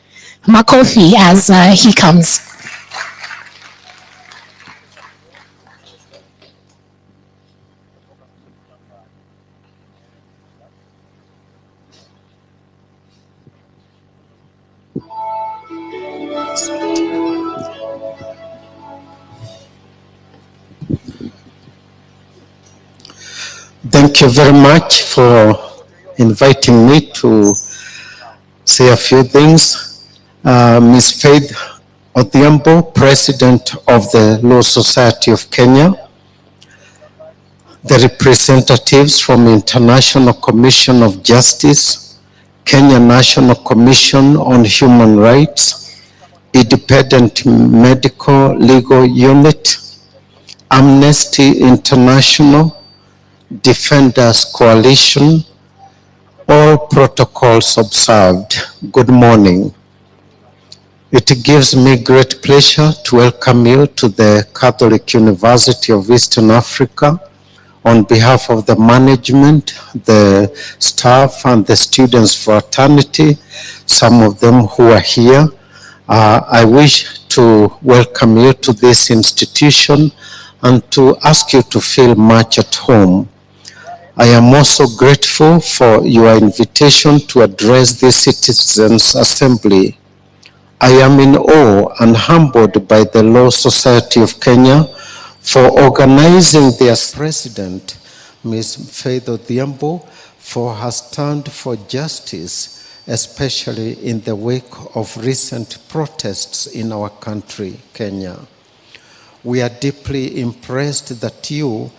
Makofi as he comes. Thank you very much for inviting me to say a few things. Ms. Faith Odhiambo, President of the Law Society of Kenya, the representatives from International Commission of Justice, Kenya National Commission on Human Rights, Independent Medical Legal Unit, Amnesty International, Defenders Coalition, all protocols observed. Good morning. It gives me great pleasure to welcome you to the Catholic University of Eastern Africa on behalf of the management, the staff, and the students fraternity, some of them who are here. I wish to welcome you to this institution and to ask you to feel much at home. I am also grateful for your invitation to address the Citizens Assembly. I am in awe and humbled by the Law Society of Kenya for organizing their president, Ms. Faith Odhiambo, for her stand for justice, especially in the wake of recent protests in our country, Kenya. We are deeply impressed that you,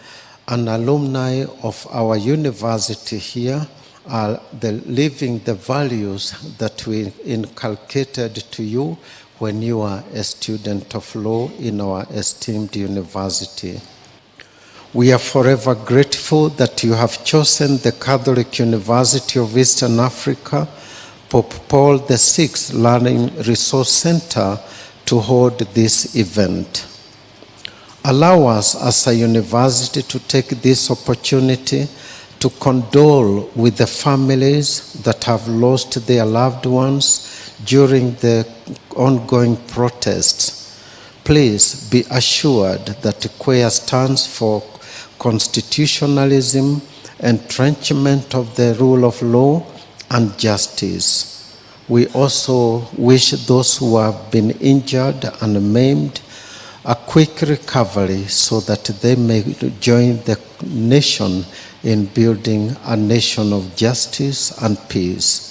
an alumni of our university here, are living the values that we inculcated to you when you are a student of law in our esteemed university. We are forever grateful that you have chosen the Catholic University of Eastern Africa, Pope Paul VI Learning Resource Center, to hold this event. Allow us as a university to take this opportunity to condole with the families that have lost their loved ones during the ongoing protests. Please be assured that CUEA stands for constitutionalism, entrenchment of the rule of law, and justice. We also wish those who have been injured and maimed a quick recovery so that they may join the nation in building a nation of justice and peace.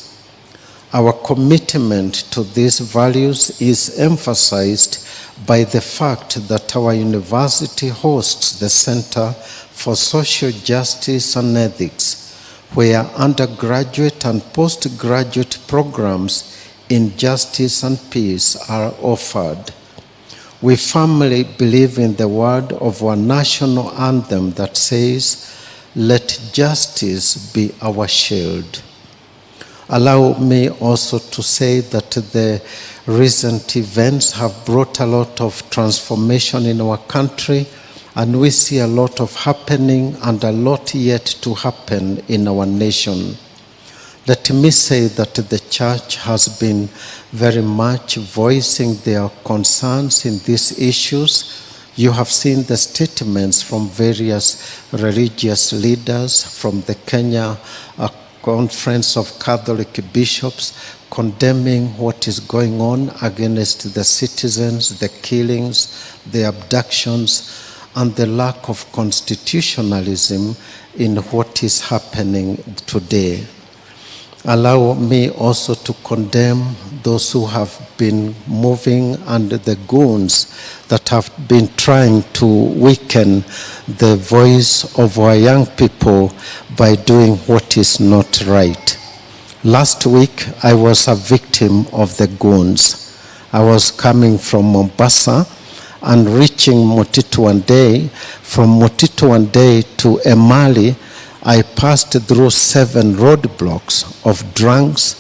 Our commitment to these values is emphasized by the fact that our university hosts the Center for Social Justice and Ethics, where undergraduate and postgraduate programs in justice and peace are offered. We firmly believe in the word of our national anthem that says, "Let justice be our shield." Allow me also to say that the recent events have brought a lot of transformation in our country, and we see a lot of happening and a lot yet to happen in our nation. Let me say that the church has been very much voicing their concerns in these issues. You have seen the statements from various religious leaders, from the Kenya Conference of Catholic Bishops, condemning what is going on against the citizens, the killings, the abductions, and the lack of constitutionalism in what is happening today. Allow me also to condemn those who have been moving under the goons that have been trying to weaken the voice of our young people by doing what is not right. Last week, I was a victim of the goons. I was coming from Mombasa and reaching Mutituandei. From Mutituandei to Emali, I passed through 7 roadblocks of drunks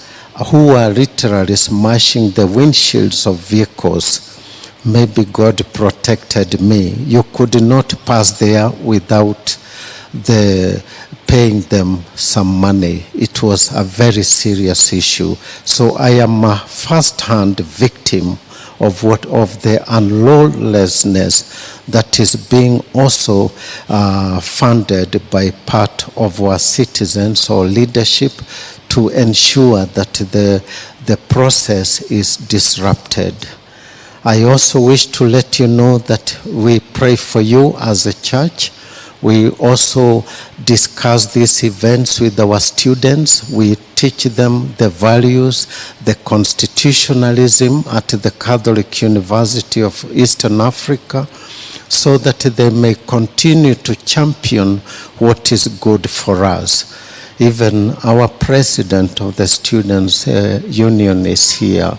who were literally smashing the windshields of vehicles. Maybe God protected me. You could not pass there without paying them some money. It was a very serious issue. So I am a first-hand victim of the unlawlessness that is being also funded by part of our citizens or leadership to ensure that the process is disrupted. I also wish to let you know that we pray for you as a church. We also discuss these events with our students. We teach them the values, the constitutionalism at the Catholic University of Eastern Africa, so that they may continue to champion what is good for us. Even our president of the Students' Union is here.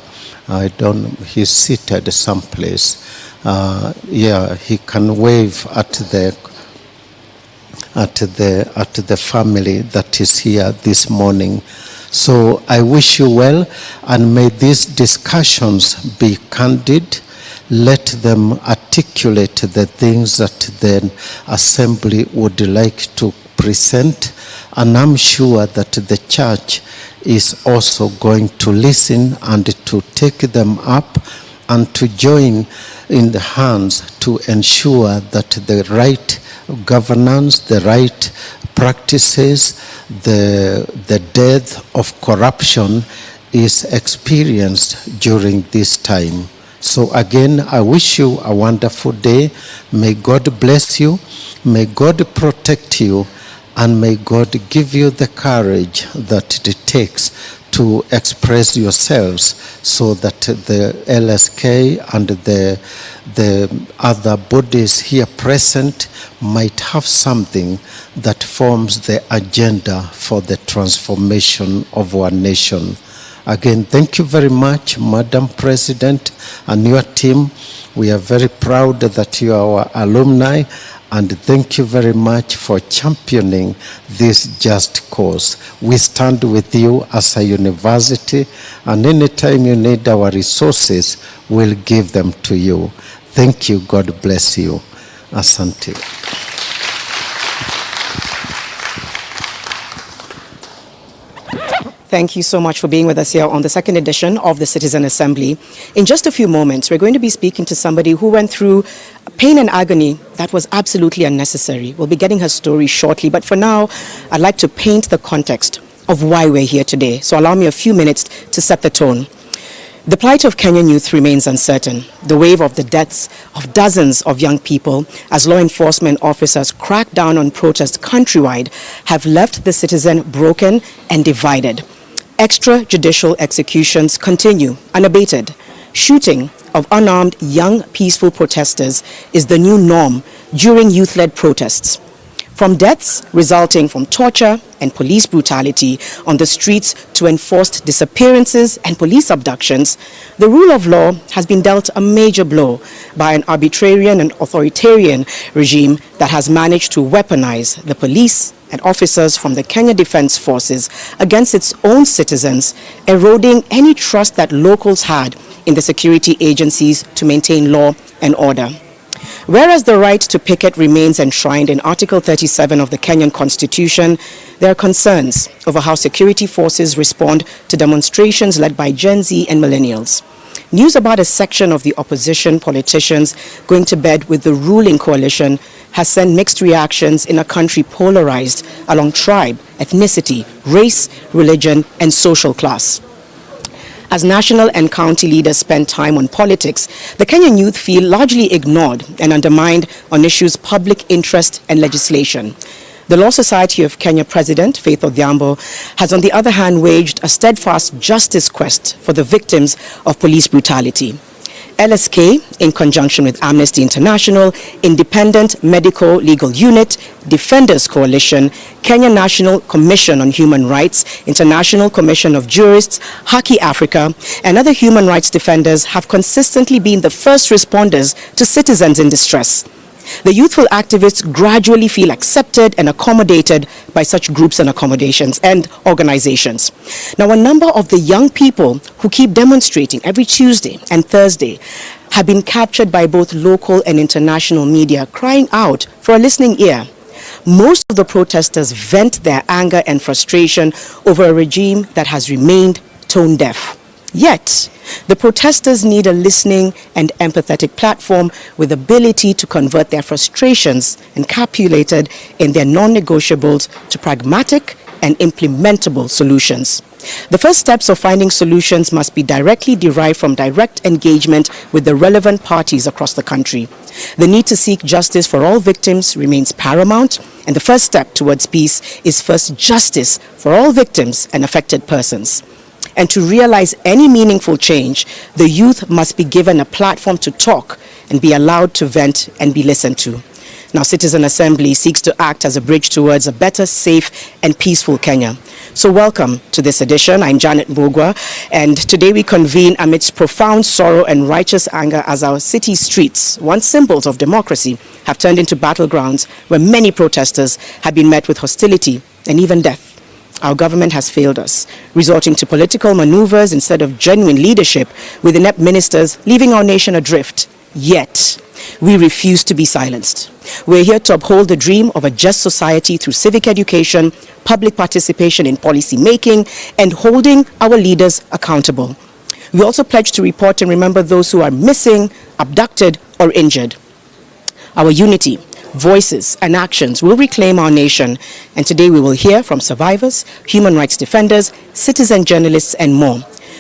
He's seated someplace. He can wave at the family that is here this morning. So I wish you well, and may these discussions be candid. Let them articulate the things that the assembly would like to present, and I'm sure that the church is also going to listen and to take them up and to join in the hands to ensure that the right governance, the right practices, the death of corruption is experienced during this time. So again, I wish you a wonderful day. May God bless you. May God protect you. And may God give you the courage that it takes to express yourselves so that the LSK and the other bodies here present might have something that forms the agenda for the transformation of our nation. Again, thank you very much, Madam President and your team. We are very proud that you are our alumni, and thank you very much for championing this just cause. We stand with you as a university, and anytime you need our resources, we'll give them to you. Thank you. God bless you. Asante. Thank you so much for being with us here on the second edition of the Citizen Assembly. In just a few moments, we're going to be speaking to somebody who went through pain and agony that was absolutely unnecessary. We'll be getting her story shortly, but for now, I'd like to paint the context of why we're here today. So allow me a few minutes to set the tone. The plight of Kenyan youth remains uncertain. The wave of the deaths of dozens of young people as law enforcement officers crack down on protests countrywide have left the citizen broken and divided. Extrajudicial executions continue unabated. Shooting of unarmed young peaceful protesters is the new norm during youth-led protests. From deaths resulting from torture and police brutality on the streets to enforced disappearances and police abductions, the rule of law has been dealt a major blow by an arbitrarian and authoritarian regime that has managed to weaponize the police and officers from the Kenya Defense Forces against its own citizens, eroding any trust that locals had in the security agencies to maintain law and order. Whereas the right to picket remains enshrined in Article 37 of the Kenyan Constitution, there are concerns over how security forces respond to demonstrations led by Gen Z and millennials. News about a section of the opposition politicians going to bed with the ruling coalition has sent mixed reactions in a country polarized along tribe, ethnicity, race, religion, and social class. As national and county leaders spend time on politics, the Kenyan youth feel largely ignored and undermined on issues public interest and legislation. The Law Society of Kenya President Faith Odhiambo has, on the other hand, waged a steadfast justice quest for the victims of police brutality. LSK, in conjunction with Amnesty International, Independent Medical Legal Unit, Defenders Coalition, Kenya National Commission on Human Rights, International Commission of Jurists, Haki Africa, and other human rights defenders have consistently been the first responders to citizens in distress. The youthful activists gradually feel accepted and accommodated by such groups and accommodations and organizations. Now, a number of the young people who keep demonstrating every Tuesday and Thursday have been captured by both local and international media, crying out for a listening ear. Most of the protesters vent their anger and frustration over a regime that has remained tone deaf. Yet, the protesters need a listening and empathetic platform with ability to convert their frustrations encapsulated in their non-negotiables to pragmatic and implementable solutions. The first steps of finding solutions must be directly derived from direct engagement with the relevant parties across the country. The need to seek justice for all victims remains paramount, and the first step towards peace is first justice for all victims and affected persons. And to realize any meaningful change, the youth must be given a platform to talk and be allowed to vent and be listened to. Now, Citizen Assembly seeks to act as a bridge towards a better, safe, and peaceful Kenya. So welcome to this edition. I'm Janet Mbugua, and today we convene amidst profound sorrow and righteous anger as our city streets, once symbols of democracy, have turned into battlegrounds where many protesters have been met with hostility and even death. Our government has failed us, resorting to political maneuvers instead of genuine leadership, with inept ministers leaving our nation adrift. Yet, we refuse to be silenced. We're here to uphold the dream of a just society through civic education, public participation in policy making, and holding our leaders accountable. We also pledge to report and remember those who are missing, abducted, or injured. Our unity, voices, and actions will reclaim our nation, and today we will hear from survivors, human rights defenders, citizen journalists, and more.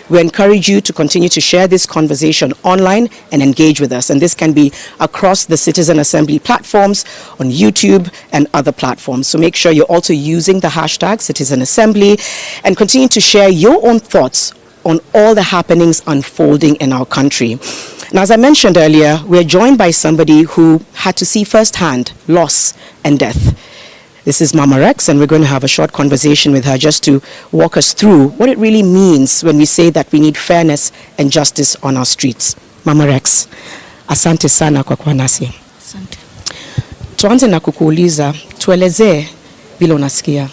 We encourage you to continue to share this conversation online and engage with us, and this can be across the Citizen Assembly platforms, on YouTube, and other platforms. So make sure you're also using the hashtag Citizen Assembly and continue to share your own thoughts on all the happenings unfolding in our country. Now, as I mentioned earlier, we are joined by somebody who had to see firsthand loss and death. This is Mama Rex, and we're going to have a short conversation with her just to walk us through what it really means when we say that we need fairness and justice on our streets. Mama Rex, asante sana kwa kuwa nasi. Asante. Tuanze na kukuuliza, tuelezee vile unasikia.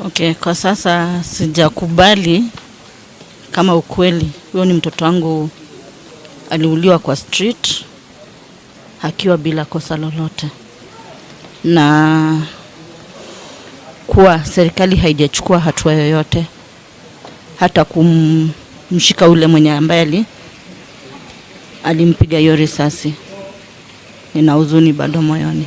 Okay, kwa sasa sijakubali kama ukweli. Huyo ni mtoto wangu aliuliwa kwa street akiwa bila kosa lolote. Na kuwa serikali haijachukua hatua yoyote hata kumshika ule mwenye ambaye alimpiga hiyo risasi. Nina huzuni bado moyoni.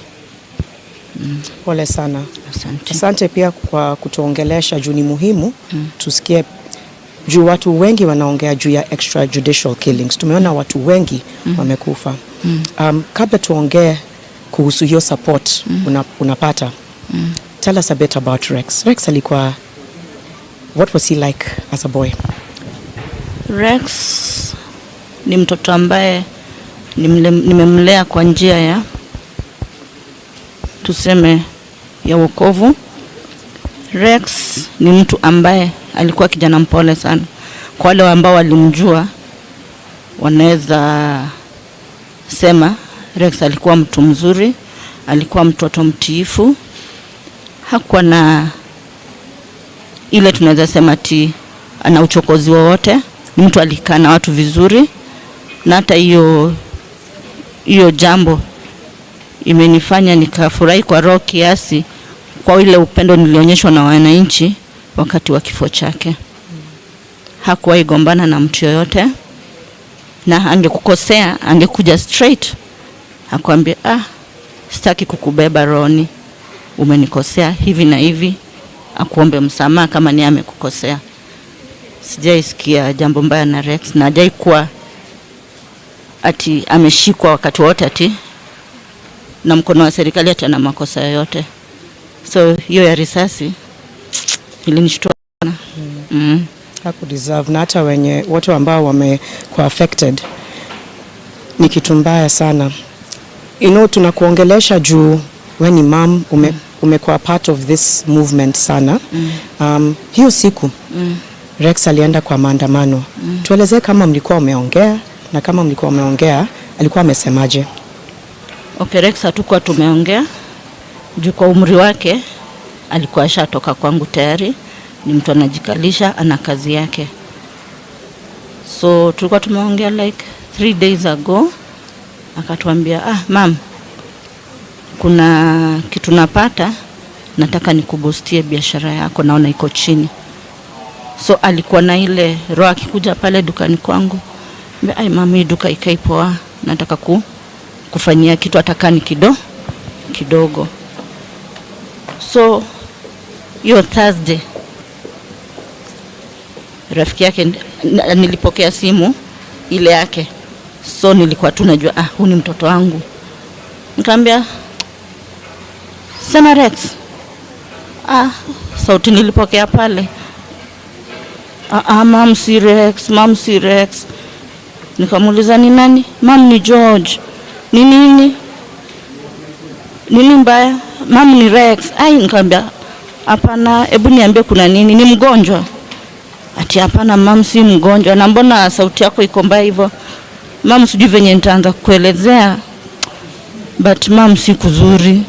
Pole sana. Asante. Asante pia kwa kutuongelesha juu ni muhimu tusikie juu watu wengi wanaongea juu ya extrajudicial killings. Tumeona watu wengi wamekufa. Kabla tuongee kuhusu hiyo support unapata. Tell us a bit about Rex. Rex alikuwa, what was he like as a boy? Rex ni mtoto ambaye nimemlea kwa njia ya tuseme ya wokovu. Rex ni mtu ambaye alikuwa kijana mpole sana. Kwa wale ambao walimjua wanaweza sema Rex alikuwa mtu mzuri, alikuwa mtoto mtiifu. Hakuwa na ile tunaweza sema ana uchokozi wowote. Ni mtu alikaa na watu vizuri, na hata hiyo jambo imenifanya nikafurahi kwa roho kiasi kwa ile upendo nilionyeshwa na wananchi wakati wa kifo chake. Hakuwahi gombana na mtu yoyote, na angekukosea angekuja straight akwambia sitaki kukubeba rohoni, umenikosea hivi na hivi, akuombe msamaha kama ni amekukosea. Sijaisikia jambo mbaya na Rex, na hajai kuwa ati ameshikwa wakati wote ati na mkono wa serikali ati ana makosa yoyote. So hiyo ya risasi ilinishtua sana. Haku deserve, na hata wenye watu ambao wamekuwa affected ni kitu mbaya sana. Tunakuongelesha juu when ni mom umekuwa part of this movement sana. Hiyo siku Rex alienda kwa maandamano. Tuelezee kama mlikuwa umeongea, na kama mlikuwa umeongea alikuwa amesemaje? Okay, Rex hatukuwa tumeongea juu kwa umri wake alikuwa ashatoka kwangu tayari. Ni mtu anajikalisha, ana kazi yake. So tulikuwa tumeongea like 3 days ago. Akatuambia mam, kuna kitu napata, nataka nikubustie biashara yako, naona iko chini. So alikuwa na ile roho akikuja pale dukani kwangu, mami hii duka ikai poa, nataka kufanyia kitu atakani kidogo. So hiyo Thursday rafiki yake nilipokea simu ile yake. So nilikuwa tu najua huyu ni mtoto wangu. Nikamwambia sema Rex. Sauti nilipokea pale. Mam si Rex. Nikamuuliza ni nani? Mam ni George. Ni nini? Nini mbaya? Mam ni Rex. Nikamwambia hapana, hebu niambie kuna nini? Ni mgonjwa? Ati hapana mam, si mgonjwa. Na mbona sauti yako iko mbaya hivyo? Mam, sijui venye nitaanza kuelezea, but mam si kuzuri.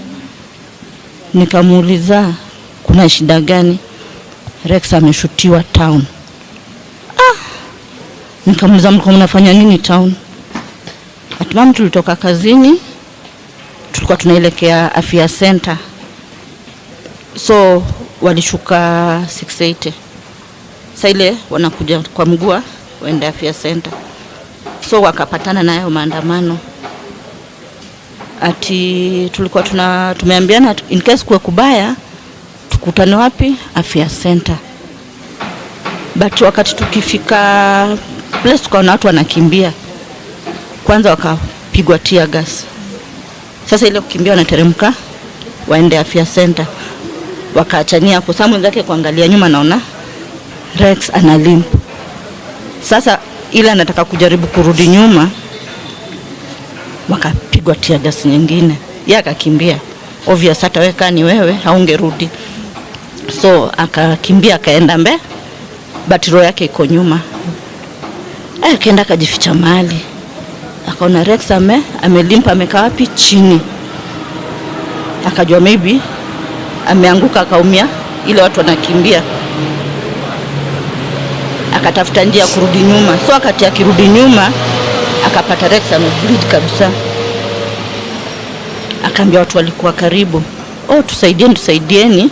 Nikamuuliza kuna shida gani? Rex ameshutiwa town. Nikamuuliza mlikuwa mnafanya nini town? Ati mam, tulitoka kazini, tulikuwa tunaelekea afya center. So walishuka 680. Sasa ile wanakuja kwa mguu waende afya center. So wakapatana nayo maandamano. Ati tulikuwa tumeambiana in case kuwe kubaya tukutane wapi? Afya center. But wakati tukifika place kwa watu wanakimbia, kwanza wakapigwa tear gas. Sasa ile kukimbia wanateremka waende afya center. Wakaachania hapo, Samu zake kuangalia nyuma, naona Rex ana limp. Sasa ile anataka kujaribu kurudi nyuma, wakapigwa tear gas nyingine. Yeye akakimbia. obvious hataweka ni wewe haungerudi. So akakimbia akaenda mbe, but roho yake iko nyuma. Akaenda akajificha mahali. Akaona Rex amelimpa amekaa wapi chini. Akajua maybe ameanguka akaumia, ile watu wanakimbia. Akatafuta njia kurudi nyuma. So wakati akirudi nyuma akapata Rex amebleed kabisa. Akaambia watu walikuwa karibu, "Oh, tusaidieni.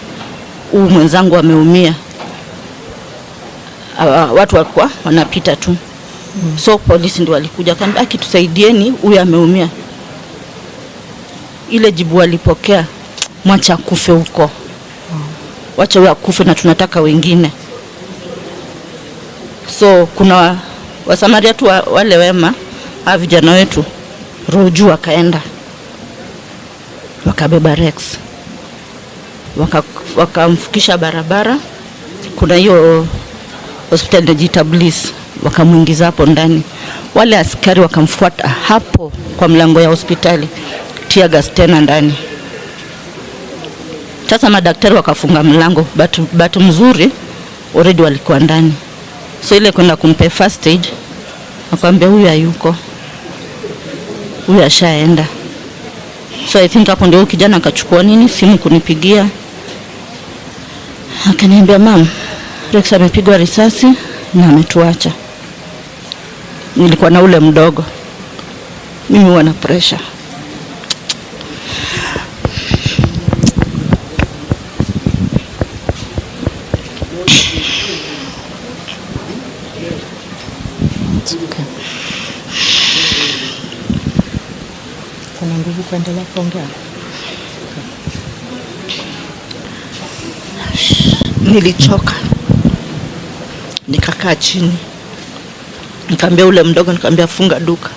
Huyu mwenzangu ameumia." Watu walikuwa wanapita tu. So polisi ndio walikuja akaambia, "Tusaidieni, huyu ameumia." Ile jibu walipokea, "Mwacha kufe huko. Wacha huyu akufe na tunataka wengine." So kuna wasamaria tu wale wema, vijana wetu roju wakaenda. Wakabeba Rex. Wakamfikisha barabara. Kuna hiyo hospitali inajiita Bliss, wakamuingiza hapo ndani. Wale askari wakamfuata hapo kwa mlango ya hospitali, tear gas tena ndani. Sasa madaktari wakafunga mlango, but mzuri already walikuwa ndani. So ile kwenda kumpe first aid, akamwambia huyu hayuko, huyu ashaenda. So I think hapo ndio kijana akachukua simu kunipigia. Akaniambia, "Mom, Rex amepigwa risasi na ametuacha." Nilikuwa na ule mdogo. Mimi huwa na pressure. Kuna nguvu kuendelea kuongea? Nilichoka. Nikakaa chini. Nikamwambia ule mdogo, nikamwambia funga duka.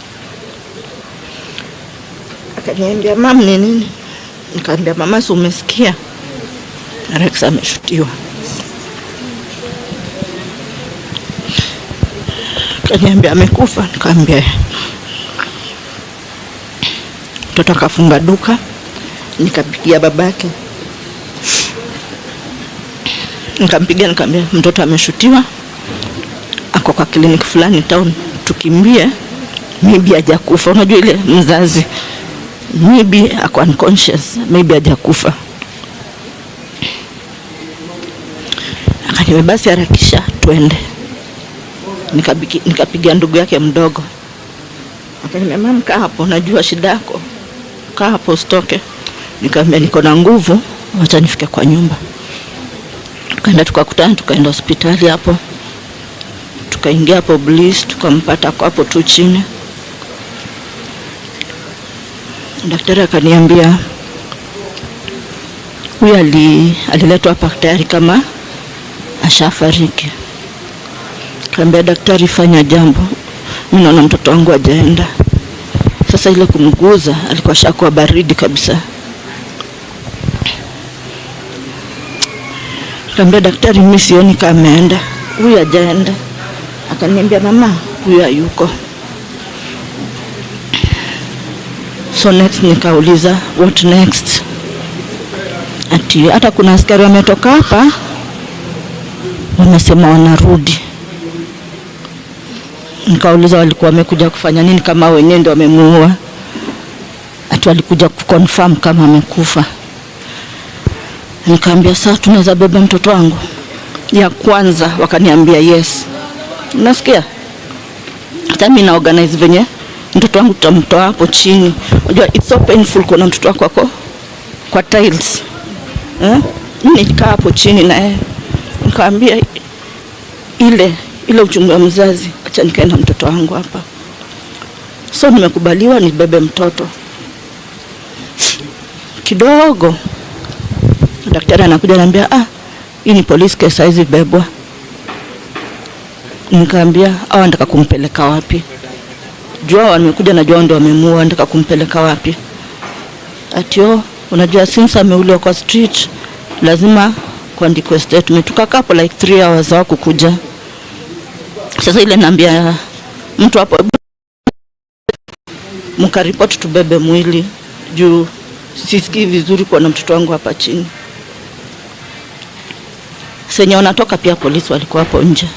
Akaniambia, "Mama, ni nini?" Nikamwambia, "Mama, si umesikia? Rex ameshutiwa." Akaniambia, "Amekufa?" Nikamwambia, mtoto akafunga duka. Nikapigia babake. Nikamwambia, "Mtoto ameshutiwa. Ako kwa kliniki fulani town. Tukimbie, maybe hajakufa." Unajua ile mzazi, maybe ako unconscious, maybe hajakufa. Akaniambia, "Basi harakisha twende." Nikapigia ndugu yake mdogo. Akaniambia, "Mama, kaa hapo, najua shida yako. Kaa hapo usitoke." Nikamwambia, "Niko na nguvu, acha nifike kwa nyumba." Tukaenda tukakutana, tukaenda hospitali hapo. Tukaingia hapo Bliss, tukampata kwa hapo tu chini. Daktari akaniambia, "Huyu aliletwa hapa tayari kama ashafariki." Kaambia, "Daktari, fanya jambo. Mimi naona mtoto wangu hajaenda." Sasa ile kumguza alikuwa shakuwa baridi kabisa. Kaambia, "Daktari, mimi sioni kama ameenda. Huyu hajaenda." Akaniambia, "Mama, huyu hayuko." So next nikauliza, "What next?" Ati hata kuna askari wametoka hapa wamesema wanarudi. Nikauliza walikuwa wamekuja kufanya nini kama wenyewe ndio wamemuua? Ati walikuja kuconfirm kama amekufa. Nikaambia, "Sasa tunaweza beba mtoto wangu?" Ya kwanza wakaniambia yes. Unasikia? Hata mimi na organize venye mtoto wangu tutamtoa hapo chini. Unajua it's so painful kuna mtoto wako kwa tiles. Mimi nikaa hapo chini na yeye. Nikaambia ile uchungu wa mzazi, acha nikaenda mtoto wangu hapa. So nimekubaliwa nibebe mtoto. Kidogo daktari anakuja ananiambia, hii ni police case, hizi bebwa. Nikaambia, nataka kumpeleka wapi? Jua wamekuja na jua ndio wamemuua, nataka kumpeleka wapi? Atio, unajua since ameuliwa kwa street, lazima kuandikwe statement. Tukakaa hapo like 3 hours wako kuja. Sasa ile naambia mtu hapo mkaripoti tubebe mwili juu sisikii vizuri kwa na mtoto wangu hapa chini. Senye wanatoka pia polisi walikuwa hapo nje.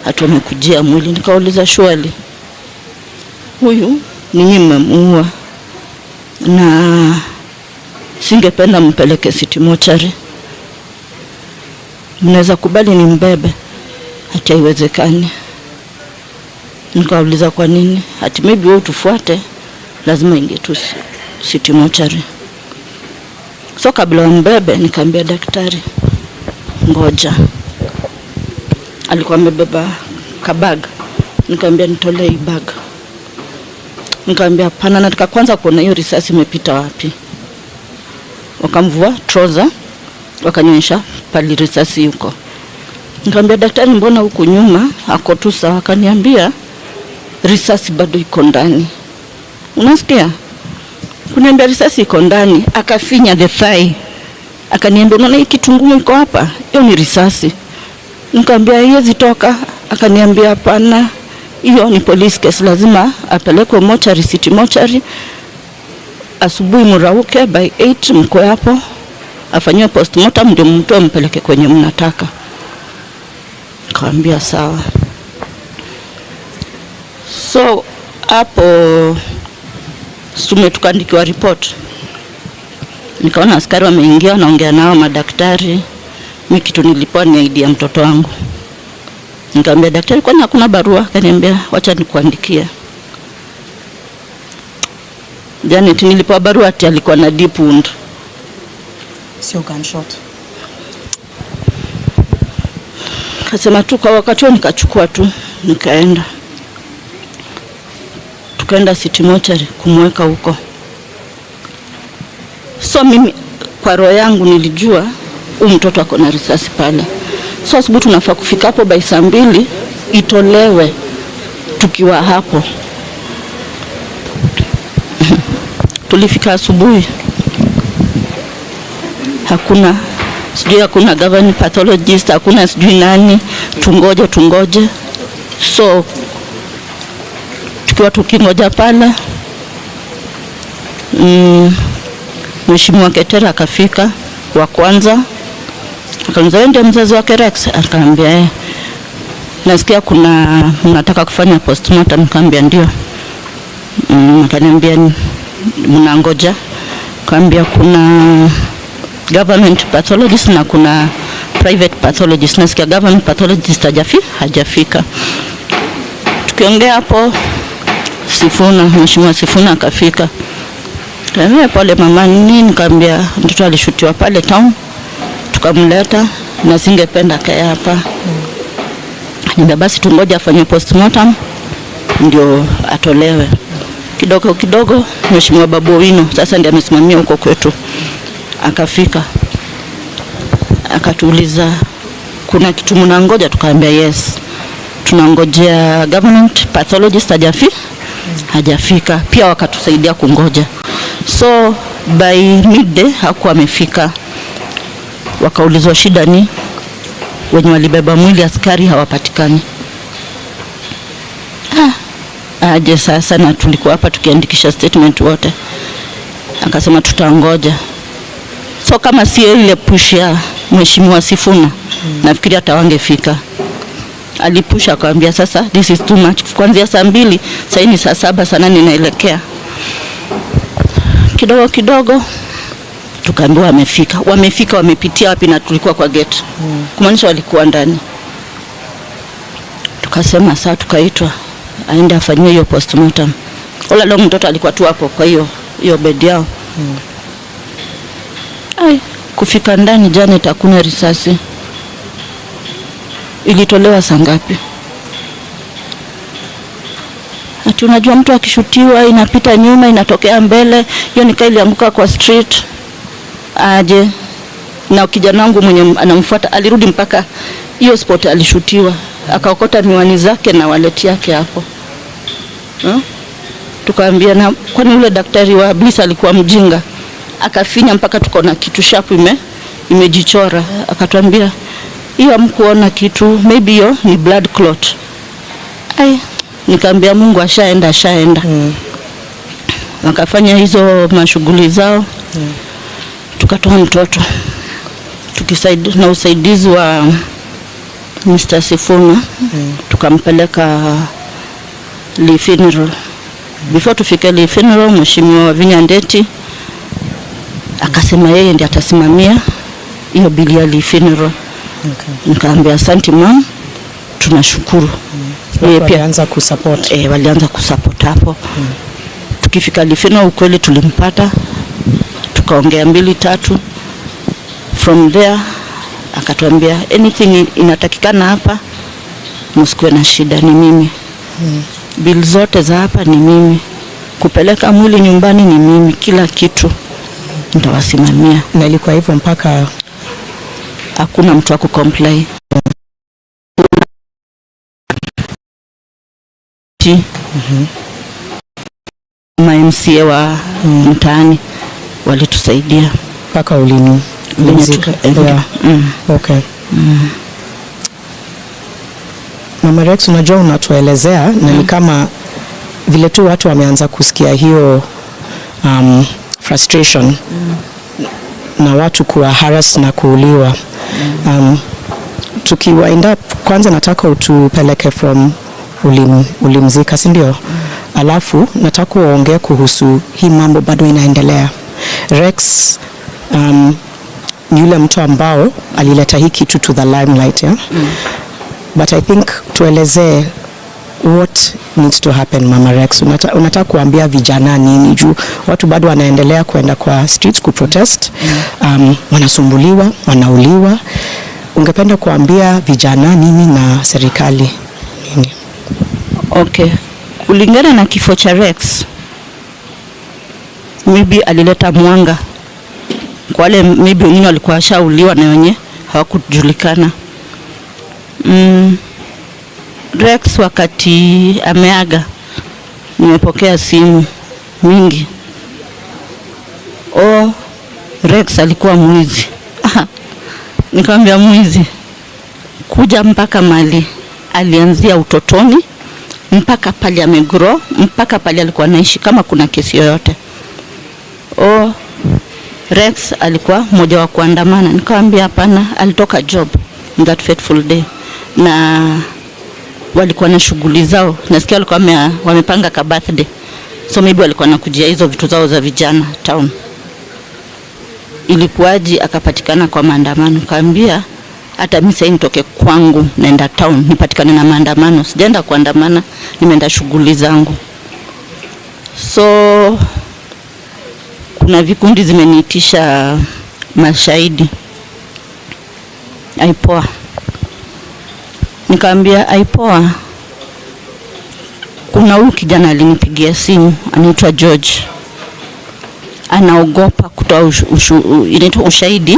Hatu wamekujia mwili. Nikauliza shwali, huyu ninyi mmemuua na singependa mpeleke city mortuary. Mnaweza kubali ni mbebe? Hati haiwezekani. Nikauliza kwa nini? Hati maybe wewe tufuate, lazima ingetu city mortuary. So kabla mbebe nikaambia daktari, ngoja. Alikuwa amebeba kabag. Nikaambia nitolee hii bag. Nikaambia hapana, nataka kwanza kuona hiyo risasi imepita wapi. Wakamvua trouser, wakanyonyesha pali risasi yuko. Nikaambia daktari, mbona huku nyuma ako tu sawa? Akaniambia risasi bado iko ndani. Unasikia? Kuniambia risasi iko ndani, akafinya the thigh. Akaniambia unaona hii kitu ngumu iko hapa? Hiyo ni risasi. Nikaambia hizi toka. Akaniambia hapana, hiyo ni police case, lazima apelekwe mortuary, city mortuary. Asubuhi mrauke by 8 mko hapo, afanywe postmortem ndio mtu ampeleke kwenye mnataka. Kaambia sawa. So hapo tukaandikiwa report. Nikaona askari wameingia wanaongea nao madaktari. Mimi kitu nilipewa ni ID ya mtoto wangu. Nikamwambia daktari, kwani hakuna barua? Akaniambia wacha nikuandikie. Janet, nilipewa barua ati alikuwa na deep wound. Sio gunshot. Kasema tu kwa wakati huo nikachukua tu nikaenda. Tukaenda city mortuary kumweka huko. So mimi kwa roho yangu nilijua mtoto ako na risasi pale. So asubuhi tunafaa kufika hapo by 2:00 itolewe tukiwa hapo. Tulifika asubuhi. Hakuna government pathologist, hakuna sijui nani, tungoje. So tukingoja pale, Mheshimiwa Ketera akafika wa kwanza. Akaniambia ndio mzazi wake Rex? Akaniambia nasikia mnataka kufanya postmortem. Nikamwambia ndio. Akaniambia mnangoja? Akaniambia kuna government pathologist na kuna private pathologist. Nasikia government pathologist hajafika. Tukiongea hapo, Mheshimiwa Sifuna akafika. Nikamwambia pole mama nini? Nikamwambia mtoto alishutiwa pale town. Tukamleta na singependa kae hapa. Niambia basi tungoje afanye postmortem ndio atolewe. Kidogo Mheshimiwa Babu Wino sasa ndiye amesimamia huko kwetu. Akafika. Akatuuliza kuna kitu mnangoja? Tukamwambia yes. Tunangojea government pathologist hajafika. Pia wakatusaidia kungoja. So by midday hakuwa amefika. Wakaulizwa shida ni wenye walibeba mwili askari hawapatikani. Aje sasa, na tulikuwa hapa tukiandikisha statement wote. Akasema tutangoja. So kama si ile push ya Mheshimiwa Sifuna, nafikiri hata wangefika. Alipusha akamwambia sasa this is too much. Kuanzia 2:00, sasa ni 7:00, 8 inaelekea. Kidogo tukaambiwa wamefika, wamepitia wapi? Na tulikuwa kwa gate. Kumaanisha walikuwa ndani. Tukasema saa tukaitwa aende afanywe hiyo postmortem. Wala leo mtoto alikuwa tu hapo kwa hiyo bed yao. Kufika ndani Janet hakuna risasi. Ilitolewa saa ngapi? Ati unajua mtu akishutiwa inapita nyuma inatokea mbele. Hiyo nikaa ilianguka kwa street. Aje na kijana wangu mwenye anamfuata alirudi mpaka hiyo spot alishutiwa. Akaokota miwani zake na wallet yake hapo. Tukaambia na kwani yule daktari wa Bliss alikuwa mjinga? Akafinya mpaka tuko na kitu sharp imejichora. Akatuambia hiyo hamkuona kitu, maybe hiyo ni blood clot. Nikaambia Mungu ashaenda. Wakafanya hizo mashughuli zao. Tukatoa mtoto na usaidizi wa Mr. Sifuna, tukampeleka Lee funeral. Before tufike Lee funeral, mheshimiwa Vinya Ndeti akasema yeye ndiye atasimamia hiyo bili ya Lee funeral. Nikaambia asante mama, tunashukuru. Yeye pia walianza kusupport. Walianza kusupport hapo. Tukifika Lee funeral ukweli tulimpata, tukaongea 2-3. From there akatuambia anything inatakikana hapa msikuwe na shida, ni mimi. Bill zote za hapa ni mimi, kupeleka mwili nyumbani ni mimi, kila kitu nitawasimamia. Na ilikuwa hivyo mpaka hakuna mtu wa kucomply. MCA wa mtaani walitusaidia mpaka ulini muzika. Okay. Mama Rex, unajua unatuelezea na ni kama vile tu watu wameanza kusikia hiyo frustration na watu kuwa harass na kuuliwa. Tukiwind up, kwanza nataka utupeleke from ulimzika, si ndio? Alafu nataka uongee kuhusu hii mambo bado inaendelea. Rex yule mtu ambao alileta hii kitu to the limelight, yeah? But I think tuelezee what needs to happen, Mama Rex. Unataka kuambia vijana nini juu watu bado wanaendelea kwenda kwa streets kuprotest, wanasumbuliwa, wanauliwa. Ungependa kuambia vijana nini na serikali nini? Okay. Kulingana na kifo cha Rex, maybe alileta mwanga kwa wale maybe wengine walikuwa shauliwa na wenye hawakujulikana. Rex wakati ameaga nimepokea simu mingi. Rex alikuwa mwizi. Nikamwambia mwizi kuja mpaka mali alianzia utotoni mpaka pale amegrow, mpaka pale alikuwa anaishi kama kuna kesi yoyote. Rex alikuwa mmoja wa kuandamana. Nikamwambia hapana, alitoka job in that fateful day na walikuwa na shughuli zao. Nasikia walikuwa wamepanga ka birthday, so maybe walikuwa nakujia hizo vitu zao za vijana town. Ilikuwaje akapatikana kwa maandamano? Nikamwambia hata mimi sasa nitoke kwangu naenda town nipatikane na maandamano, sijaenda kuandamana, nimeenda shughuli zangu. So kuna vikundi zimeniitisha mashahidi aipoa. Nikamwambia aipoa, kuna huyu kijana alinipigia simu anaitwa George, anaogopa kutoa ushahidi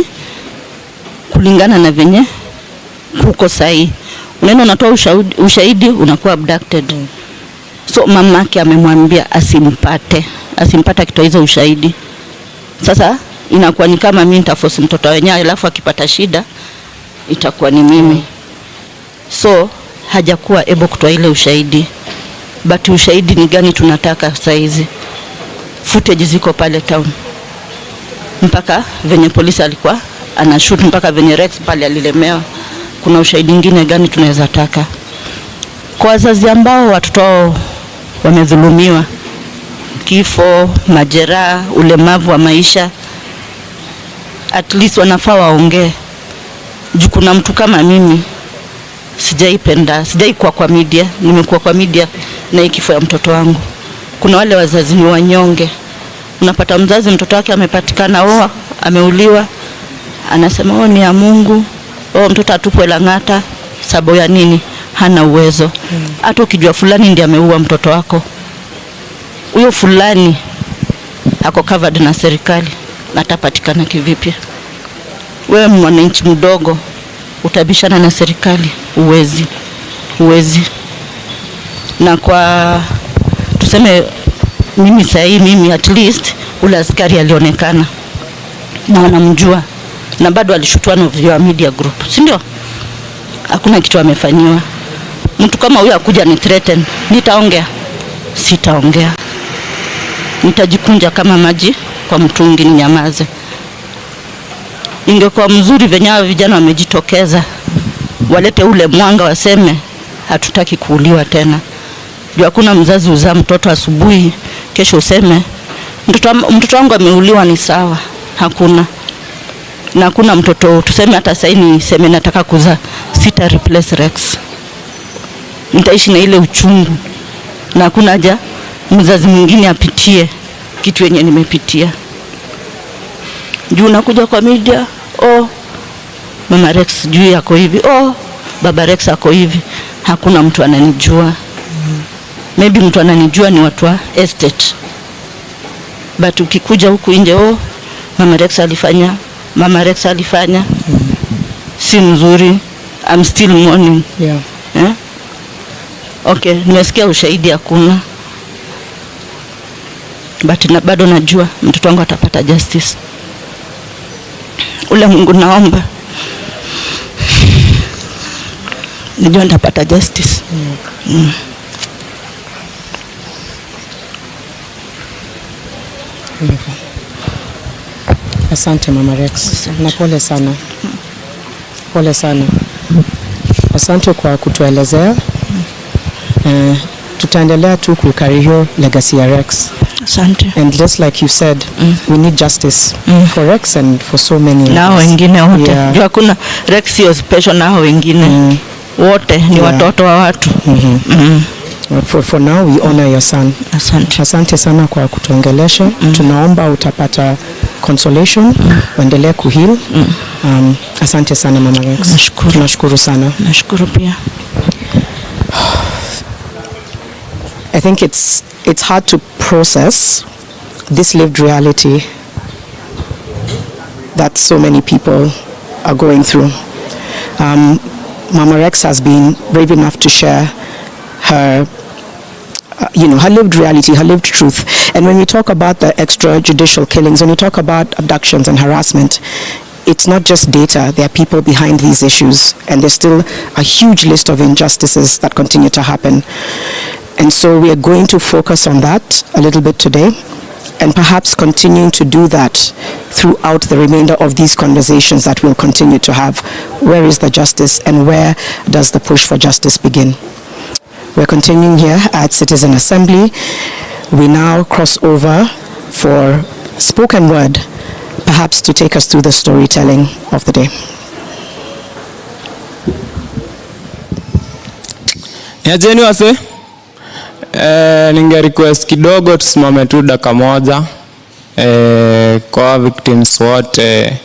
kulingana na venye kuko sahi. Unaenda unatoa ushahidi unakuwa abducted. So mamake amemwambia asimpate akitoa hizo ushahidi. Sasa inakuwa ni kama mimi nitaforce mtoto wenyewe, alafu akipata shida itakuwa ni mimi. So hajakuwa able kutoa ile ushahidi. But ushahidi ni gani tunataka sasa hizi? Footage ziko pale town. Mpaka venye polisi alikuwa anashoot, mpaka venye Rex pale alilemewa. Kuna ushahidi mwingine gani tunaweza taka? Kwa wazazi ambao watoto wamedhulumiwa, kifo, majeraha, ulemavu wa maisha, at least wanafaa waongee. Juu kuna mtu kama mimi sijaikuwa kwa media, nimekuwa kwa media na kifo ya mtoto wangu. Kuna wale wazazi ni wanyonge. Unapata mzazi mtoto wake amepatikana ameuliwa, anasema ni ya Mungu, mtoto atupwe Lang'ata, sababu ya nini? Hana uwezo. Hata ukijua fulani ndiye ameua mtoto wako, huyo fulani ako covered na serikali, atapatikana kivipi? Wewe mwananchi mdogo utabishana na serikali? Uwezi. Na kwa tuseme mimi mimi at least ule askari alionekana na wanamjua na bado alishutwa na vya media group, si ndio? Hakuna kitu amefanywa. Mtu kama huyo akuja ni threaten, nitaongea? Sitaongea. Nitajikunja kama maji kwa mtungi ninyamaze. Ingekuwa mzuri venye vijana wamejitokeza, walete ule mwanga, waseme hatutaki kuuliwa tena. Juu hakuna mzazi uzaa mtoto asubuhi kesho useme mtoto wangu ameuliwa ni sawa. Hakuna. Na hakuna mtoto tuseme hata sasa ni sema nataka kuzaa sita replace Rex. Nitaishi na ile uchungu. Na hakuna haja mzazi mwingine apitie kitu yenye nimepitia. Juu nakuja kwa media, mama Rex juu yako hivi, baba Rex ako hivi. Hakuna mtu ananijua. Maybe mtu ananijua ni watu wa estate. But ukikuja huku nje, mama Rex alifanya si mzuri, I'm still mourning. Yeah. Okay, nimesikia ushahidi hakuna. But bado najua mtoto wangu atapata justice. Ule Mungu naomba nijua nitapata justice. Asante Mama Rex. Na pole sana. Pole sana. Asante kwa kutuelezea. Tutaendelea tu kucarry hiyo legacy ya Rex. Asante. And just like you said, we need justice for Rex and for so many na wengine wote. Juu hakuna Rex sio special na wengine. Wote ni watoto wa watu. For now we honor your son. Asante. Asante sana kwa kutuongelesha. Tunaomba utapata consolation, uendelee kuheal. Asante sana Mama Rex. Nashukuru. Tunashukuru sana. Nashukuru pia. I think it's hard to process this lived reality that so many people are going through. Mama Rex has been brave enough to share her her lived reality, her lived truth. And when we talk about the extrajudicial killings, when we talk about abductions and harassment, it's not just data. There are people behind these issues, and there's still a huge list of injustices that continue to happen. And so we are going to focus on that a little bit today, and perhaps continuing to do that throughout the remainder of these conversations that we'll continue to have. Where is the justice, and where does the push for justice begin? We're continuing here at Citizen Assembly. We now cross over for spoken word, perhaps to take us through the storytelling of the day. Yajeni wase, ninge request kidogo tusimame tu dakika moja kwa victims wote.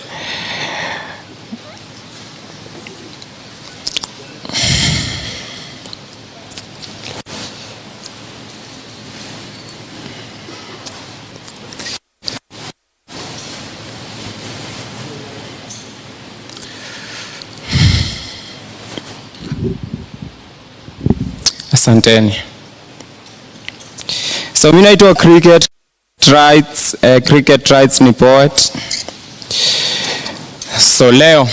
Asanteni. So mimi naitwa Cricket Rights ni poet. So leo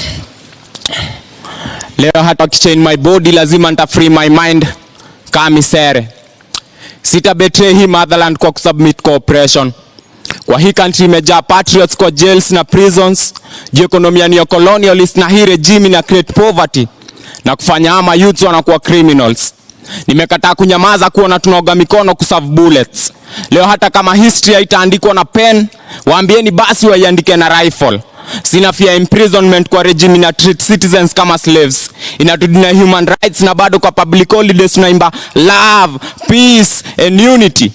hata kichain my body lazima nita free my mind kama sere. Sita betray hii motherland kwa kusubmit cooperation. Kwa hii country imejaa patriots kwa jails na prisons. Economy ni colonialist na hii regime na create poverty na kufanya ama youths wanakuwa criminals. Nimekataa kunyamaza kuona tunaoga mikono kuserve bullets. Leo hata kama history haitaandikwa na pen, waambieni basi waiandike na rifle. Sina fear imprisonment kwa regime na treat citizens kama slaves. Inatudina human rights na bado kwa public holidays tunaimba love, peace and unity.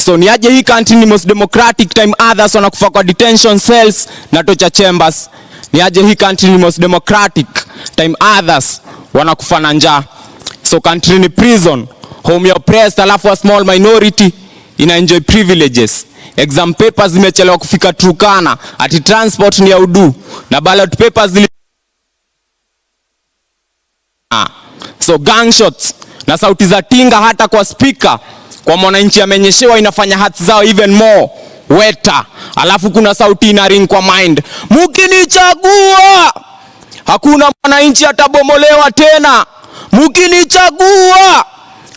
So niaje hii country ni most democratic time others wanakufa kwa detention cells na torture chambers. Niaje hii country ni most democratic time others wanakufa na njaa. So country ni prison, home ya oppressed, alafu a small minority ina enjoy privileges. Exam papers zimechelewa kufika Turkana, ati transport ni ya udu, na ballot papers so gunshots na sauti za tinga hata kwa speaker kwa mwananchi amenyeshewa inafanya hats zao even more wetter. Alafu kuna sauti ina ring kwa mind, mukinichagua hakuna mwananchi atabomolewa tena. Mukinichagua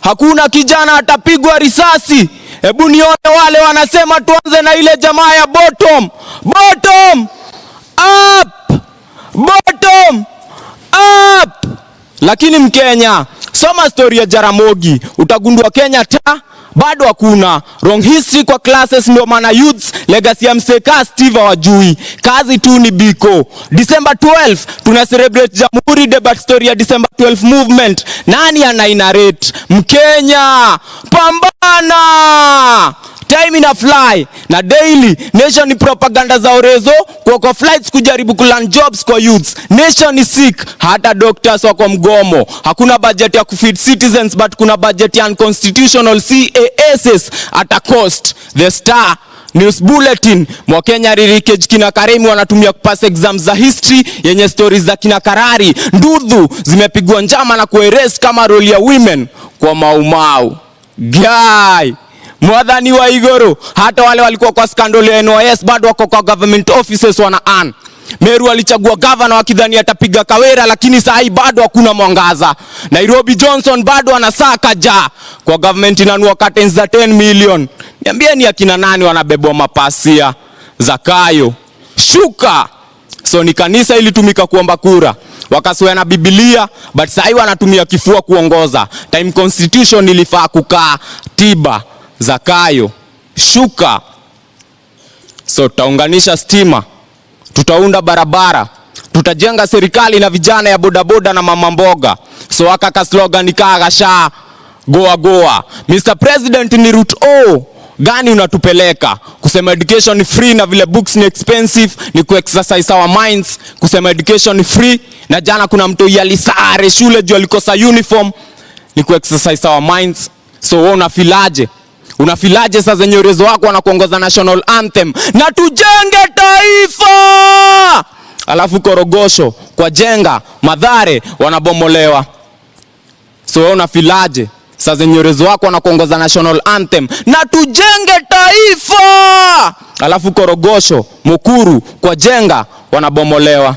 hakuna kijana atapigwa risasi. Hebu nione wale wanasema tuanze na ile jamaa ya bottom up, bottom up. Lakini Mkenya, soma story ya Jaramogi, utagundua Kenya bado hakuna wrong history kwa classes. Ndio maana youths legacy ya mseka Steve wajui, kazi tu ni biko. December 12 tuna celebrate Jamhuri debate story ya December 12 movement. Nani anainarrate? Mkenya, pambana. Time ina fly na daily nation ni propaganda za orezo kwa flights kujaribu kuland jobs kwa youths. Nation is sick, hata doctors wako mgomo. Hakuna budget ya kufeed citizens but kuna budget ya unconstitutional CASs at a cost. The Star News Bulletin, Mwakenya ririkej kina Karemi wanatumia kupass exams za history yenye stories za kina Karari. Ndudhu zimepigwa njama na kuerest kama role ya women kwa Maumau. Guy Mwadhani wa Igoro, hata wale walikuwa kwa scandal ya NYS bado wako kwa government offices wana earn. Meru alichagua governor wakidhani atapiga Kawera, lakini saa hii bado hakuna mwangaza. Nairobi Johnson bado anasaka ja kwa government inanua curtains za 10 million. Niambieni akina nani wanabebwa mapasia Zakayo shuka. So ni kanisa ilitumika kuomba kura, wakaswea na Biblia, but saa hii wanatumia kifua kuongoza. Time constitution ilifaa kukaa tiba. Zakayo shuka. So tutaunganisha stima, tutaunda barabara, tutajenga serikali na vijana ya bodaboda na mama mboga. So waka slogan ikagasha goa goa. Mr. President, ni route gani unatupeleka? Kusema education ni free na vile books ni expensive ni ku-exercise our minds. Kusema education ni free na jana kuna mtu yalisare shule juu alikosa uniform ni ku-exercise our minds. So wewe unafilaje? Unafilaje sasa zenye urezo wako wanakuongoza national anthem na tujenge taifa, alafu Korogosho kwa jenga Madhare wanabomolewa? So wewe unafilaje sasa zenye urezo wako wanakuongoza national anthem na tujenge taifa, alafu Korogosho Mukuru kwa jenga wanabomolewa?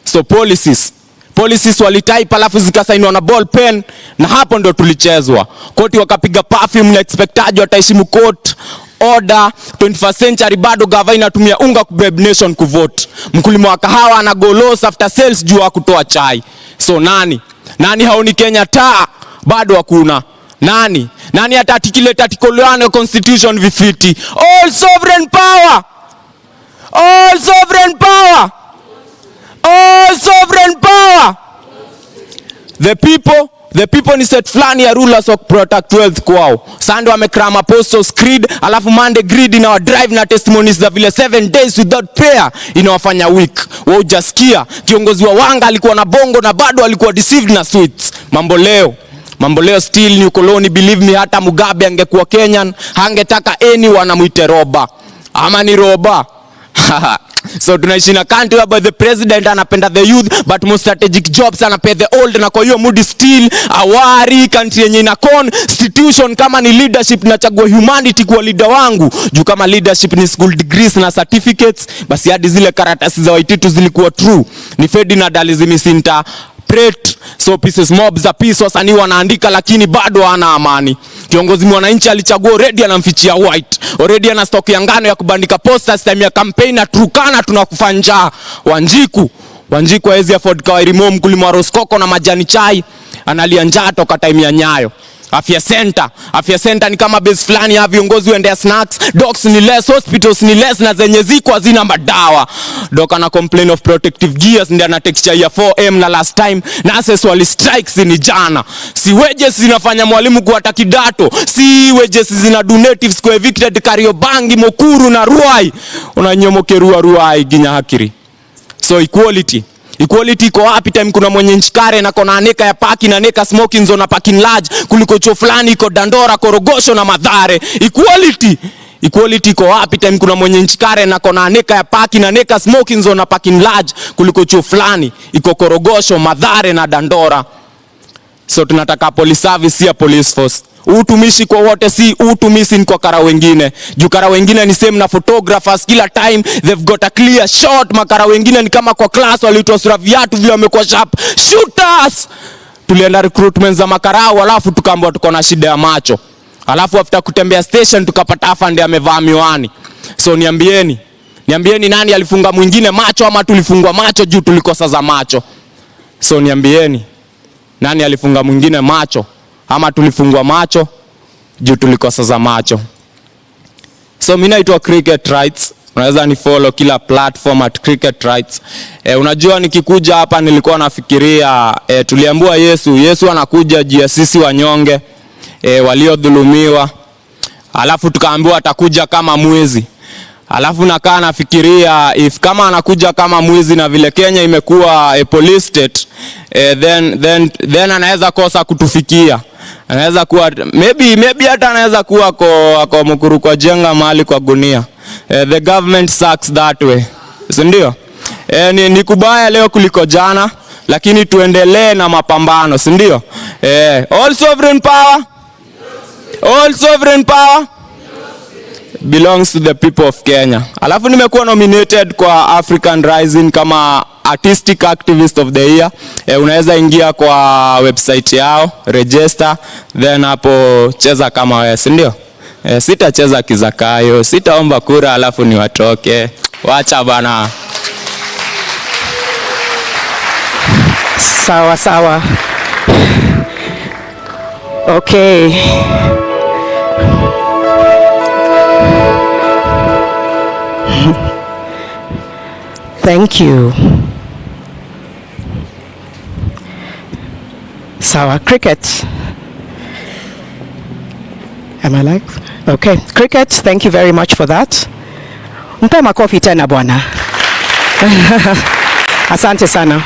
So policies walitype alafu zikasainiwa na ball pen, na hapo ndo tulichezwa. Koti wakapiga perfume na expectaji wataheshimu court order. 21st century bado gava inatumia unga kubeb nation kuvote. Mkulima wa kahawa ana go loss after sales juu kutoa chai. So nani haoni Kenya bado hakuna? Nani atatikile tatikoleane constitution vifiti? All sovereign power, all sovereign power, all sovereign power. The people ni set flani ya rulers of protect wealth kwao. Sunday wamekram Apostles Creed, alafu Monday greed inawa drive na testimonies za vile 7 days without prayer inawafanya weak. Wao hujasikia kiongozi wa Wanga alikuwa na bongo na bado alikuwa deceived na sweets. Mambo leo still ni ukoloni. Believe me, hata Mugabe angekuwa Kenyan hangetaka anyone amuite roba ama ni roba. So tunaishi na country where the president anapenda the youth but most strategic jobs anapenda the old, na kwa hiyo mood still awari country yenye ina constitution. Kama ni leadership nachagua humanity kwa leader wangu, juu kama leadership ni school degrees na certificates, basi hadi zile karatasi za Waititu zilikuwa true. Ni Ferdinand alizimisinta prate. So pieces mob za peace wasanii wanaandika lakini bado hana amani. Kiongozi mwananchi alichagua already anamfichia white, already ana stock ya ngano ya kubandika posters time ya campaign na Turkana tunakufanja. Wanjiku hawezi afford kawairimo mkulima wa roskoko na majani chai, analia njaa toka time ya Nyayo. Afya center ni kama base flani ya viongozi waendea snacks. Docs ni less, hospitals ni less, na zenye ziko hazina madawa. Doka na complain of protective gears ndio ana texture ya 4M na last time nurses wali strikes ni jana. Si wages zinafanya mwalimu kuata kidato, si wages zina donatives kwa evicted Kariobangi, Mukuru na Ruai. Unanyomoke Ruai ginya hakiri. So equality iko wapi time kuna mwenye nchikare na kona aneka ya parking na neka smoking zone na parking large kuliko cho fulani iko Dandora, Korogosho na Madhare? Equality iko wapi time kuna mwenye nchikare na kona aneka ya parking na neka smoking zone na parking large kuliko cho fulani iko Korogosho, Madhare na Dandora? So tunataka police service ya police force. Utumishi kwa wote, si utumishi kwa kara wengine. Juu kara wengine ni same na photographers, kila time they've got a clear shot. Makara wengine ni kama kwa class walitoa sura viatu vile wamekuwa sharp shooters. Tulienda recruitment za makarao alafu tukaambiwa tuko na shida ya macho. alafu after kutembea station tukapata afande amevaa miwani. So niambieni nani alifunga mwingine macho ama tulifungwa macho juu tulikosa za macho? So niambieni nani alifunga mwingine macho ama tulifungwa macho juu tulikosa za macho? So mimi naitwa Cricket Rights. Unaweza ni follow kila platform at Cricket Rights. Unajua nikikuja hapa nilikuwa nafikiria tuliambiwa Yesu anakuja juu ya sisi wanyonge, waliodhulumiwa. Alafu tukaambiwa atakuja kama mwizi. Alafu nakaa nafikiria if kama anakuja kama mwizi na vile Kenya imekuwa a police state, then anaweza kosa kutufikia. Anaweza kuwa maybe hata anaweza kuwa kwa mkuru kwa jenga mahali kwa gunia. The government sucks that way. Sindio? Ni kubaya leo kuliko jana, lakini tuendelee na mapambano, sindio? All sovereign power belongs to the people of Kenya. Alafu nimekuwa nominated kwa African Rising kama Artistic Activist of the Year. Unaweza ingia kwa website yao, register, then hapo cheza kama wewe, sindio? Sitacheza kizakayo, sitaomba kura alafu niwatoke. Wacha bana. Sawa. Okay. Thank you. Sawa, Cricket. Am I live? Okay, Cricket, thank you very much for that. Mpe makofi tena bwana. Asante sana.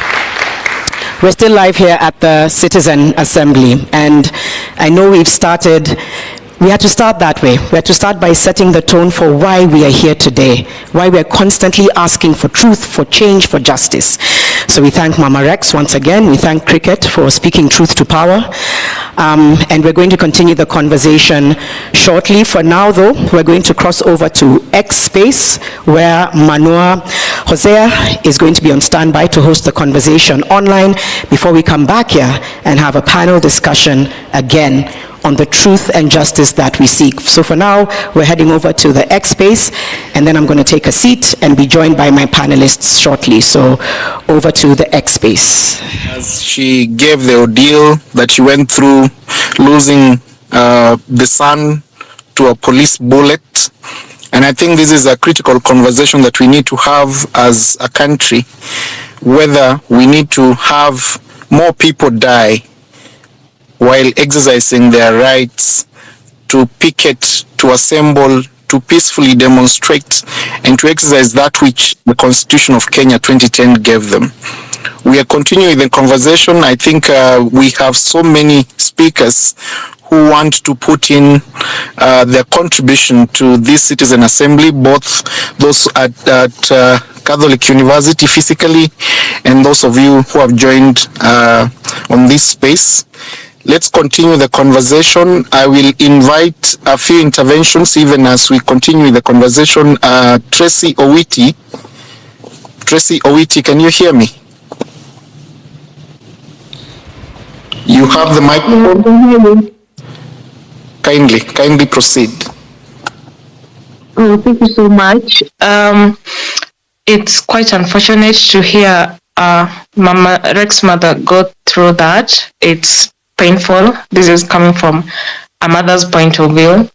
We're still live here at the Citizen Assembly, and I know we had to start that way. We had to start by setting the tone for why we are here today, why we are constantly asking for truth, for change, for justice. So we thank Mama Rex once again. We thank Cricket for speaking truth to power. And we're going to continue the conversation shortly. For now, though, we're going to cross over to X Space, where Manoa Hosea is going to be on standby to host the conversation online before we come back here and have a panel discussion again on the truth and justice that we seek. So for now, we're heading over to the X Space, and then I'm going to take a seat and be joined by my panelists shortly. So over to the X Space. As she gave the ordeal that she went through, losing the son to a police bullet, and I think this is a critical conversation that we need to have as a country, whether we need to have more people die while exercising their rights to picket, to assemble, to peacefully demonstrate, and to exercise that which the Constitution of Kenya 2010 gave them. We are continuing the conversation. I think we have so many speakers who want to put in their contribution to this Citizen Assembly, both those at Catholic University physically and those of you who have joined on this space. Let's continue the conversation. I will invite a few interventions even as we continue the conversation. Tracy Owiti, can you hear me? You have the microphone. Kindly proceed. Oh, thank you so much. It's quite unfortunate to hear Mama Rex's mother go through that. It's painful. This is coming from a mother's point of view.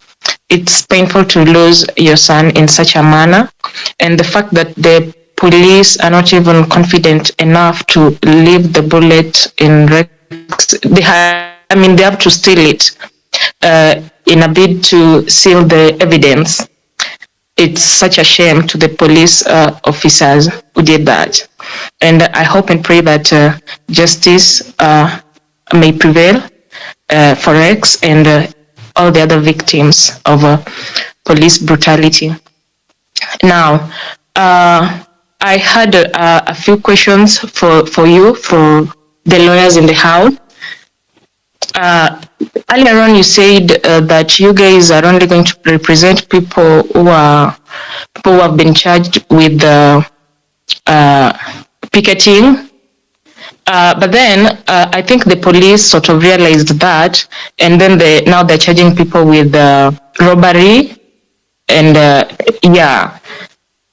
It's painful to lose your son in such a manner, and the fact that the police are not even confident enough to leave the bullet in Rex. They have to steal it in a bid to seal the evidence. It's such a shame to the police officers who did that, and I hope and pray that justice may prevail for Rex and all the other victims of police brutality. Now, I had a few questions for you, for the lawyers in the house. Earlier on, you said that you guys are only going to represent people who have been charged with picketing But then I think the police sort of realized that, and then now they're charging people with robbery, and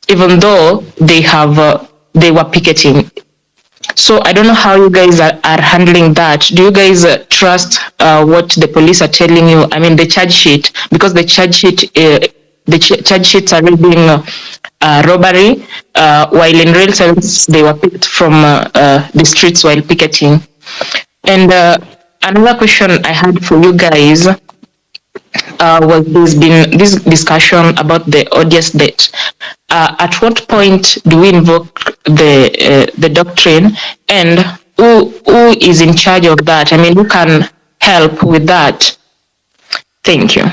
even though they were picketing. So I don't know how you guys are handling that. Do you guys trust what the police are telling you? I mean, the charge sheet, because the charge sheet, charge sheets are reading robbery, while in real sense they were picked from the streets while picketing. And another question I had for you guys was there's been this discussion about the odious debt. At what point do we invoke the doctrine, and who is in charge of that? I mean, who can help with that? Thank you.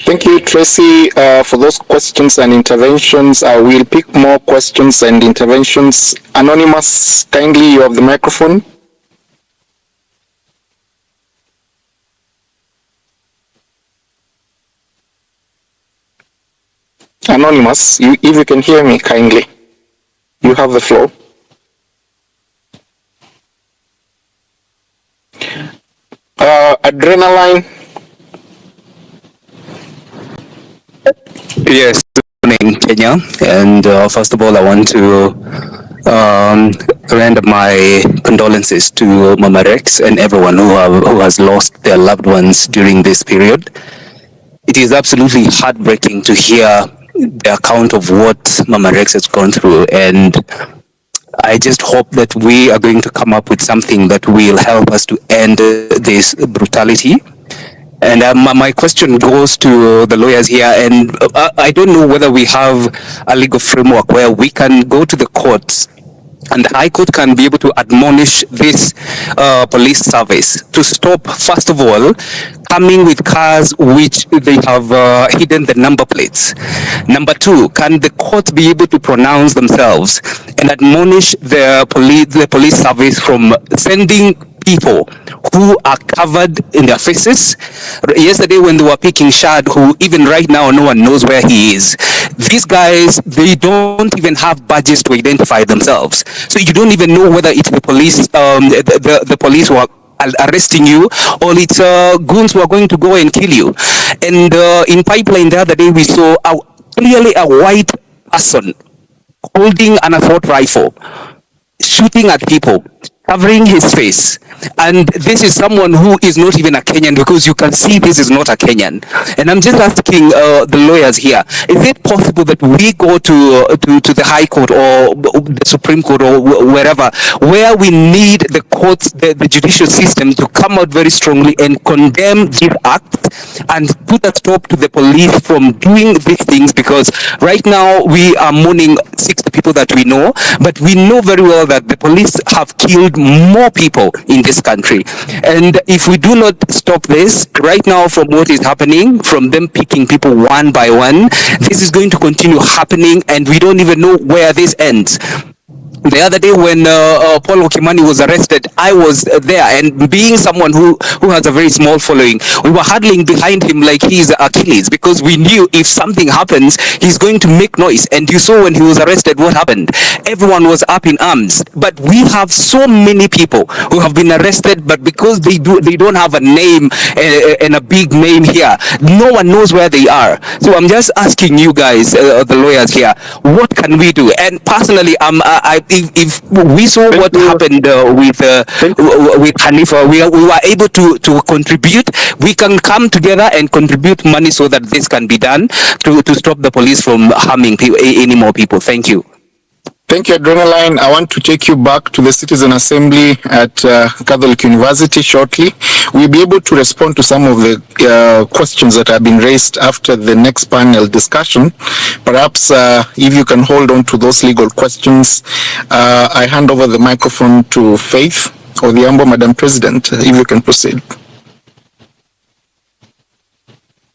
Thank you, Tracy, for those questions and interventions. We'll pick more questions and interventions. Anonymous, kindly, you have the microphone. Anonymous, if you can hear me, kindly, you have the floor. Adrenaline. Yes, good morning, Kenya. And first of all, I want to render my condolences to Mama Rex and everyone who has lost their loved ones during this period. It is absolutely heartbreaking to hear the account of what Mama Rex has gone through, and I just hope that we are going to come up with something that will help us to end this brutality. And my question goes to the lawyers here, and I don't know whether we have a legal framework where we can go to the courts and the High Court can be able to admonish this police service to stop, first of all, coming with cars which they have hidden the number plates. Number two, can the court be able to pronounce themselves and admonish the police service from sending people who are covered in their faces? Yesterday when they were picking Shad, who even right now no one knows where he is, these guys, they don't even have badges to identify themselves. So you don't even know whether it's the police, the police who are arresting you, or it's goons who are going to go and kill you. And in Pipeline the other day we saw clearly a white person holding an assault rifle, shooting at people, covering his face. And this is someone who is not even a Kenyan, because you can see this is not a Kenyan. And I'm just asking the lawyers here, is it possible that we go to the High Court or the Supreme Court or wherever, where we need the courts, the judicial system to come out very strongly and condemn this act and put a stop to the police from doing these things? Because right now we are mourning 60 people that we know, but we know very well that the police have killed more people in this country. And if we do not stop this right now, from what is happening, from them picking people one by one, this is going to continue happening, and we don't even know where this ends. The other day when Paul Okimani was arrested, I was there, and being someone who has a very small following, we were huddling behind him like he's Achilles, because we knew if something happens, he's going to make noise. And you saw when he was arrested what happened. Everyone was up in arms. But we have so many people who have been arrested, but because they don't have a name and a big name here, no one knows where they are. So I'm just asking you guys, the lawyers here, what can we do? And personally, if we saw what happened with Hanifa, we were able to contribute. We can come together and contribute money so that this can be done to stop the police from harming any more people. Thank you. Thank you, Adrenaline. I want to take you back to the Citizen Assembly at Catholic University shortly. We'll be able to respond to some of the questions that have been raised after the next panel discussion. Perhaps if you can hold on to those legal questions, I hand over the microphone to Faith Odhiambo, Madam President, if you can proceed.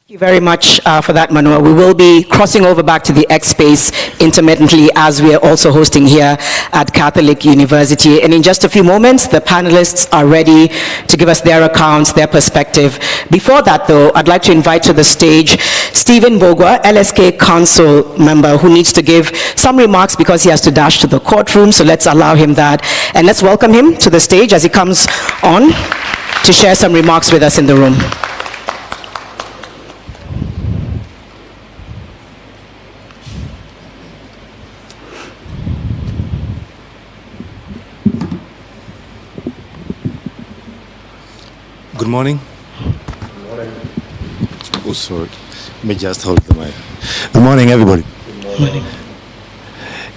Thank you very much for that, Manoa. We will be crossing over back to the X space intermittently as we are also hosting here at Catholic University. And in just a few moments, the panelists are ready to give us their accounts, their perspective. Before that, though, I'd like to invite to the stage Stephen Bogwa, LSK Council member, who needs to give some remarks because he has to dash to the courtroom. So let's allow him that. And let's welcome him to the stage as he comes on to share some remarks with us in the room. Good morning. Oh, sorry. Let me just hold the mic. Good morning, everybody. Good morning.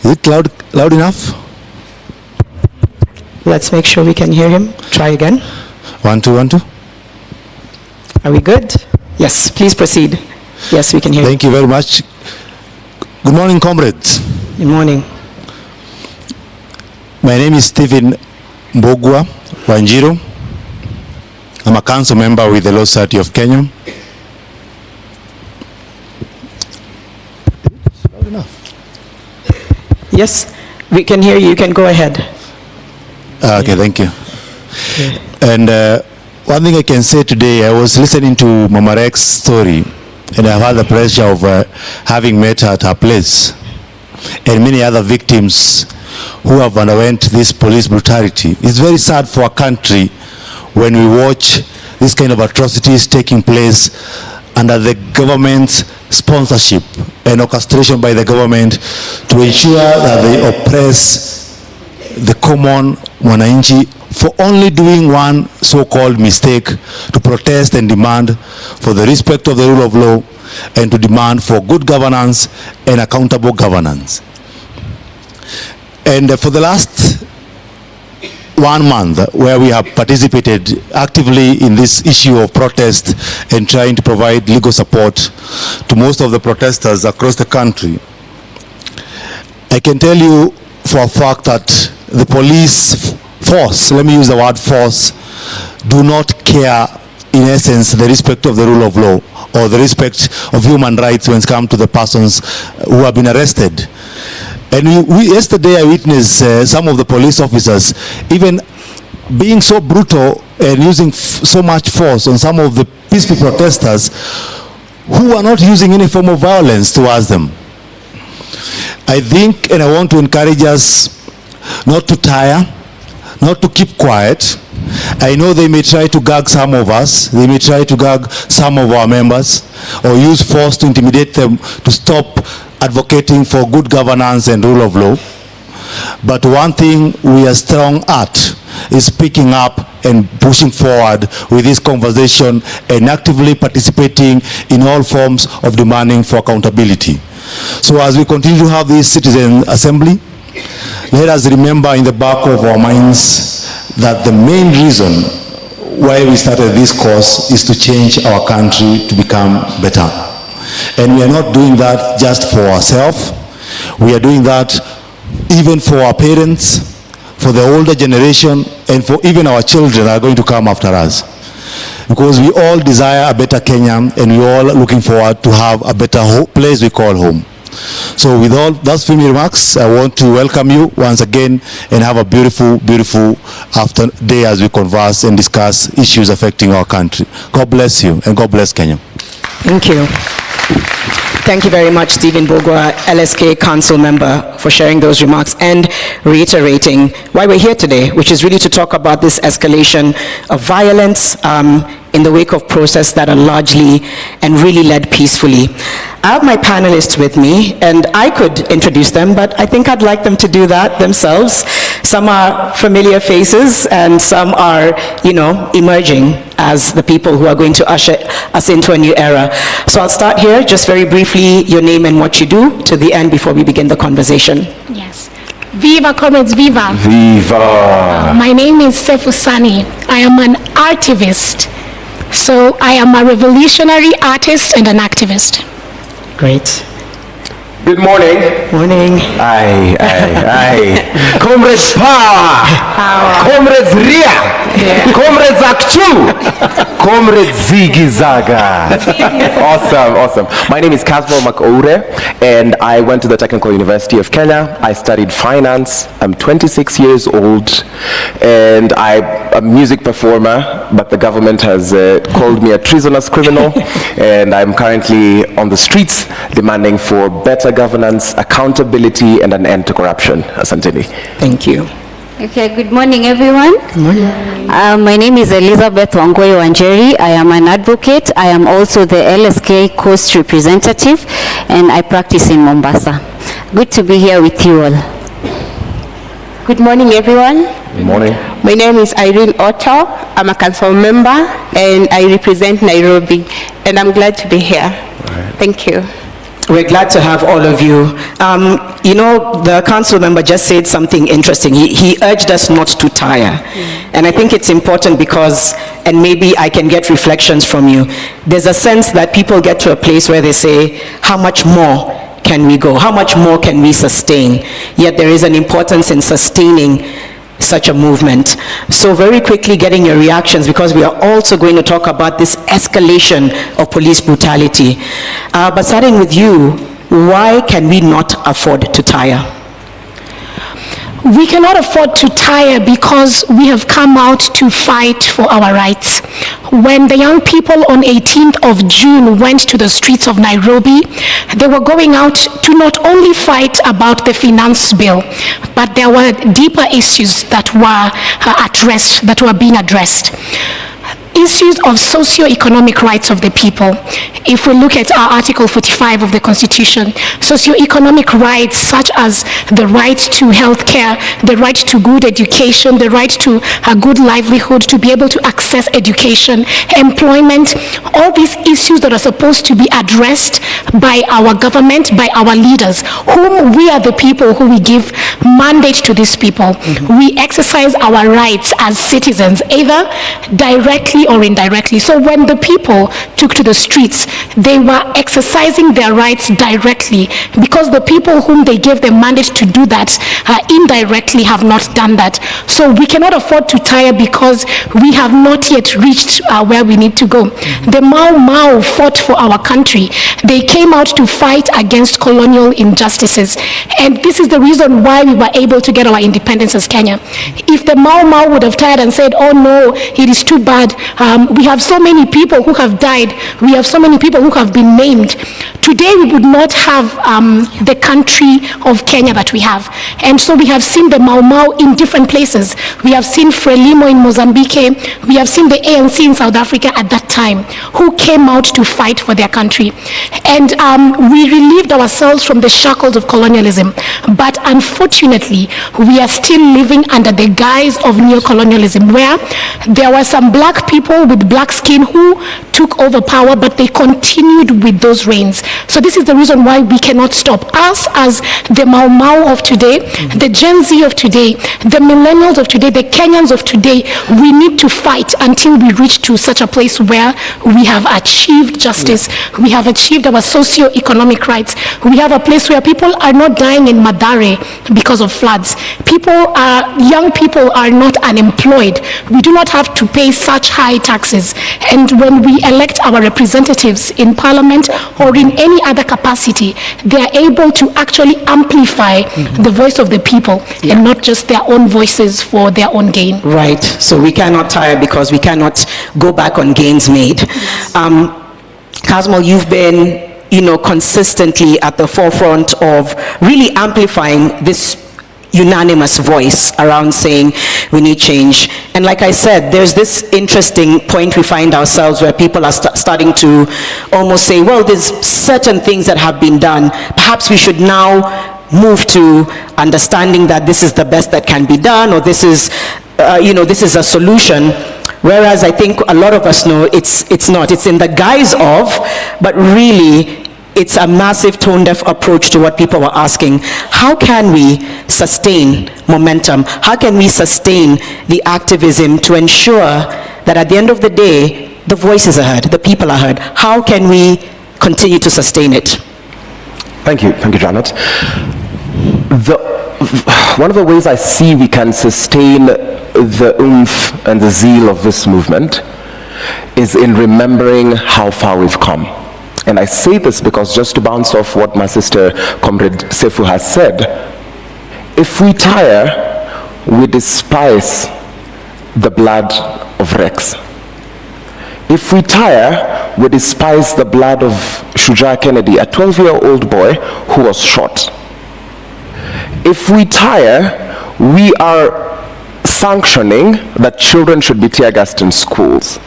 Is it loud enough? Let's make sure we can hear him. Try again. 1, 2, 1, 2. Are we good? Yes, please proceed. Yes, we can hear you. Thank you very much. Good morning, comrades. Good morning. My name is Stephen Mbogwa Wanjiru. I'm a council member with the Law Society of Kenya. Loud enough. Yes, we can hear you. You can go ahead. Okay, thank you. And one thing I can say today, I was listening to Mama Rex's story, and I've had the pleasure of having met her at her place, and many other victims who have underwent this police brutality. It's very sad for a country when we watch this kind of atrocities taking place under the government's sponsorship and orchestration by the government to ensure that they oppress the common mwananchi for only doing one so-called mistake, to protest and demand for the respect of the rule of law and to demand for good governance and accountable governance. And for the last 1 month, where we have participated actively in this issue of protest and trying to provide legal support to most of the protesters across the country, I can tell you for a fact that the police force, let me use the word force, do not care in essence the respect of the rule of law or the respect of human rights when it comes to the persons who have been arrested. And yesterday I witnessed some of the police officers even being so brutal and using so much force on some of the peaceful protesters who are not using any form of violence towards them. I think, and I want to encourage us not to tire, not to keep quiet. I know they may try to gag some of us, they may try to gag some of our members, or use force to intimidate them to stop advocating for good governance and rule of law. But one thing we are strong at is speaking up and pushing forward with this conversation and actively participating in all forms of demanding for accountability. So as we continue to have this citizen assembly, let us remember in the back of our minds that the main reason why we started this course is to change our country to become better. And we are not doing that just for ourselves. We are doing that even for our parents, for the older generation, and for even our children that are going to come after us. Because we all desire a better Kenya, and we all looking forward to have a better place we call home. So with all those few remarks, I want to welcome you once again and have a beautiful, beautiful day as we converse and discuss issues affecting our country. God bless you, and God bless Kenya. Thank you. Thank you very much, Stephen Bogwa, LSK Council member, for sharing those remarks and reiterating why we're here today, which is really to talk about this escalation of violence in the wake of protests that are largely and really led peacefully. I have my panelists with me, and I could introduce them, but I think I'd like them to do that themselves. Some are familiar faces, and some are, emerging as the people who are going to usher us into a new era. So I'll start here, just very briefly, your name and what you do, to the end before we begin the conversation. Yes. Viva, comrades, viva. Viva. My name is Sefu Sani. I am an artivist. So I am a revolutionary artist and an activist. Great. Good morning. Morning. Aye. Comrades power. Comrades Ria. Comrades Akchu. Comrades Ziggy Zaga. Awesome. My name is Casmo Makoure, and I went to the Technical University of Kenya. I studied finance. I'm 26 years old, and I'm a music performer, but the government has called me a treasonous criminal, and I'm currently on the streets demanding for better governance, accountability, and an end to corruption. Asanteni. Thank you. Okay, good morning, everyone. Good morning. My name is Elizabeth Wangoi Wanjeri. I am an advocate. I am also the LSK Coast representative, and I practice in Mombasa. Good to be here with you all. Good morning, everyone. Good morning. My name is Irene Otto. I'm a council member, and I represent Nairobi, and I'm glad to be here. Thank you. We're glad to have all of you. You know, the council member just said something interesting. He urged us not to tire. And I think it's important because, and maybe I can get reflections from you, there's a sense that people get to a place where they say, how much more can we go? How much more can we sustain? Yet there is an importance in sustaining such a movement. So very quickly getting your reactions, because we are also going to talk about this escalation of police brutality. But starting with you, why can we not afford to tire? We cannot afford to tire because we have come out to fight for our rights. When the young people on 18th of June went to the streets of Nairobi, they were going out to not only fight about the finance bill, but there were deeper issues that were being addressed. Issues of socio-economic rights of the people. If we look at our Article 45 of the Constitution, socio-economic rights such as the right to health care, the right to good education, the right to a good livelihood, to be able to access education, employment, all these issues that are supposed to be addressed by our government, by our leaders, whom we are the people who we give mandate to these people. We exercise our rights as citizens, either directly or indirectly. So when the people took to the streets, they were exercising their rights directly, because the people whom they gave the mandate to do that indirectly have not done that. So we cannot afford to tire because we have not yet reached where we need to go. The Mau Mau fought for our country. They came out to fight against colonial injustices, and this is the reason why we were able to get our independence as Kenya. If the Mau Mau would have tired and said, oh no, it is too bad, we have so many people who have died, we have so many people who have been named, today we would not have the country of Kenya that we have. And so we have seen the Mau Mau in different places. We have seen Frelimo in Mozambique, we have seen the ANC in South Africa at that time, who came out to fight for their country. And we relieved ourselves from the shackles of colonialism. But unfortunately, we are still living under the guise of neocolonialism, where there were some black people with black skin who took over power, but they continued with those reigns. So this is the reason why we cannot stop. Us as the Mau Mau of today, the Gen Z of today, the millennials of today, the Kenyans of today, we need to fight until we reach to such a place where we have achieved justice, we have achieved our socio-economic rights, we have a place where people are not dying in Madare because of floods. Young people are not unemployed. We do not have to pay such high taxes. And when we elect our representatives in parliament or in any other capacity, they are able to actually amplify the voice of the people and not just their own voices for their own gain. Right. So we cannot tire because we cannot go back on gains made. Casmo, you've been, consistently at the forefront of really amplifying this unanimous voice around saying we need change. And like I said, there's this interesting point we find ourselves where people are starting to almost say, well, there's certain things that have been done. Perhaps we should now move to understanding that this is the best that can be done, or this is, this is a solution. Whereas I think a lot of us know it's not. It's in the guise of, but really it's a massive tone-deaf approach to what people are asking. How can we sustain momentum? How can we sustain the activism to ensure that at the end of the day, the voices are heard, the people are heard? How can we continue to sustain it? Thank you, Janet. One of the ways I see we can sustain the oomph and the zeal of this movement is in remembering how far we've come. And I say this because, just to bounce off what my sister, Comrade Sefu, has said, if we tire, we despise the blood of Rex. If we tire, we despise the blood of Shujaa Kennedy, a 12-year-old boy who was shot. If we tire, we are sanctioning that children should be tear-gassed in schools.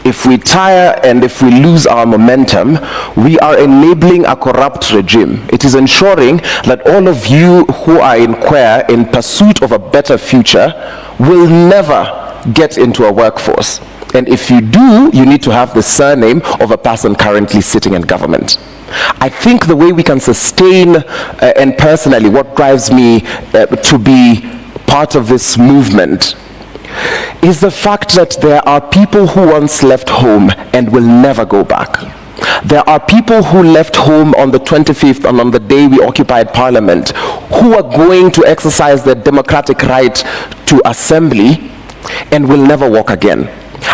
If we tire and if we lose our momentum, we are enabling a corrupt regime. It is ensuring that all of you who are in queer in pursuit of a better future will never get into a workforce. And if you do, you need to have the surname of a person currently sitting in government. I think the way we can sustain, and personally what drives me to be part of this movement, is the fact that there are people who once left home and will never go back. There are people who left home on the 25th and on the day we occupied Parliament who are going to exercise their democratic right to assembly and will never walk again.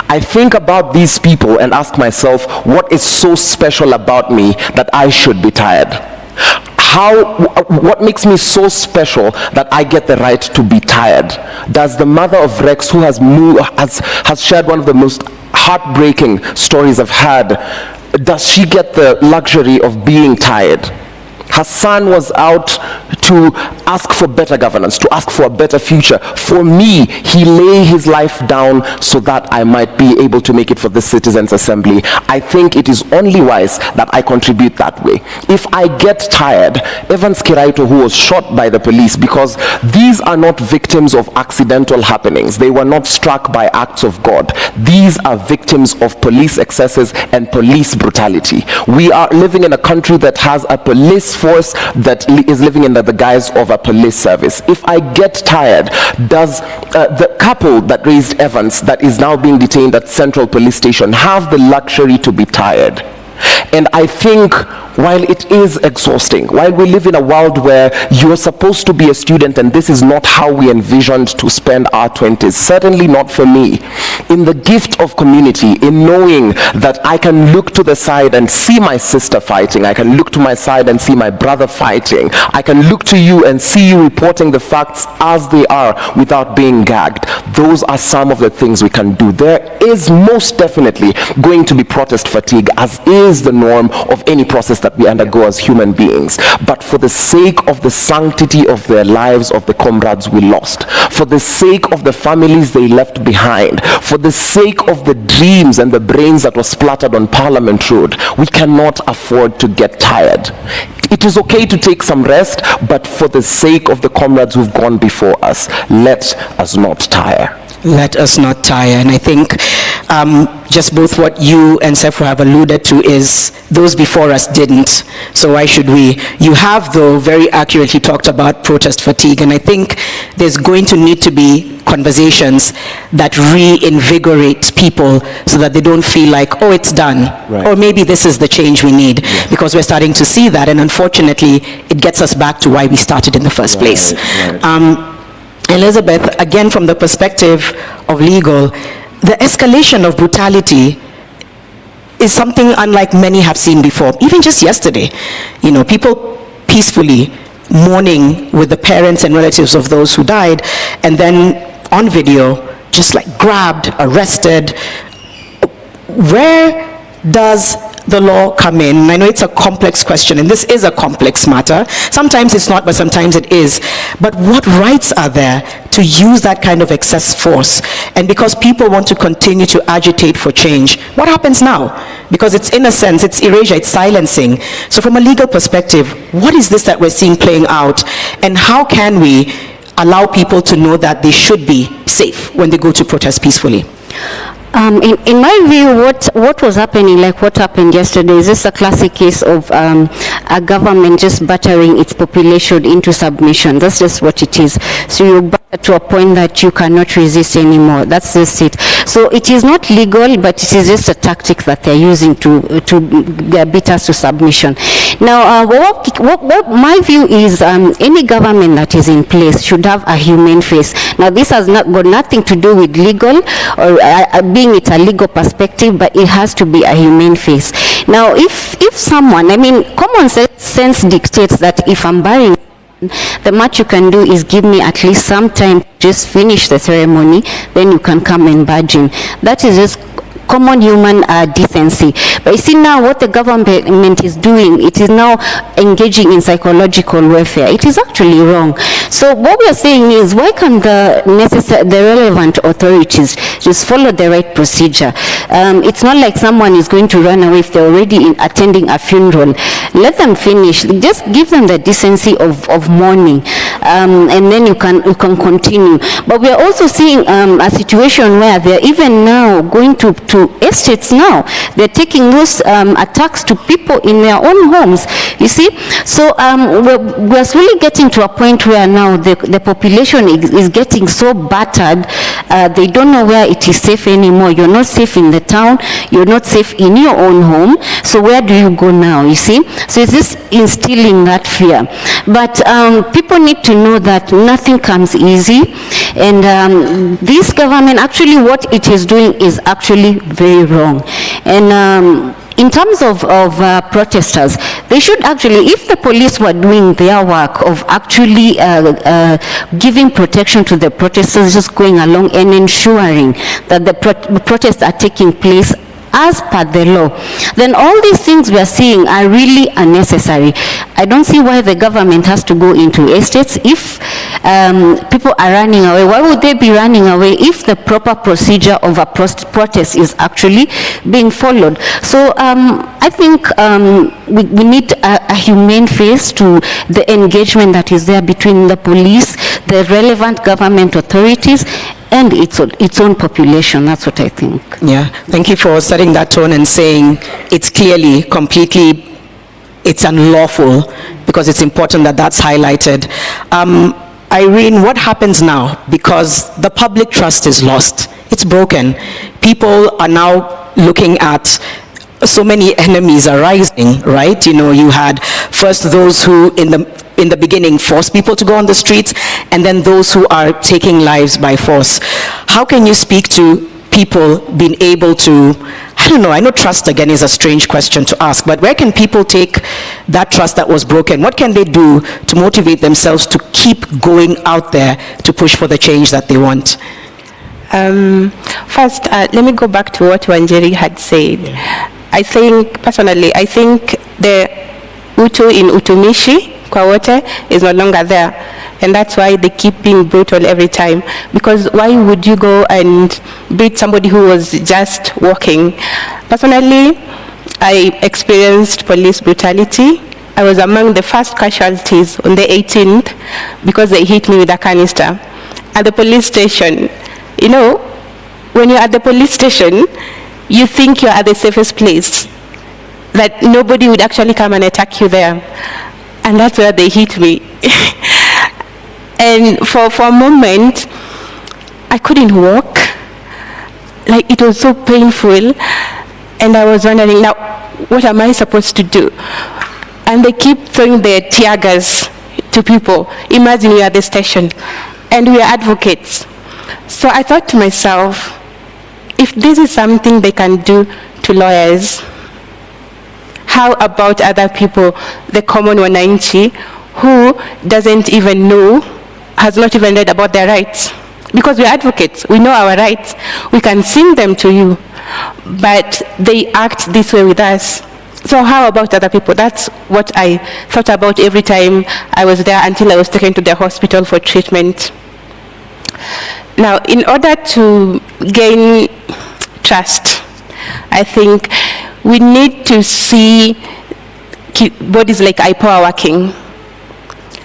I think about these people and ask myself, what is so special about me that I should be tired? What makes me so special that I get the right to be tired? Does the mother of Rex, who has shared one of the most heartbreaking stories I've had, does she get the luxury of being tired? Her son was out to ask for better governance, to ask for a better future. For me, he lay his life down so that I might be able to make it for the Citizens' Assembly. I think it is only wise that I contribute that way. If I get tired, Evans Kiraito, who was shot by the police, because these are not victims of accidental happenings. They were not struck by acts of God. These are victims of police excesses and police brutality. We are living in a country that has a police force that is living in the guise of a police service. If I get tired, does the couple that raised Evans, that is now being detained at Central Police Station, have the luxury to be tired? And I think, while it is exhausting, while we live in a world where you're supposed to be a student and this is not how we envisioned to spend our 20s, certainly not for me, in the gift of community, in knowing that I can look to the side and see my sister fighting, I can look to my side and see my brother fighting, I can look to you and see you reporting the facts as they are without being gagged. Those are some of the things we can do. There is most definitely going to be protest fatigue, as is the norm of any process that we undergo as human beings. But for the sake of the sanctity of their lives, of the comrades we lost, for the sake of the families they left behind, for the sake of the dreams and the brains that were splattered on Parliament Road, we cannot afford to get tired. It is okay to take some rest, but for the sake of the comrades who've gone before us, let us not tire. Let us not tire. And I think just both what you and Sefu have alluded to is those before us didn't. So why should we? You have, though, very accurately talked about protest fatigue. And I think there's going to need to be conversations that reinvigorate people so that they don't feel like, oh, it's done. Right. Or maybe this is the change we need. Yeah. Because we're starting to see that. And unfortunately, it gets us back to why we started in the first place. Right. Elizabeth, again from the perspective of legal, the escalation of brutality is something unlike many have seen before. Even just yesterday, you know, people peacefully mourning with the parents and relatives of those who died, and then on video, just like grabbed, arrested. Where does the law come in? I know it's a complex question, and this is a complex matter. Sometimes it's not, but sometimes it is. But what rights are there to use that kind of excess force? And because people want to continue to agitate for change, what happens now? Because it's, in a sense, it's erasure, it's silencing. So from a legal perspective, what is this that we're seeing playing out? And how can we allow people to know that they should be safe when they go to protest peacefully? In my view, what was happening, like what happened yesterday, is just a classic case of a government just battering its population into submission. That's just what it is. So you batter to a point that you cannot resist anymore. That's just it. So it is not legal, but it is just a tactic that they're using to beat us to submission. Now, what my view is, any government that is in place should have a humane face. Now, this has got nothing to do with legal or being it a legal perspective, but it has to be a humane face. Now, if someone, I mean, common sense dictates that if I'm burying, the much you can do is give me at least some time to just finish the ceremony, then you can come and barge in. That is just common human decency. But you see now what the government is doing, it is now engaging in psychological warfare. It is actually wrong. So what we are saying is, why can't the relevant authorities just follow the right procedure? It's not like someone is going to run away if they're already attending a funeral. Let them finish. Just give them the decency of mourning, and then you can continue. But we are also seeing a situation where they're even now going to estates now. They're taking those attacks to people in their own homes, you see. So we're really getting to a point where now the population is getting so battered, they don't know where it is safe anymore. You're not safe in the town, you're not safe in your own home, so where do you go now, you see? So it's just instilling that fear. But people need to know that nothing comes easy, and this government, actually what it is doing is actually very wrong. And in terms of protesters, they should actually, if the police were doing their work of actually giving protection to the protesters, just going along and ensuring that the protests are taking place as per the law, then all these things we are seeing are really unnecessary. I don't see why the government has to go into estates. If people are running away, why would they be running away if the proper procedure of a protest is actually being followed? So I think we need a humane face to the engagement that is there between the police, the relevant government authorities, and its own population. That's what I think. Yeah, thank you for setting that tone and saying it's clearly, completely, it's unlawful, because it's important that that's highlighted. Irene, what happens now? Because the public trust is lost. It's broken. People are now looking at so many enemies arising, right? You know, you had first those who in the beginning forced people to go on the streets, and then those who are taking lives by force. How can you speak to people being able to, I don't know, I know trust again is a strange question to ask, but where can people take that trust that was broken? What can they do to motivate themselves to keep going out there to push for the change that they want? First, let me go back to what Wanjeri had said. I think, personally, I think the Utu in Utumishi, kwa wote, is no longer there. And that's why they keep being brutal every time. Because why would you go and beat somebody who was just walking? Personally, I experienced police brutality. I was among the first casualties on the 18th because they hit me with a canister. At the police station, you know, when you're at the police station, you think you're at the safest place, that nobody would actually come and attack you there. And that's where they hit me. And for a moment, I couldn't walk. Like, it was so painful. And I was wondering, now, what am I supposed to do? And they keep throwing their tear gas to people. Imagine we are at the station, and we are advocates. So I thought to myself, if this is something they can do to lawyers, how about other people, the common wananchi, who doesn't even know, has not even read about their rights? Because we're advocates, we know our rights, we can sing them to you, but they act this way with us. So how about other people? That's what I thought about every time I was there, until I was taken to the hospital for treatment. Now, in order to gain trust, I think we need to see bodies like IPOA working.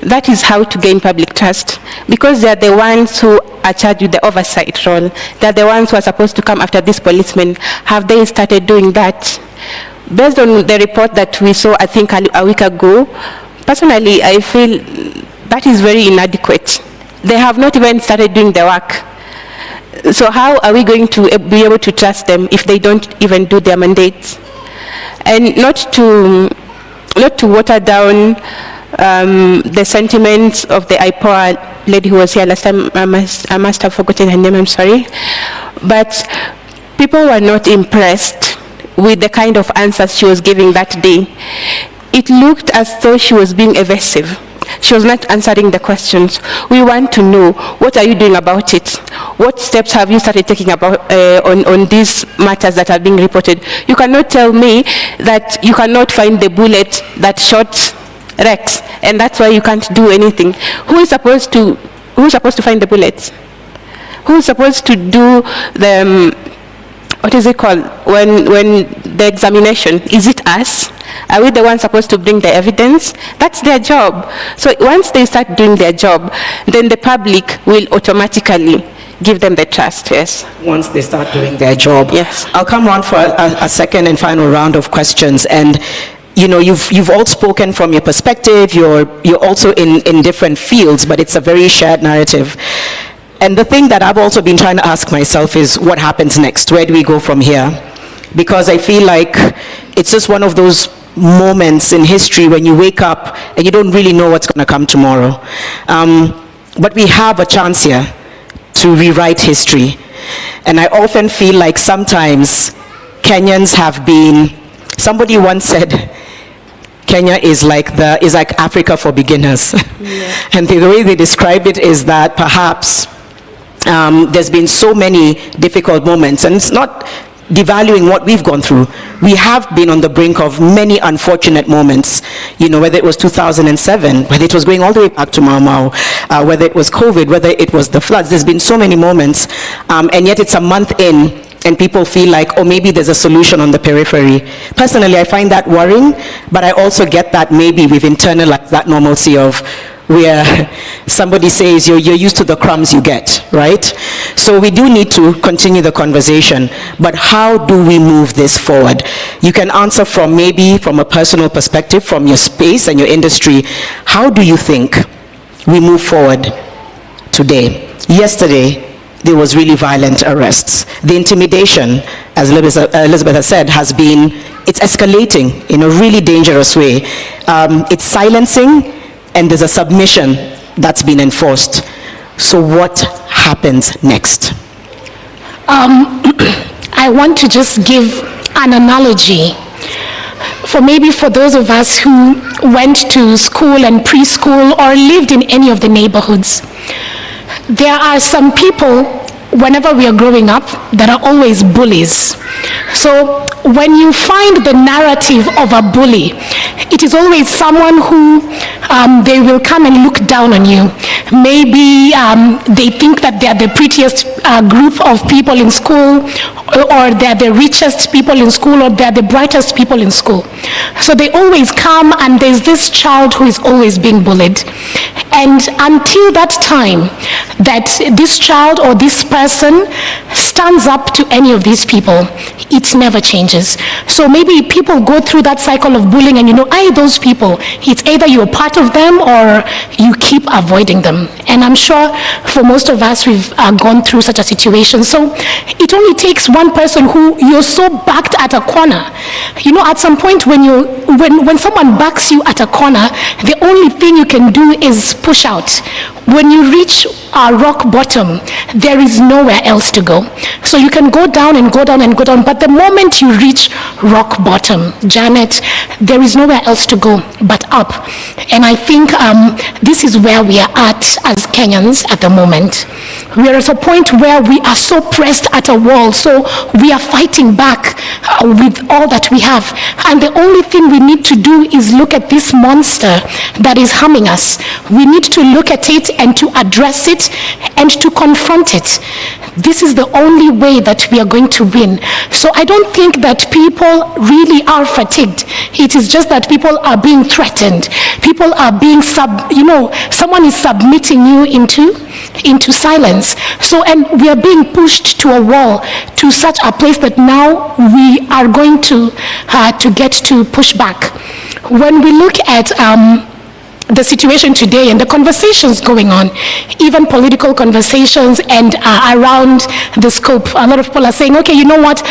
that is how to gain public trust, because they are the ones who are charged with the oversight role. They are the ones who are supposed to come after these policemen. Have they started doing that? Based on the report that we saw, I think a week ago, personally, I feel that is very inadequate. They have not even started doing the work. So how are we going to be able to trust them if they don't even do their mandates? And not to water down the sentiments of the IPOA lady who was here last time. I must have forgotten her name, I'm sorry. But people were not impressed with the kind of answers she was giving that day. It looked as though she was being evasive. She was not answering the questions. We want to know, what are you doing about it? What steps have you started taking about on these matters that are being reported? You cannot tell me that you cannot find the bullet that shot Rex, and that's why you can't do anything. Who is supposed to find the bullets? Who is supposed to do the what is it called when the examination? Is it us? Are we the ones supposed to bring the evidence? That's their job. So once they start doing their job, then the public will automatically give them the trust. Yes. Once they start doing their job. Yes. I'll come on for a second and final round of questions. And you know, you've all spoken from your perspective. You're also in different fields, but it's a very shared narrative. And the thing that I've also been trying to ask myself is, what happens next? Where do we go from here? Because I feel like it's just one of those moments in history when you wake up and you don't really know what's going to come tomorrow. But we have a chance here to rewrite history. And I often feel like sometimes Kenyans have been, somebody once said, Kenya is like Africa for beginners. Yeah. And the way they describe it is that perhaps there's been so many difficult moments, and it's not devaluing what we've gone through. We have been on the brink of many unfortunate moments, you know, whether it was 2007, whether it was going all the way back to Mau Mau, whether it was COVID, whether it was the floods. There's been so many moments, and yet it's a month in, and people feel like, oh, maybe there's a solution on the periphery. Personally, I find that worrying, but I also get that maybe we've internalized that normalcy of where somebody says you're used to the crumbs you get, right? So we do need to continue the conversation, but how do we move this forward? You can answer from maybe from a personal perspective, from your space and your industry. How do you think we move forward today? Yesterday, there was really violent arrests. The intimidation, as Elizabeth has said, it's escalating in a really dangerous way. It's silencing, and there's a submission that's been enforced. So what happens next? I want to just give an analogy for those of us who went to school and preschool or lived in any of the neighborhoods. There are some people, whenever we are growing up, that are always bullies. So when you find the narrative of a bully, it is always someone who they will come and look down on you. Maybe they think that they're the prettiest group of people in school, or they're the richest people in school, or they're the brightest people in school. So they always come, and there's this child who is always being bullied. And until that time that this child or this person stands up to any of these people, it never changes. So maybe people go through that cycle of bullying, and those people, it's either you're part of them or you keep avoiding them. And I'm sure for most of us, we've gone through such a situation. So it only takes one person who you're so backed at a corner. At some point when someone backs you at a corner, the only thing you can do is push out. When you reach rock bottom, there is nowhere else to go. So you can go down and go down and go down, but the moment you reach rock bottom, Janet, there is nowhere else to go but up. And I think this is where we are at as Kenyans at the moment. We are at a point where we are so pressed at a wall, so we are fighting back with all that we have. And the only thing we need to do is look at this monster that is harming us. We need to look at it and to address it and to confront it. this is the only way that we are going to win. So I don't think that people really are fatigued. It is just that people are being threatened. People are being someone is submitting you into silence. So, and we are being pushed to a wall, to such a place that now we are going to get to push back. When we look at the situation today and the conversations going on, even political conversations and around the scope, a lot of people are saying, okay, you know what,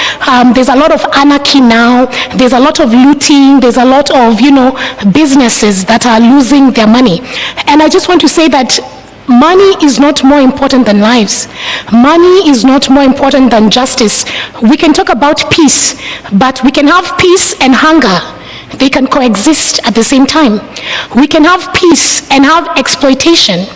there's a lot of anarchy now, there's a lot of looting, there's a lot of, businesses that are losing their money. And I just want to say that money is not more important than lives. Money is not more important than justice. We can talk about peace, but we can have peace and hunger. They can coexist at the same time. We can have peace and have exploitation.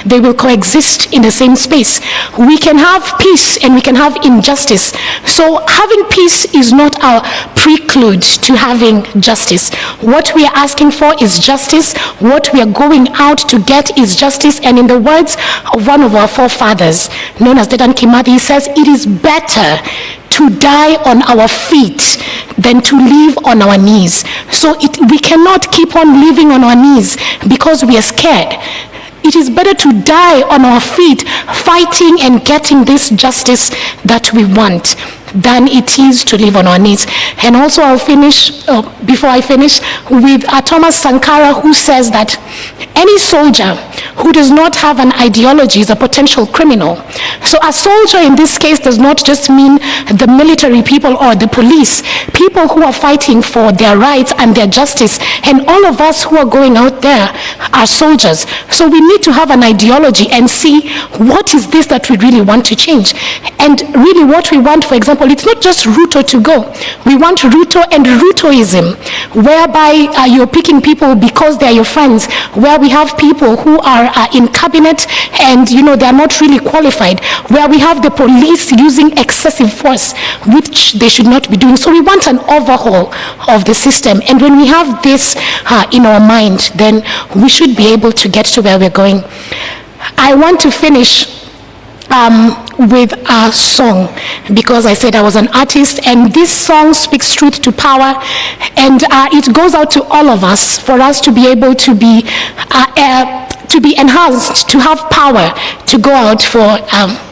They will coexist in the same space. We can have peace and we can have injustice. So having peace is not a prelude to having justice. What we are asking for is justice. What we are going out to get is justice. And in the words of one of our forefathers, known as Dedan Kimathi, he says, it is better to die on our feet than to live on our knees. So we cannot keep on living on our knees because we are scared. It is better to die on our feet, fighting and getting this justice that we want, than it is to live on our knees. And also I'll finish, before I finish, with Thomas Sankara, who says that any soldier who does not have an ideology is a potential criminal. So a soldier in this case does not just mean the military people or the police, people who are fighting for their rights and their justice. And all of us who are going out there are soldiers. So we need to have an ideology and see what is this that we really want to change. And really what we want, for example, it's not just Ruto to go. We want Ruto and Rutoism, whereby you're picking people because they're your friends, where we have people who are in cabinet and they're not really qualified, where we have the police using excessive force, which they should not be doing. So we want an overhaul of the system. And when we have this in our mind, then we should be able to get to where we're going. I want to finish with a song, because I said I was an artist, and this song speaks truth to power, and it goes out to all of us, for us to be able to be enhanced, to have power, to go out for...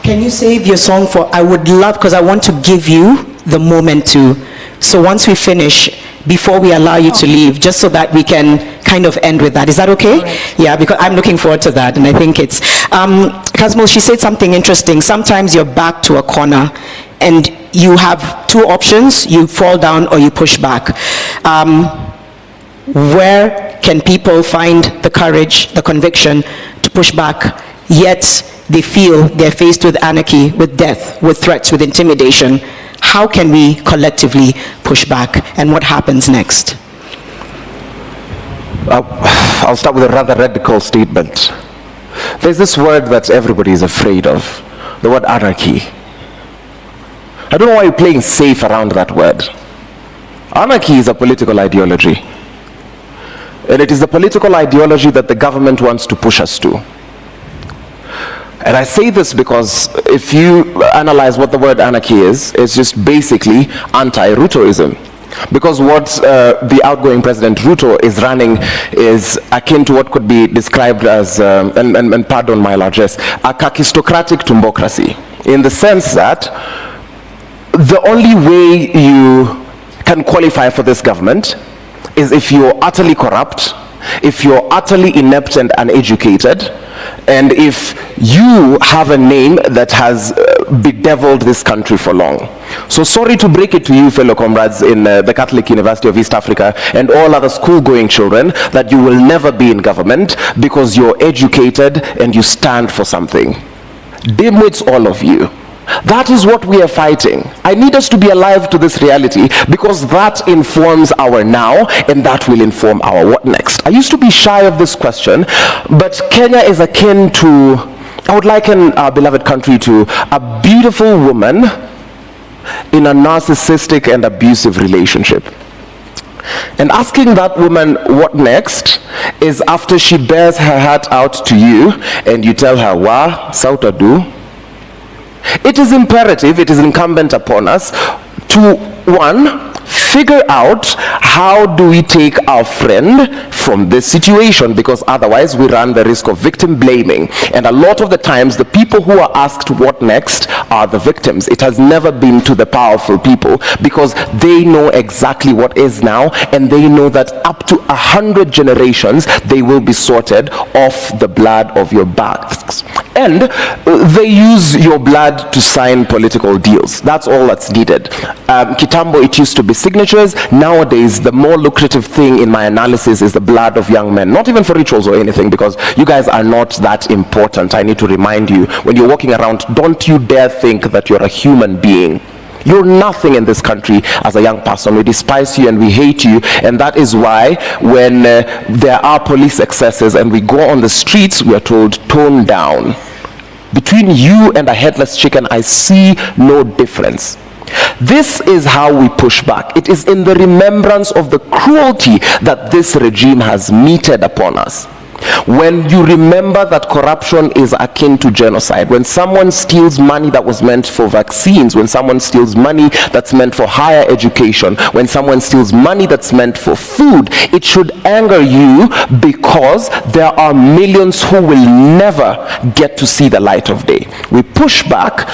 Can you save your song for, I would love, because I want to give you the moment to, so once we finish, before we allow you to leave, just so that we can kind of end with that. Is that okay? Right. Yeah, because I'm looking forward to that, and I think it's... Kazmo, she said something interesting. Sometimes you're back to a corner, and you have two options. You fall down or you push back. Where can people find the courage, the conviction to push back, yet they feel they're faced with anarchy, with death, with threats, with intimidation? How can we collectively push back, and what happens next? I'll start with a rather radical statement. There's this word that everybody is afraid of, the word anarchy. I don't know why you're playing safe around that word. Anarchy is a political ideology. And it is the political ideology that the government wants to push us to. And I say this because if you analyze what the word anarchy is, it's just basically anti-Rutoism. Because what the outgoing President Ruto is running is akin to what could be described as, and pardon my largesse, a kakistocratic tumbocracy. In the sense that the only way you can qualify for this government is if you're utterly corrupt, if you're utterly inept and uneducated, and if you have a name that has bedeviled this country for long. So sorry to break it to you, fellow comrades in the Catholic University of East Africa and all other school-going children, that you will never be in government because you're educated and you stand for something. Dimwits, all of you. That is what we are fighting. I need us to be alive to this reality, because that informs our now, and that will inform our what next. I used to be shy of this question, but Kenya is akin to, I would liken our beloved country to a beautiful woman in a narcissistic and abusive relationship. And asking that woman what next is after she bears her heart out to you and you tell her, wa, sauta do. It is imperative, it is incumbent upon us to, one, figure out how do we take our friend from this situation, because otherwise we run the risk of victim blaming. And a lot of the times the people who are asked what next are the victims. It has never been to the powerful people, because they know exactly what is now, and they know that up to 100 generations they will be sorted off the blood of your backs. And they use your blood to sign political deals. That's all that's needed. Kitambo, it used to be signatures. Nowadays, the more lucrative thing in my analysis is the blood of young men. Not even for rituals or anything, because you guys are not that important. I need to remind you, when you're walking around, don't you dare think that you're a human being. You're nothing in this country as a young person. We despise you and we hate you, and that is why when there are police excesses and we go on the streets, we are told, tone down. Between you and a headless chicken, I see no difference. This is how we push back. It is in the remembrance of the cruelty that this regime has meted upon us. When you remember that corruption is akin to genocide, when someone steals money that was meant for vaccines, when someone steals money that's meant for higher education, when someone steals money that's meant for food, it should anger you, because there are millions who will never get to see the light of day. We push back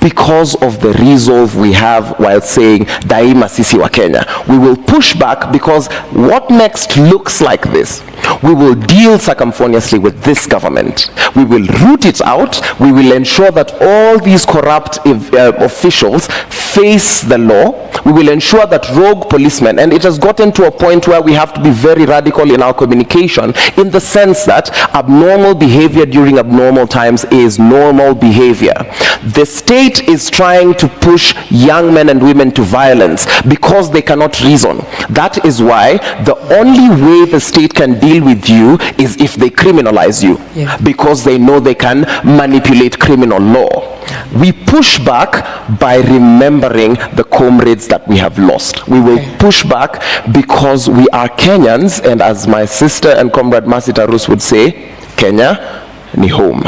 because of the resolve we have while saying daima sisi wa Kenya. We will push back because what next looks like this. We will deal circumfoniously with this government. We will root it out. We will ensure that all these corrupt officials face the law. We will ensure that rogue policemen, and it has gotten to a point where we have to be very radical in our communication, in the sense that abnormal behavior during abnormal times is normal behavior. The state is trying to push young men and women to violence because they cannot reason. That is why the only way the state can deal with you is if they criminalize you, because they know they can manipulate criminal law. We push back by remembering the comrades that we have lost. We will push back because we are Kenyans, and as my sister and comrade Masita Rus would say, Kenya ni home.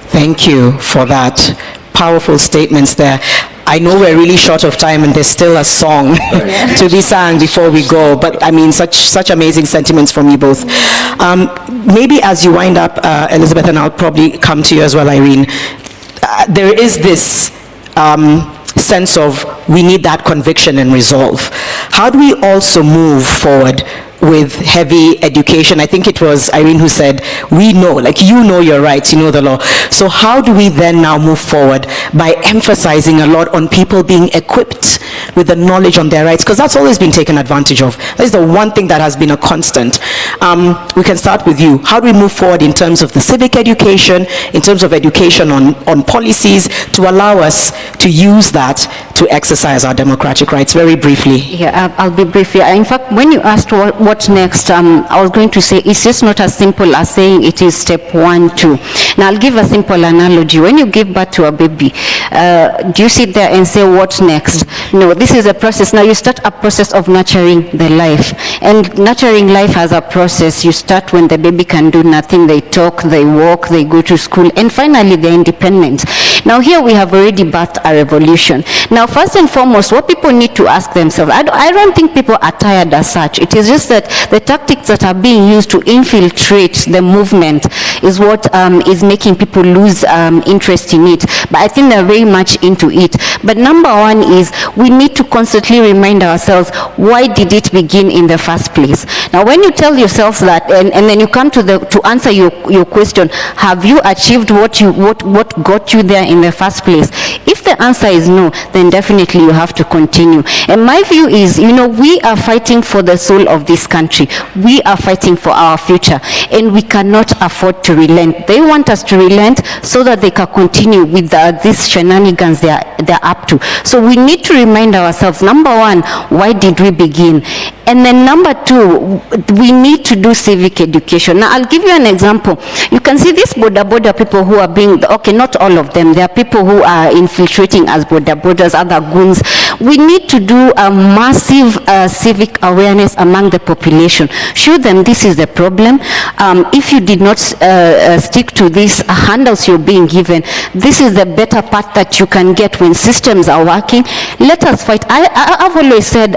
Thank you for that. Powerful statements there. I know we're really short of time and there's still a song to be sung before we go, but I mean, such amazing sentiments from you both. Maybe as you wind up, Elizabeth, and I'll probably come to you as well, Irene, there is this sense of we need that conviction and resolve. How do we also move forward with heavy education? I think it was Irene who said, we know, like, you know your rights, you know the law. So how do we then now move forward by emphasizing a lot on people being equipped with the knowledge on their rights? Because that's always been taken advantage of. That is the one thing that has been a constant. We can start with you. How do we move forward in terms of the civic education, in terms of education on policies, to allow us to use that to exercise our democratic rights? Very briefly. Yeah, I'll be brief here. In fact, when you asked what next, I was going to say it's just not as simple as saying it is step 1, 2. Now, I'll give a simple analogy. When you give birth to a baby, do you sit there and say, what next? No, this is a process. Now, you start a process of nurturing the life. And nurturing life has a process. You start when the baby can do nothing. They talk, they walk, they go to school, and finally, they're independent. Now, here we have already birthed a revolution. Now, first and foremost, what people need to ask themselves, I don't think people are tired as such. It is just that the tactics that are being used to infiltrate the movement is what is making people lose interest in it. But I think they're very much into it. But number one is we need to constantly remind ourselves, why did it begin in the first place? Now, when you tell yourself that, and then you come to answer your question, have you achieved what got you there in the first place? If the answer is no, then definitely you have to continue. And my view is, we are fighting for the soul of this country. We are fighting for our future, and we cannot afford to relent. They want us to relent so that they can continue with these shenanigans they're up to. So we need to remind ourselves, number one, why did we begin? And then number two, we need to do civic education. Now, I'll give you an example. You can see these border people who are being, okay, not all of them. There are people who are infiltrating as borders, other goons. We need to do a massive civic awareness among the population. Show them this is the problem. if you did not stick to these handouts you're being given, this is the better part that you can get when systems are working. Let us fight. I've always said,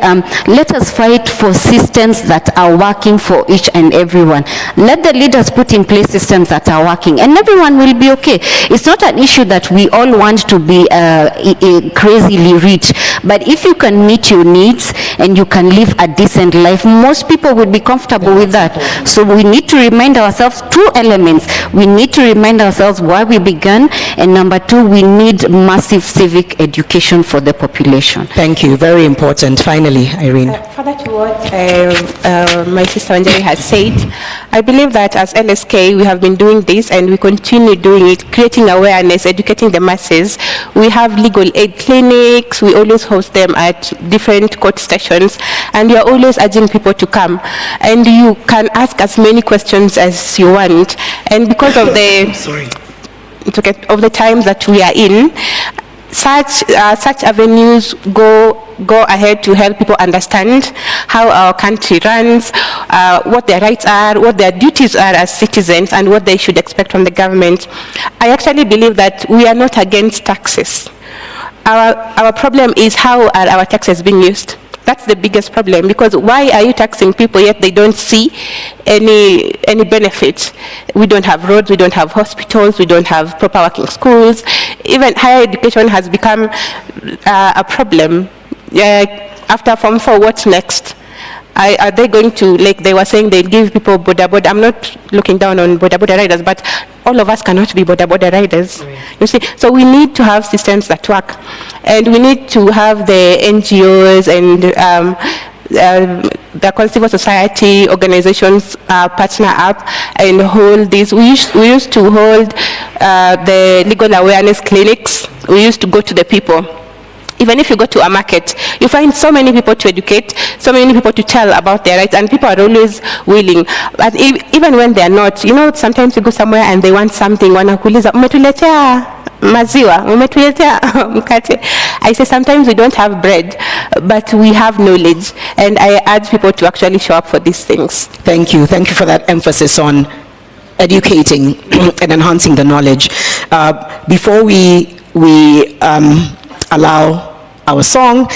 let us fight for systems that are working for each and everyone. Let the leaders put in place systems that are working, and everyone will be okay. It's not an issue that we all want to be crazily rich, but if you can meet your needs and you can live a decent life, most people would be comfortable with that. So we need to remind ourselves two elements. We need to remind ourselves why we began, and number two, we need massive civic education for the population. Thank you. Very important. Finally, Irene. Further to what my sister Anjali has said, I believe that as LSK we have been doing this and we continue doing it, creating awareness, educating the masses. We have legal aid clinics, we always host them at different court stations, and we are always urging people to come. And you can ask as many questions as you want. And because of the of the times that we are in, such avenues go ahead to help people understand how our country runs, what their rights are, what their duties are as citizens, and what they should expect from the government. I actually believe that we are not against taxes. Our problem is how are our taxes being used. That's the biggest problem, because why are you taxing people yet they don't see any benefit? We don't have roads, we don't have hospitals, we don't have proper working schools. Even higher education has become a problem. After Form 4, what's next? Are they going to, like they were saying, they give people boda boda? I'm not looking down on boda boda riders, but all of us cannot be boda boda riders. You see, so we need to have systems that work, and we need to have the NGOs and the civil society organizations partner up and hold this. We used to hold the legal awareness clinics. We used to go to the people. Even if you go to a market, you find so many people to educate, so many people to tell about their rights, and people are always willing. But even when they are not, you know, sometimes you go somewhere and they want something, wanakuuliza, umetuletea maziwa, umetuletea mkate. I say sometimes we don't have bread, but we have knowledge, and I urge people to actually show up for these things. Thank you. Thank you for that emphasis on educating and enhancing the knowledge. Before we allow our song,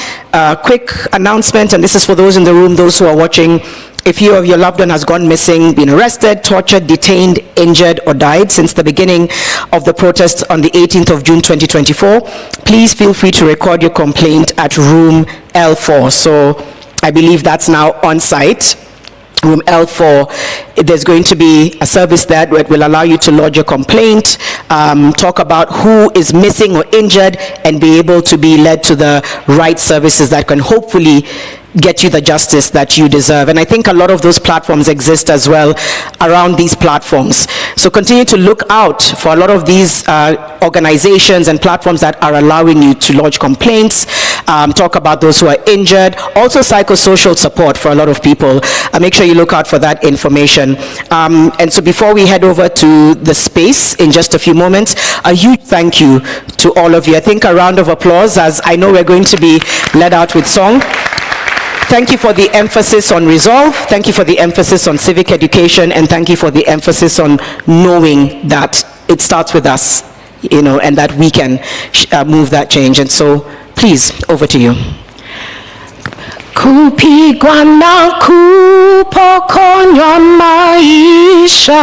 quick announcement, and this is for those in the room, those who are watching. If you or your loved one has gone missing, been arrested, tortured, detained, injured, or died since the beginning of the protests on the 18th of June 2024, please feel free to record your complaint at room L4. So I believe that's now on site. Room L4, there's going to be a service that will allow you to lodge your complaint, talk about who is missing or injured, and be able to be led to the right services that can hopefully get you the justice that you deserve. And I think a lot of those platforms exist as well around these platforms. So continue to look out for a lot of these organizations and platforms that are allowing you to lodge complaints, talk about those who are injured, also psychosocial support for a lot of people. Make sure you look out for that information. And so before we head over to the space in just a few moments, a huge thank you to all of you. I think a round of applause, as I know we're going to be led out with song. Thank you for the emphasis on resolve. Thank you for the emphasis on civic education, and thank you for the emphasis on knowing that it starts with us, you know, and that we can move that change. And so, please, over to you. Kupigwa na kupokonywa maisha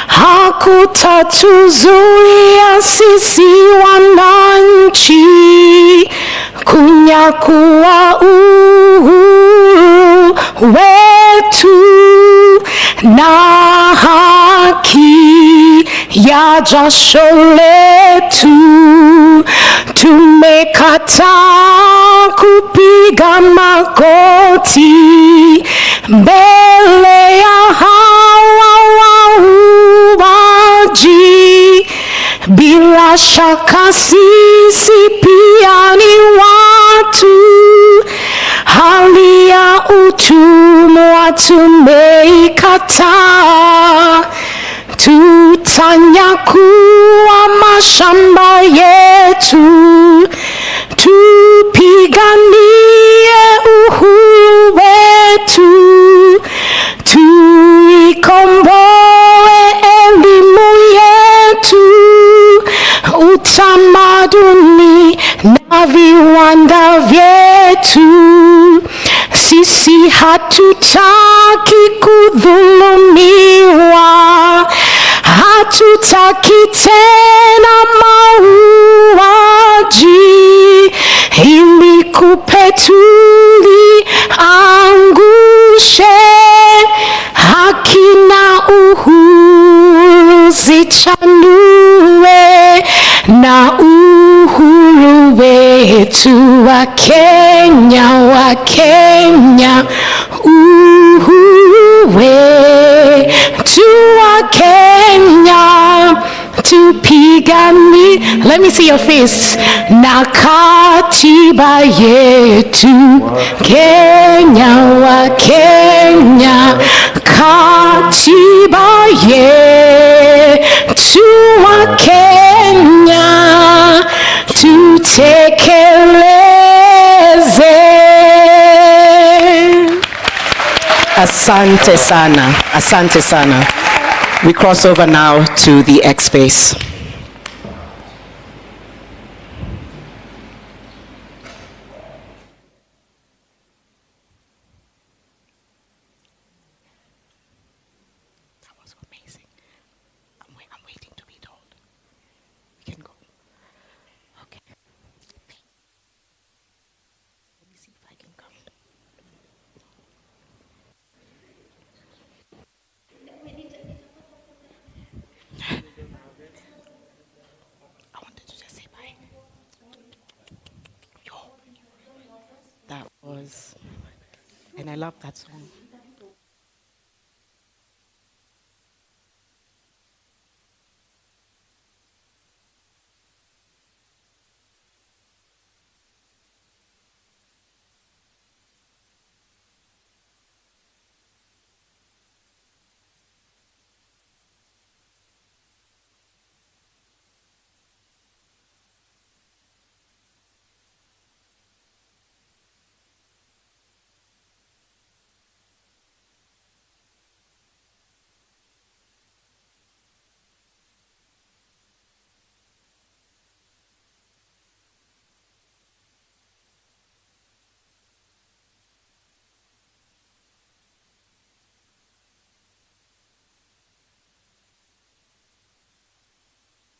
hakutatuzuia sisi wananchi kunyakua uhuru wetu na haki ya jasho letu. Tumekataa kupiga magoti mbele ya hawa wauaji. Bila shaka sisi pia ni watu, hali ya utumwa tumeikataa. Tutanyakua mashamba yetu, tupiganie uhuru wetu, tuiko tamaduni na viwanda vyetu. Sisi hatutaki kudhulumiwa, hatutaki tena mauaji, ili kupetuli angushe haki na uhuru zichanue, na uhuru wetu wa Kenya, uhuru wetu wa Kenya, tupigani, let me see your face, na katiba yetu, Kenya wa Kenya, katiba yetu wa Kenya, tutekeleze. Asante sana. Asante sana. We cross over now to the X space. That was, and I love that song.